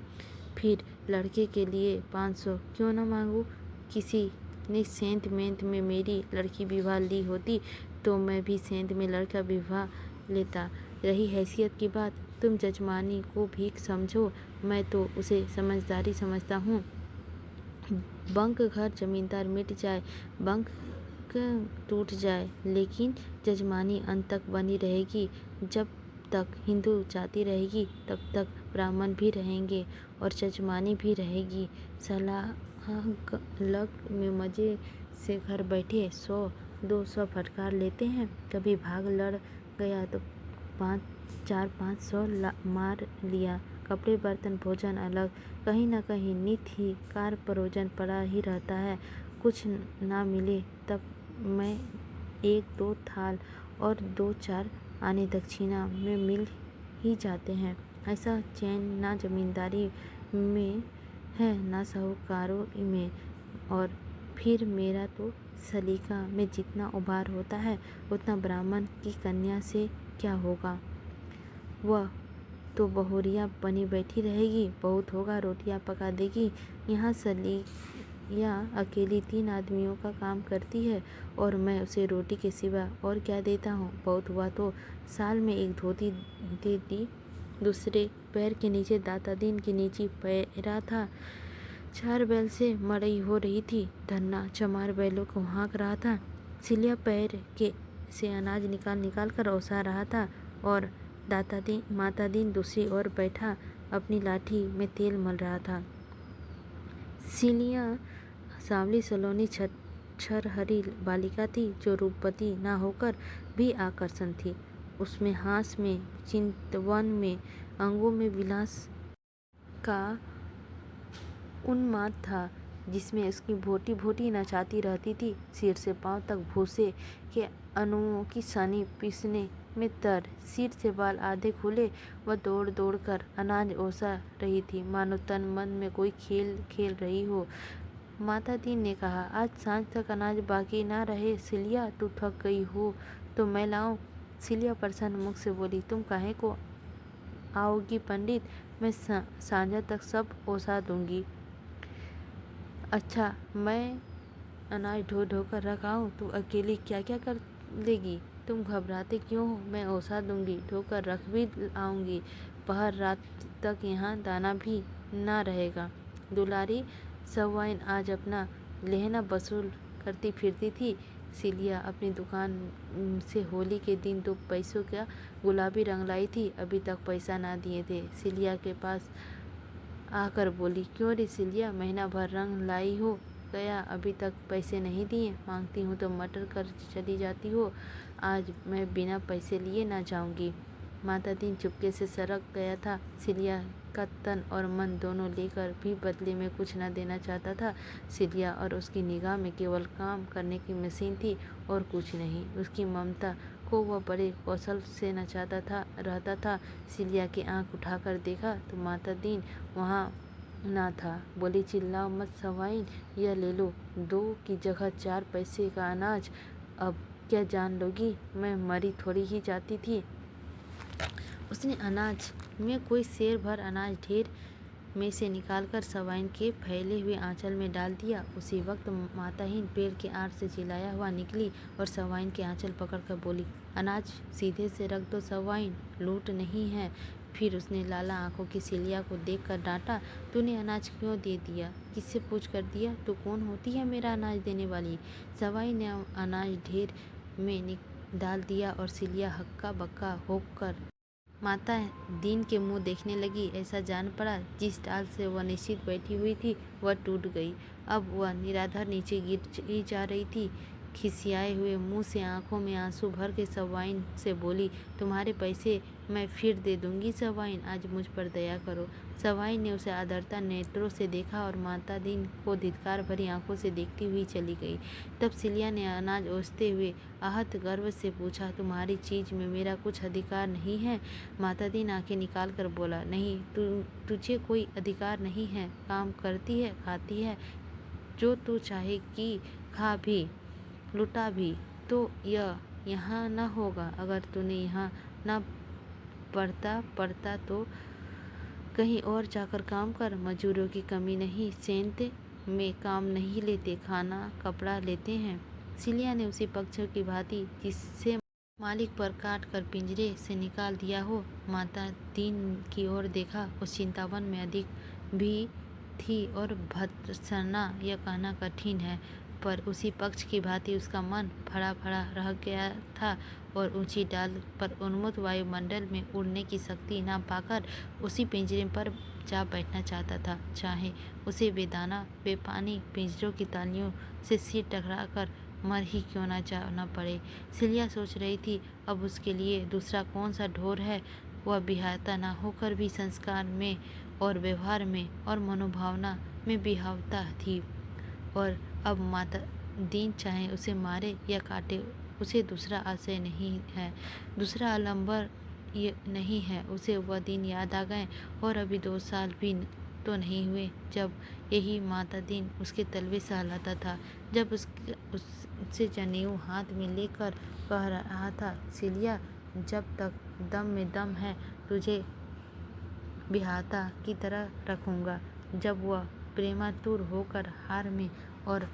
फिर लड़के के लिए 500 क्यों न मांगूँ? किसी ने सेंत मेंत में मेरी लड़की विवाह ली होती तो मैं भी सेंत में लड़का विवाह लेता। रही हैसियत की बात, तुम जजमानी को भीख समझो, मैं तो उसे समझदारी समझता हूँ। बंक घर जमींदार मिट जाए, बंक टूट जाए, लेकिन जजमानी अंत तक बनी रहेगी। जब तक हिंदू जाति रहेगी तब तक ब्राह्मण भी रहेंगे और जजमानी भी रहेगी। लग में मजे से घर बैठे 100-200 फटकार लेते हैं, कभी भाग लड़ गया तो 400-500 मार लिया। कपड़े बर्तन भोजन अलग, कहीं न कहीं नित ही कार परोजन पड़ा ही रहता है। कुछ ना मिले तब मैं 1-2 थाल और 2-4 आने दक्षिणा में मिल ही जाते हैं। ऐसा चैन ना जमींदारी में है ना साहूकारों में। और फिर मेरा तो सलीका में जितना उभार होता है उतना ब्राह्मण की कन्या से क्या होगा? वह तो बहुरिया बनी बैठी रहेगी, बहुत होगा रोटियां पका देगी। यहाँ सलिया अकेली 3 आदमियों का काम करती है और मैं उसे रोटी के सिवा और क्या देता हूँ? बहुत हुआ तो साल में 1 धोती दे दी। दूसरे पैर के नीचे दातादीन के नीचे पैरा था। 4 बैल से मड़ई हो रही थी। धन्ना चमार बैलों को हाँक रहा था। सिलिया पैर के से अनाज निकाल कर ओसा रहा था और मातादीन दूसरी ओर बैठा अपनी लाठी में तेल मल रहा था। सिलिया सांवली सलोनी छरहरी बालिका थी जो रूपवती ना होकर भी आकर्षण थी। उसमें हास में, चितवन में, अंगों में विलास का उन्माद था, जिसमें उसकी भोटी भोटी नचाती रहती थी। सिर से पांव तक भूसे के अणुओं की सनी पीसने में तर, सिर से बाल आधे खुले, वह दौड़ दौड़ कर अनाज ओसा रही थी, मानो तन मन में कोई खेल खेल रही हो। माता दीन ने कहा, आज सांझ तक अनाज बाकी ना रहे। सिलिया, तू थक गई हो तो मैं लाऊं? सिलिया प्रसन्न मुख से बोली, तुम काहे को आओगी पंडित, मैं सांझ तक सब ओसा दूंगी। अच्छा, मैं अनाज ढो ढो कर रखाऊं, तू अकेली क्या क्या कर लेगी? तुम घबराते क्यों हो? मैं ओसा दूंगी, ढोकर रख भी आऊंगी। पहर रात तक यहाँ दाना भी ना रहेगा। दुलारी सवाइन आज अपना लहना वसूल करती फिरती थी। सिलिया अपनी दुकान से होली के दिन 2 पैसों का गुलाबी रंग लाई थी, अभी तक पैसा ना दिए थे। सिलिया के पास आकर बोली, क्यों रे सिलिया, महीना भर रंग लाई हो गया, अभी तक पैसे नहीं दिए? मांगती हूँ तो मटर कर चली जाती हो। आज मैं बिना पैसे लिए ना जाऊंगी। माता दीन चुपके से सरक गया था। सिलिया का तन और मन दोनों लेकर भी बदले में कुछ न देना चाहता था। सिलिया और उसकी निगाह में केवल काम करने की मशीन थी और कुछ नहीं। उसकी ममता को वह बड़े कौशल से नचाता था रहता था। सिलिया की आंख उठाकर देखा तो माता दीन वहाँ ना था। बोली, चिल्लाओ मत सवाइन, यह ले लो, 2 की जगह 4 पैसे का अनाज। अब क्या जान लोगी, मैं मरी थोड़ी ही जाती थी। उसने अनाज में कोई सेर भर अनाज ढेर में से निकालकर सवाइन के फैले हुए आंचल में डाल दिया। उसी वक्त माताहीन पेड़ के आड़ से चिल्लाया हुआ निकली और सवाइन के आंचल पकड़कर बोली, अनाज सीधे से रख दो सवाइन, लूट नहीं है। फिर उसने लाला आंखों की सिलिया को देखकर डांटा, तूने अनाज क्यों दे दिया? किससे पूछ कर दिया? तू कौन होती है मेरा अनाज देने वाली? सवाइन ने अनाज ढेर में डाल दिया और सिलिया हक्का बक्का होकर माता दीन के मुंह देखने लगी। ऐसा जान पड़ा जिस डाल से वह निश्चित बैठी हुई थी वह टूट गई। अब वह निराधार नीचे गिर जा रही थी। खिसियाए हुए मुंह से आंखों में आंसू भर के सवाइन से बोली, तुम्हारे पैसे मैं फिर दे दूंगी सवाइन, आज मुझ पर दया करो। सवाइन ने उसे आदरता नेत्रों से देखा और माता दीन को धिक्कार भरी आंखों से देखती हुई चली गई। तब सिलिया ने अनाज ओसते हुए आहत गर्व से पूछा, तुम्हारी चीज में मेरा कुछ अधिकार नहीं है? माता दीन आंखें निकाल कर बोला, नहीं, तुझे कोई अधिकार नहीं है। काम करती है, खाती है, जो तू चाहेगी खा भी, लुटा भी, तो यह यहाँ न होगा। अगर तूने यहाँ न पड़ता तो कहीं और जाकर काम कर। मजूरों की कमी नहीं, सेंत में काम नहीं लेते, खाना कपड़ा लेते हैं। सिलिया ने उसी पक्षियों की भांति जिससे मालिक पर काट कर पिंजरे से निकाल दिया हो, माता दीन की ओर देखा। उस चिंतावन में अधिक भी थी और भत्सना यह कहना कठिन है, पर उसी पक्ष की भांति उसका मन फड़ा फड़ा रह गया था और ऊंची डाल पर उन्मुक्त वायुमंडल में उड़ने की शक्ति न पाकर उसी पिंजरे पर जा बैठना चाहता था, चाहे उसे बेदाना बेपानी पिंजरों की तालियों से सिर टकराकर मर ही क्यों ना जाना पड़े। सिलिया सोच रही थी, अब उसके लिए दूसरा कौन सा ढोर है। वह बिहाता ना होकर भी संस्कार में और व्यवहार में और मनोभावना में बिहावता थी, और अब माता दीन चाहे उसे मारे या काटे, उसे दूसरा आशय नहीं है, दूसरा आलंबर नहीं है। उसे वह दिन याद आ गए और अभी 2 साल भी तो नहीं हुए जब यही माता दीन उसके तलवे सहलाता था, जब उससे जनेऊ हाथ में लेकर कह रहा था, सिलिया, जब तक दम में दम है तुझे बिहाता की तरह रखूँगा। जब वह प्रेमातुर होकर हार में और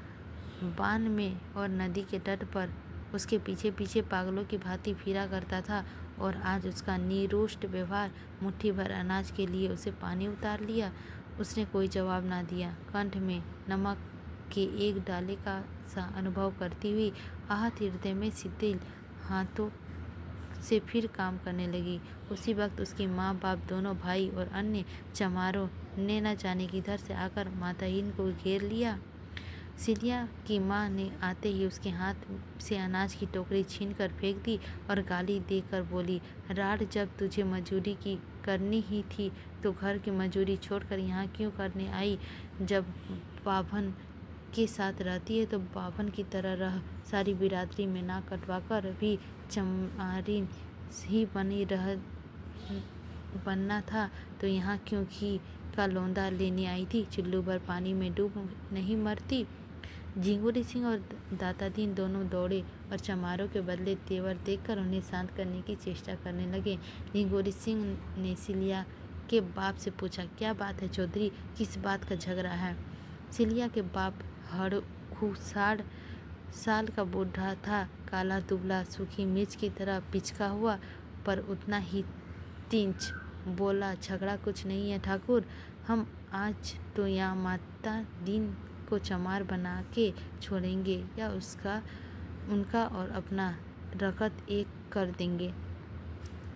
बान में और नदी के तट पर उसके पीछे पीछे पागलों की भांति फिरा करता था, और आज उसका निरुष्ट व्यवहार मुट्ठी भर अनाज के लिए उसे पानी उतार लिया। उसने कोई जवाब ना दिया। कंठ में नमक के एक डाले का सा अनुभव करती हुई आहत हृदय में शिथिल हाथों से फिर काम करने लगी। उसी वक्त उसकी माँ बाप, दोनों भाई और अन्य चमारों ने न जाने किधर से आकर माताहीन को घेर लिया। सिलिया की माँ ने आते ही उसके हाथ से अनाज की टोकरी छीनकर फेंक दी और गाली देकर बोली, राड, जब तुझे मजूरी की करनी ही थी तो घर की मजूरी छोड़कर यहाँ क्यों करने आई? जब बाभन के साथ रहती है तो बाभन की तरह रह। सारी बिरादरी में नाक कटवाकर भी चमारिन ही बनी रह बनना था तो यहाँ क्यों घी का लौंदा लेने आई थी? चुल्लू भर पानी में डूब नहीं मरती। झिंगुरी सिंह और दाता दीन दोनों दौड़े और चमारों के बदले तेवर देखकर उन्हें शांत करने की चेष्टा करने लगे। झिंगुरी सिंह ने सिलिया के बाप से पूछा, क्या बात है चौधरी, किस बात का झगड़ा है? सिलिया के बाप हड़कू 60 साल का बूढ़ा था, काला दुबला, सूखी मिर्च की तरह पिचका हुआ, पर उतना ही तिंच। बोला, झगड़ा कुछ नहीं है ठाकुर, हम आज तो यहाँ माता दीन को चमार बना के छोड़ेंगे या उनका और अपना रकत एक कर देंगे।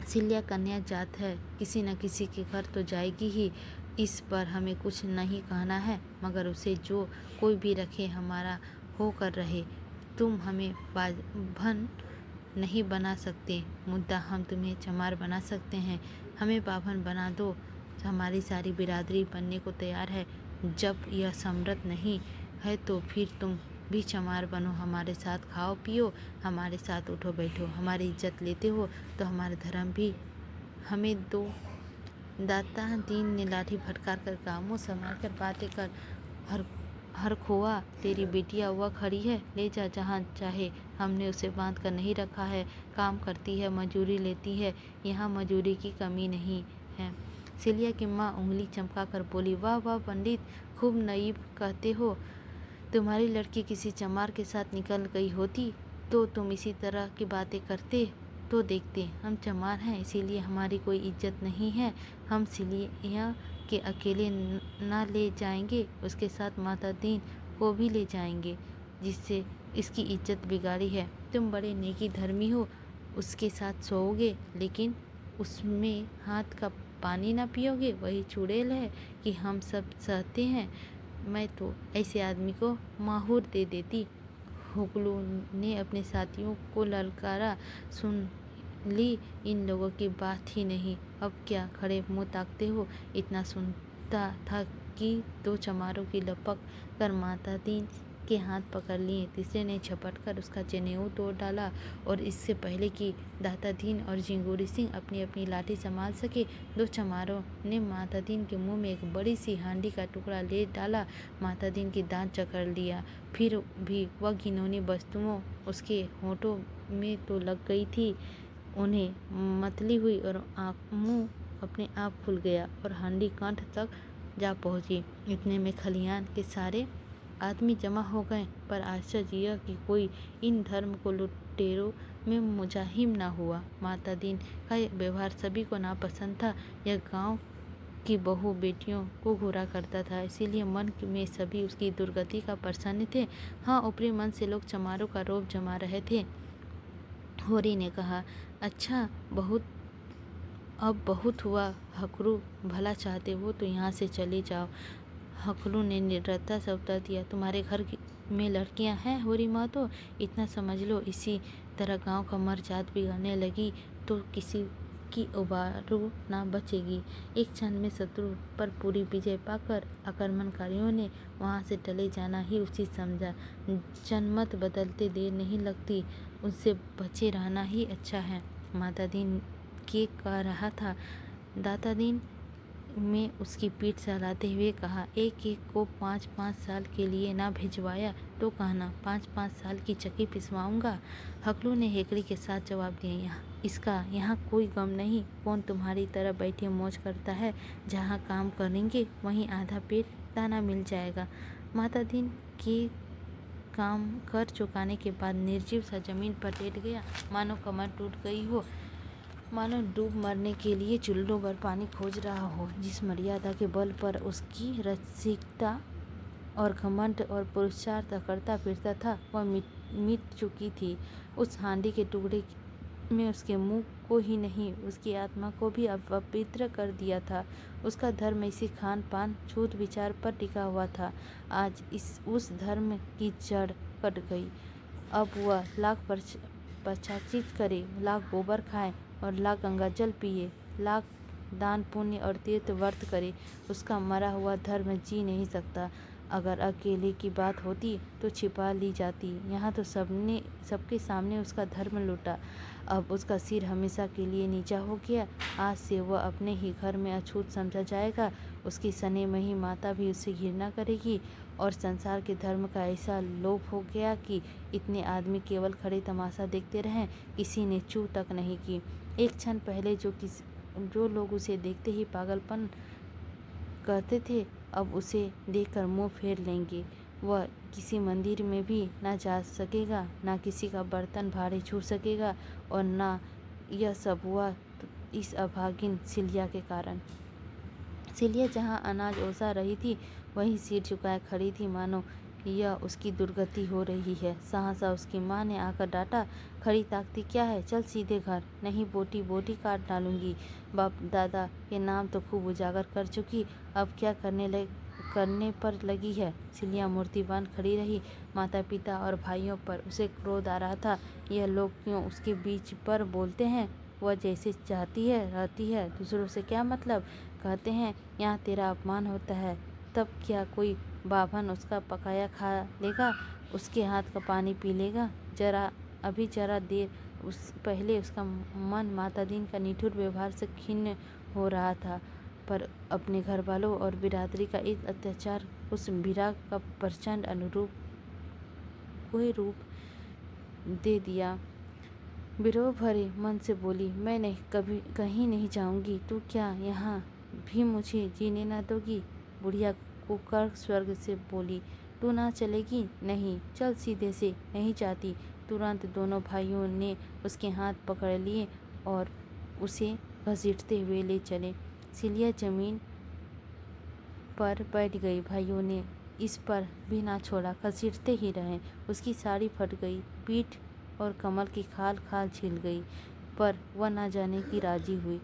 सिलिया कन्या जात है, किसी न किसी के घर तो जाएगी ही, इस पर हमें कुछ नहीं कहना है, मगर उसे जो कोई भी रखे हमारा होकर रहे। तुम हमें बाभन नहीं बना सकते, मुद्दा हम तुम्हें चमार बना सकते हैं। हमें बाभन बना दो, हमारी सारी बिरादरी बनने को तैयार है। जब यह समर्थ नहीं है तो फिर तुम भी चमार बनो, हमारे साथ खाओ पियो, हमारे साथ उठो बैठो, हमारी इज्जत लेते हो तो हमारा धर्म भी हमें दो। दाता दीन ने लाठी फटकार कर कामों संभाल कर बातें कर, हर खोआ तेरी बेटिया हुआ खड़ी है, ले जा जहाँ चाहे, हमने उसे बांध कर नहीं रखा है, काम करती है, मजूरी लेती है, यहाँ मजूरी की कमी नहीं है। सिलिया की माँ उंगली चमका कर बोली, वाह वाह पंडित, खूब नईब कहते हो। तुम्हारी लड़की किसी चमार के साथ निकल गई होती तो तुम इसी तरह की बातें करते तो देखते। हम चमार हैं इसीलिए हमारी कोई इज्जत नहीं है। हम सिलिया के अकेले ना ले जाएंगे, उसके साथ माता दीन को भी ले जाएंगे जिससे इसकी इज्जत बिगाड़ी है। तुम बड़े नेकी धर्मी हो, उसके साथ सोओगे लेकिन उसमें हाथ का पानी ना पियोगे, वही चुड़ैल है कि हम सब सहते हैं। मैं तो ऐसे आदमी को माहूर दे देती। हुगलू ने अपने साथियों को ललकारा, सुन ली, इन लोगों की बात ही नहीं, अब क्या खड़े मुंह ताकते हो? इतना सुनता था कि 2 चमारों की लपक कर माता दीन के हाथ पकड़ लिए। तीसरे ने झपट कर उसका जनेऊ तोड़ डाला और इससे पहले कि दाता दीन और झिंगुरी सिंह अपनी अपनी लाठी संभाल सके, 2 चमारों ने माता दीन के मुंह में एक बड़ी सी हांडी का टुकड़ा ले डाला। माता दीन की दांत जकड़ लिया, फिर भी वह घिनौनी वस्तुओं उसके होठों में तो लग गई थी। उन्हें मतली हुई और मुंह अपने आप खुल गया और हांडी कंठ तक जा पहुंची। इतने में खलियान के सारे आदमी जमा हो गए, पर आश्चर्य यह कि कोई इन धर्म को लुटेरों में मुजाहिम ना हुआ। माता दीन का व्यवहार सभी को नापसंद था। यह गांव की बहू बेटियों को घूरा करता था, इसीलिए मन में सभी उसकी दुर्गति का प्रसन्न थे। हाँ, ऊपरी मन से लोग चमारों का रौब जमा रहे थे। होरी ने कहा, अच्छा अब बहुत हुआ हकरू, भला चाहते हो तो यहाँ से चले जाओ। हकरू ने निर्दयता से उत्तर दिया, तुम्हारे घर में लड़कियां हैं होरी माँ, तो इतना समझ लो, इसी तरह गांव का मर जात बिगड़ने लगी तो किसी की उबारू ना बचेगी। एक क्षण में शत्रु पर पूरी विजय पाकर आक्रमणकारियों ने वहां से टले जाना ही उचित समझा। जनमत बदलते देर नहीं लगती, उनसे बचे रहना ही अच्छा है। माता दीन के कह रहा था। दाता दीन में उसकी पीठ सहलाते हुए कहा, एक एक को 5-5 साल के लिए ना भिजवाया तो कहना 5-5 साल की चक्की पिसवाऊंगा। हकलू ने हेकड़ी के साथ जवाब दिया, इसका यहाँ कोई गम नहीं। कौन तुम्हारी तरह बैठे मौज करता है? जहाँ काम करेंगे वहीं आधा पेट दाना मिल जाएगा। माता दीन के काम कर चुकाने के बाद निर्जीव सा जमीन पर लेट गया, मानो कमर टूट गई हो, मानो डूब मरने के लिए चुल्लू भर पानी खोज रहा हो। जिस मर्यादा के बल पर उसकी रसिकता और घमंड और पुरुषार्थ करता फिरता था वह मिट चुकी थी। उस हांडी के टुकड़े में उसके मुंह को ही नहीं, उसकी आत्मा को भी अपवित्र कर दिया था। उसका धर्म इसी खान पान छूत विचार पर टिका हुआ था। आज उस धर्म की जड़ कट गई। अब वह लाख पश्चाचित करे, लाख गोबर खाए और लाख गंगा जल पिए, लाख दान पुण्य और तीर्थ व्रत करे, उसका मरा हुआ धर्म जी नहीं सकता। अगर अकेले की बात होती तो छिपा ली जाती। यहाँ तो सबके सामने उसका धर्म लूटा। अब उसका सिर हमेशा के लिए नीचा हो गया। आज से वह अपने ही घर में अछूत समझा जाएगा। उसकी सनेमही माता भी उससे घृणा करेगी। और संसार के धर्म का ऐसा लोभ हो गया कि इतने आदमी केवल खड़े तमाशा देखते रहें, किसी ने चू तक नहीं की। एक क्षण पहले जो लोग उसे देखते ही पागलपन करते थे, अब उसे देखकर मुंह फेर लेंगे। वह किसी मंदिर में भी ना जा सकेगा, ना किसी का बर्तन भाड़े छू सकेगा, और ना यह सब हुआ तो इस अभागिन सिलिया के कारण। सिलिया जहाँ अनाज ओसा रही थी वहीं सिर झुकाए खड़ी थी, मानो यह उसकी दुर्गति हो रही है। सहसा उसकी माँ ने आकर डांटा, खड़ी ताकती क्या है, चल सीधे घर, नहीं बोटी बोटी काट डालूंगी। बाप दादा के नाम तो खूब उजागर कर चुकी, अब क्या करने पर लगी है। सिलिया मूर्तिवान खड़ी रही। माता पिता और भाइयों पर उसे क्रोध आ रहा था। यह लोग क्यों उसके बीच पर बोलते हैं। वह जैसे चाहती है रहती है, दूसरों से क्या मतलब। कहते हैं यहाँ तेरा अपमान होता है, तब क्या कोई बाभन उसका पकाया खा लेगा, उसके हाथ का पानी पी लेगा। अभी जरा देर पहले उसका मन माता दीन का निठुर व्यवहार से खिन्न हो रहा था, पर अपने घर वालों और बिरादरी का एक अत्याचार उस विराग का प्रचंड रूप दे दिया। विरोह भरे मन से बोली, मैं नहीं कभी कहीं नहीं जाऊंगी। तू क्या यहाँ भी मुझे जीने न दोगी। बुढ़िया कुकर स्वर्ग से बोली, तू ना चलेगी। नहीं, चल सीधे से, नहीं जाती। तुरंत दोनों भाइयों ने उसके हाथ पकड़ लिए और उसे घसीटते हुए ले चले। सिलिया जमीन पर बैठ गई। भाइयों ने इस पर भी ना छोड़ा, घसीटते ही रहे। उसकी साड़ी फट गई, पीठ और कमर की खाल खाल छिल गई, पर वह न जाने की राजी हुई।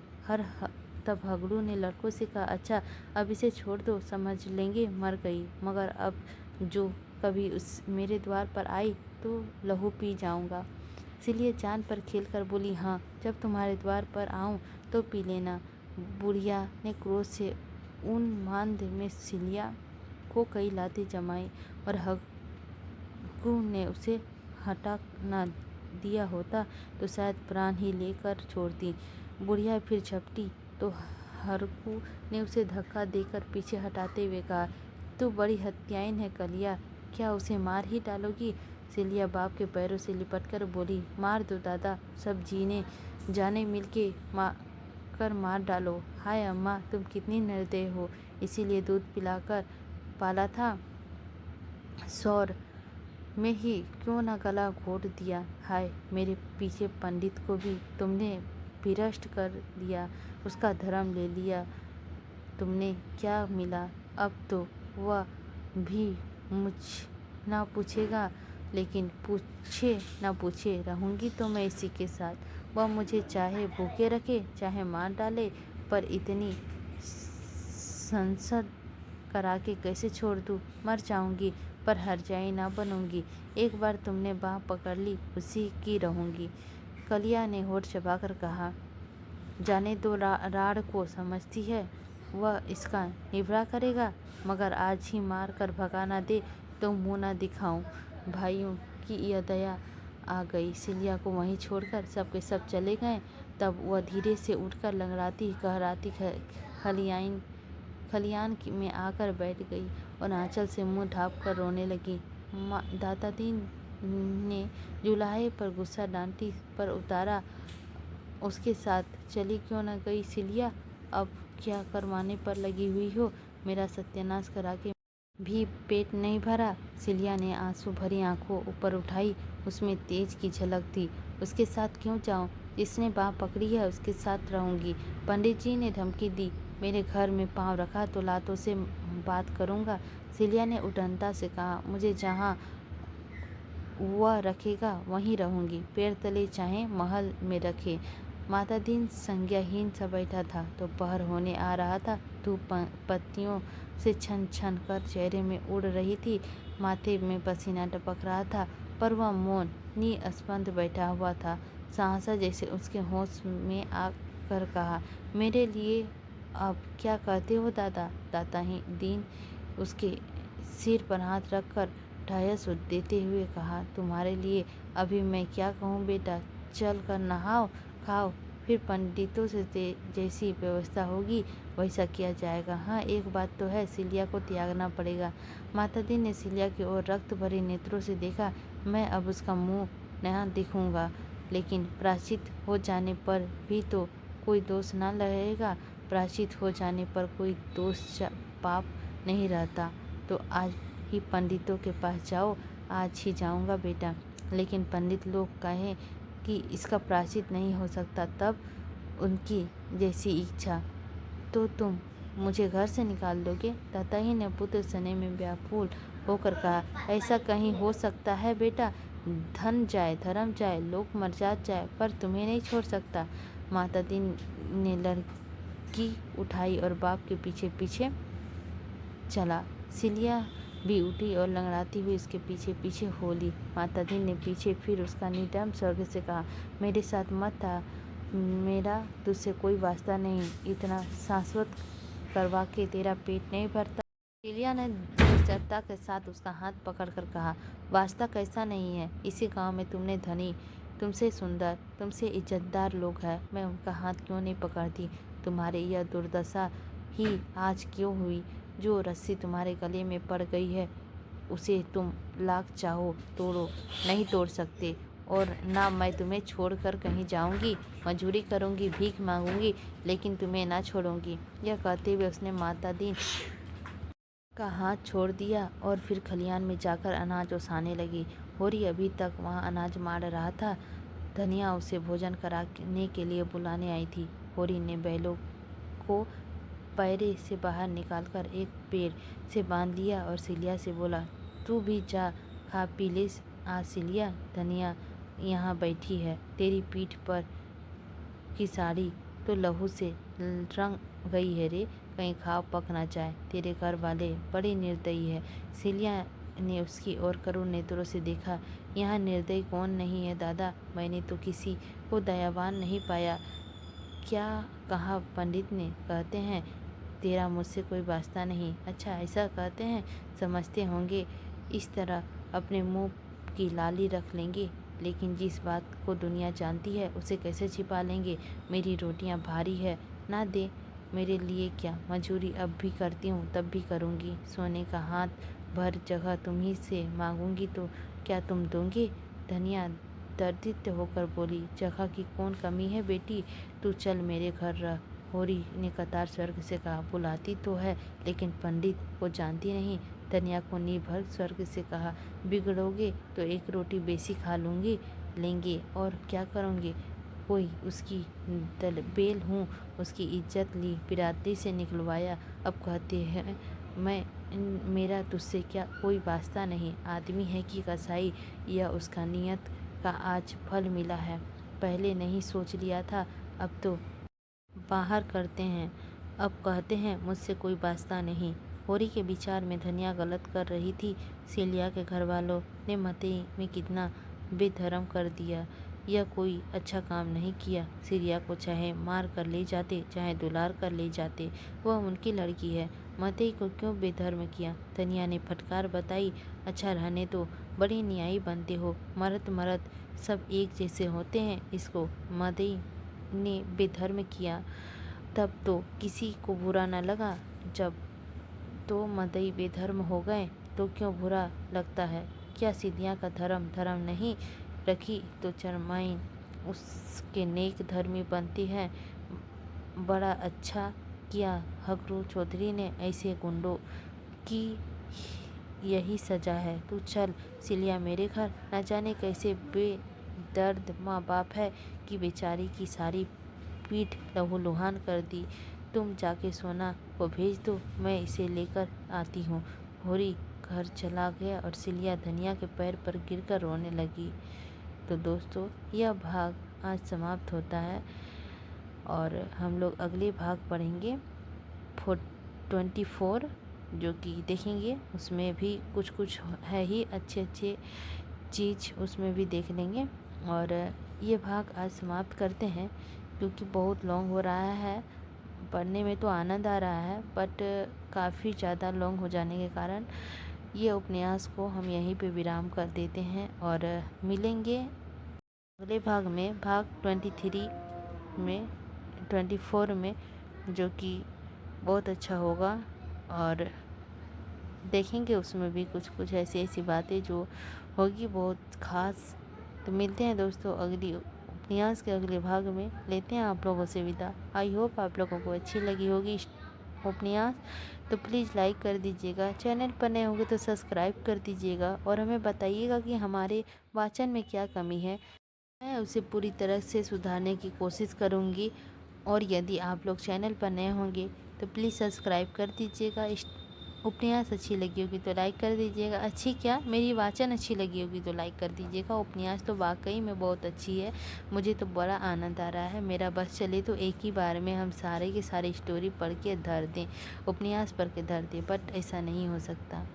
तब हगड़ू ने लड़कों से कहा, अच्छा अब इसे छोड़ दो, समझ लेंगे मर गई, मगर अब जो कभी मेरे द्वार पर आई तो लहू पी जाऊंगा। सिलिया जान पर खेलकर बोली, हाँ, जब तुम्हारे द्वार पर आऊं तो पी लेना। बुढ़िया ने क्रोध से उन्माद में सिलिया को कई लातें जमाई, और हगड़ू ने उसे हटा न दिया होता तो शायद प्राण ही लेकर छोड़ती। बुढ़िया फिर झपटी तो हगड़ू ने उसे धक्का देकर पीछे हटाते हुए कहा, तू बड़ी हत्याइन है कलिया, क्या उसे मार ही डालोगी। सिलिया बाप के पैरों से लिपटकर बोली, मार दो दादा, सब जीने जाने मिलके मार डालो। हाय अम्मा, तुम कितनी निर्दयी हो, इसीलिए दूध पिलाकर पाला था, सौर में ही क्यों न गला घोट दिया। हाय, मेरे पीछे पंडित को भी तुमने भ्रष्ट कर दिया, उसका धर्म ले लिया। तुमने क्या मिला। अब तो वह भी मुझ ना पूछेगा, लेकिन पूछे ना पूछे रहूंगी तो मैं इसी के साथ। वह मुझे चाहे भूखे रखे, चाहे मार डाले, पर इतनी संसद करा के कैसे छोड़ दूँ। मर जाऊंगी पर हरजाई ना बनूंगी। एक बार तुमने बाह पकड़ ली, उसी की रहूंगी। कलिया ने होठ चबाकर कहा, जाने दो, राड़ को समझती है, वह इसका निबड़ा करेगा, मगर आज ही मार कर भगा ना दे तो मुँह ना दिखाऊं। भाइयों की यह दया आ गई। सिलिया को वहीं छोड़कर सबके सब चले गए। तब वह धीरे से उठकर लंगड़ाती कहराती खलियान में आकर बैठ गई और आंचल से मुंह ढाँप कर रोने लगी। दाता दीन ने जुलाहे पर गुस्सा डांटी पर उतारा, उसके साथ चली क्यों न गई सिलिया। अब क्या करवाने पर लगी हुई हो, मेरा सत्यानाश करा के भी पेट नहीं भरा। सिलिया ने आंसू भरी आंखों ऊपर उठाई, उसमें तेज की झलक थी। उसके साथ क्यों जाऊं, जिसने बाह पकड़ी है उसके साथ रहूंगी। पंडित जी ने धमकी दी, मेरे घर में पांव रखा तो लातों से बात करूंगा। सिलिया ने उड़नता से कहा, मुझे जहाँ वह रखेगा वहीं रहूंगी, पैर तले चाहे महल में रखे। माता दीन संज्ञाहीन सा बैठा था। दोपहर होने आ रहा था। धूप पत्तियों से छन छन कर चेहरे में उड़ रही थी, माथे में पसीना टपक रहा था, पर वह मौन निस्पंद बैठा हुआ था। सहसा जैसे उसके होश में आकर कहा, मेरे लिए अब क्या करते हो दादा। दाता दीन उसके सिर पर हाथ रखकर ढायस देते हुए कहा, तुम्हारे लिए अभी मैं क्या कहूँ बेटा, चल कर नहाओ खाओ, फिर पंडितों से जैसी व्यवस्था होगी वैसा किया जाएगा। हाँ, एक बात तो है, सिलिया को त्यागना पड़ेगा। माता दी ने सिलिया की ओर रक्त भरे नेत्रों से देखा। मैं अब उसका मुंह नहीं दिखूंगा, लेकिन प्रायश्चित हो जाने पर भी तो कोई दोष न रहेगा। प्रायश्चित हो जाने पर कोई दोष पाप नहीं रहता। तो आज ही पंडितों के पास जाओ। आज ही जाऊंगा बेटा, लेकिन पंडित लोग कहें कि इसका प्रायश्चित नहीं हो सकता, तब उनकी जैसी इच्छा। तो तुम मुझे घर से निकाल दोगे? ताताही ने पुत्र स्नेह में व्याकुल होकर कहा, ऐसा कहीं हो सकता है बेटा? धन जाए, धर्म जाए, लोक मर्यादा जाए, पर तुम्हें नहीं छोड़ सकता। माता दी ने लड़की उठाई और बाप के पीछे पीछे चला। सिलिया भी उठी और लंगड़ाती हुई उसके पीछे पीछे हो ली। माता दी ने पीछे फिर उसका निडर स्वर से कहा, मेरे साथ मत आ, मेरा तुझसे कोई वास्ता नहीं, इतना शाश्वत करवा के तेरा पेट नहीं भरता। सिलिया ने निश्चरता के साथ उसका हाथ पकड़कर कहा, वास्ता कैसा नहीं है? इसी गांव में तुमने धनी, तुमसे सुंदर, तुमसे इज्जतदार लोग हैं, मैं उनका हाथ क्यों नहीं पकड़ती? तुम्हारी यह दुर्दशा ही आज क्यों हुई? जो रस्सी तुम्हारे गले में पड़ गई है उसे तुम लाख चाहो तोड़ो, नहीं तोड़ सकते। और ना मैं तुम्हें छोड़कर कहीं जाऊंगी, मजूरी करूंगी, भीख मांगूंगी, लेकिन तुम्हें ना छोड़ूंगी। यह कहते हुए उसने माता दी का हाथ छोड़ दिया और फिर खलियान में जाकर अनाज ओसाने लगी। होरी अभी तक वहाँ अनाज मार रहा था। धनिया उसे भोजन कराने के लिए बुलाने आई थी। होरी ने बैलों को पैरे से बाहर निकालकर एक पेड़ से बांध लिया और सिलिया से बोला, तू भी जा खा पी ले। आज सिलिया, धनिया यहाँ बैठी है, तेरी पीठ पर की साड़ी तो लहू से रंग गई है रे, कहीं खाव पक ना जाए। तेरे घर वाले बड़ी निर्दयी है। सिलिया ने उसकी ओर करुण नेत्रों से देखा। यहाँ निर्दयी कौन नहीं है दादा, मैंने तो किसी को दयावान नहीं पाया। क्या कहा पंडित ने? कहते हैं तेरा मुझसे कोई वास्ता नहीं। अच्छा, ऐसा कहते हैं? समझते होंगे इस तरह अपने मुंह की लाली रख लेंगे, लेकिन जिस बात को दुनिया जानती है उसे कैसे छिपा लेंगे? मेरी रोटियां भारी है, ना दे मेरे लिए क्या? मजूरी अब भी करती हूँ, तब भी करूँगी। सोने का हाथ भर जगह तुम्ही से मांगूंगी तो क्या तुम दोगे? धनिया दर्दित होकर बोली, जगह की कौन कमी है बेटी, तू चल मेरे घर रह। होरी ने कतार स्वर्ग से कहा, बुलाती तो है लेकिन पंडित को जानती नहीं। धनिया को निर्भर स्वर्ग से कहा, बिगड़ोगे तो एक रोटी बेसी खा लूँगी, लेंगे और क्या करूँगी? कोई उसकी बेल हूँ, उसकी इज्जत ली, बिरादरी से निकलवाया, अब कहते हैं मेरा तुझसे क्या कोई वास्ता नहीं। आदमी है कि कसाई, यह उसका नियत का आज फल मिला है। पहले नहीं सोच लिया था, अब तो बाहर करते हैं। अब कहते हैं मुझसे कोई वास्ता नहीं। होरी के विचार में धनिया गलत कर रही थी। सिलिया के घर वालों ने मतई में कितना बेधर्म कर दिया। यह कोई अच्छा काम नहीं किया। सिलिया को चाहे मार कर ले जाते, चाहे दुलार कर ले जाते, वह उनकी लड़की है। मतई को क्यों बेधर्म किया? धनिया ने फटकार बताई, अच्छा रहने दो, बड़ी न्यायी बनते हो। मर्द मर्द सब एक जैसे होते हैं। इसको मतई ने बेधर्म किया तब तो किसी को बुरा न लगा, जब तो मतई बेधर्म हो गए तो क्यों बुरा लगता है? क्या सिलिया का धर्म नहीं रखी तो चरमाइन उसके नेक धर्मी बनती है। बड़ा अच्छा किया हगरू चौधरी ने, ऐसे गुंडों की यही सजा है। तू चल सिलिया मेरे घर। न जाने कैसे बेदर्द माँ बाप है कि बेचारी की सारी पीठ लहूलुहान कर दी। तुम जाके सोना को भेज दो, मैं इसे लेकर आती हूँ। होरी घर चला गया और सिलिया धनिया के पैर पर गिरकर रोने लगी। तो दोस्तों, यह भाग आज समाप्त होता है और हम लोग अगले भाग पढ़ेंगे 24, जो कि देखेंगे। उसमें भी कुछ कुछ है ही अच्छे अच्छे चीज़, उसमें भी देख लेंगे। और ये भाग आज समाप्त करते हैं क्योंकि बहुत लॉन्ग हो रहा है। पढ़ने में तो आनंद आ रहा है, बट काफ़ी ज़्यादा लॉन्ग हो जाने के कारण ये उपन्यास को हम यहीं पे विराम कर देते हैं और मिलेंगे अगले भाग में, भाग 23 में, 24 में, जो कि बहुत अच्छा होगा और देखेंगे उसमें भी कुछ कुछ ऐसी ऐसी बातें जो होगी बहुत ख़ास। तो मिलते हैं दोस्तों अगली उपन्यास के अगले भाग में। लेते हैं आप लोगों से विदा। आई होप आप लोगों को अच्छी लगी होगी उपन्यास। तो प्लीज़ लाइक कर दीजिएगा, चैनल पर नए होंगे तो सब्सक्राइब कर दीजिएगा और हमें बताइएगा कि हमारे वाचन में क्या कमी है। मैं उसे पूरी तरह से सुधारने की कोशिश करूँगी। और यदि आप लोग चैनल पर नए होंगे तो प्लीज़ सब्सक्राइब कर दीजिएगा। उपन्यास अच्छी लगी होगी तो लाइक कर दीजिएगा। अच्छी क्या, मेरी वाचन अच्छी लगी होगी तो लाइक कर दीजिएगा। उपन्यास तो वाकई में बहुत अच्छी है, मुझे तो बड़ा आनंद आ रहा है। मेरा बस चले तो एक ही बार में हम सारे की सारी स्टोरी पढ़ के धर दें, उपन्यास पढ़ के धर दें, बट ऐसा नहीं हो सकता।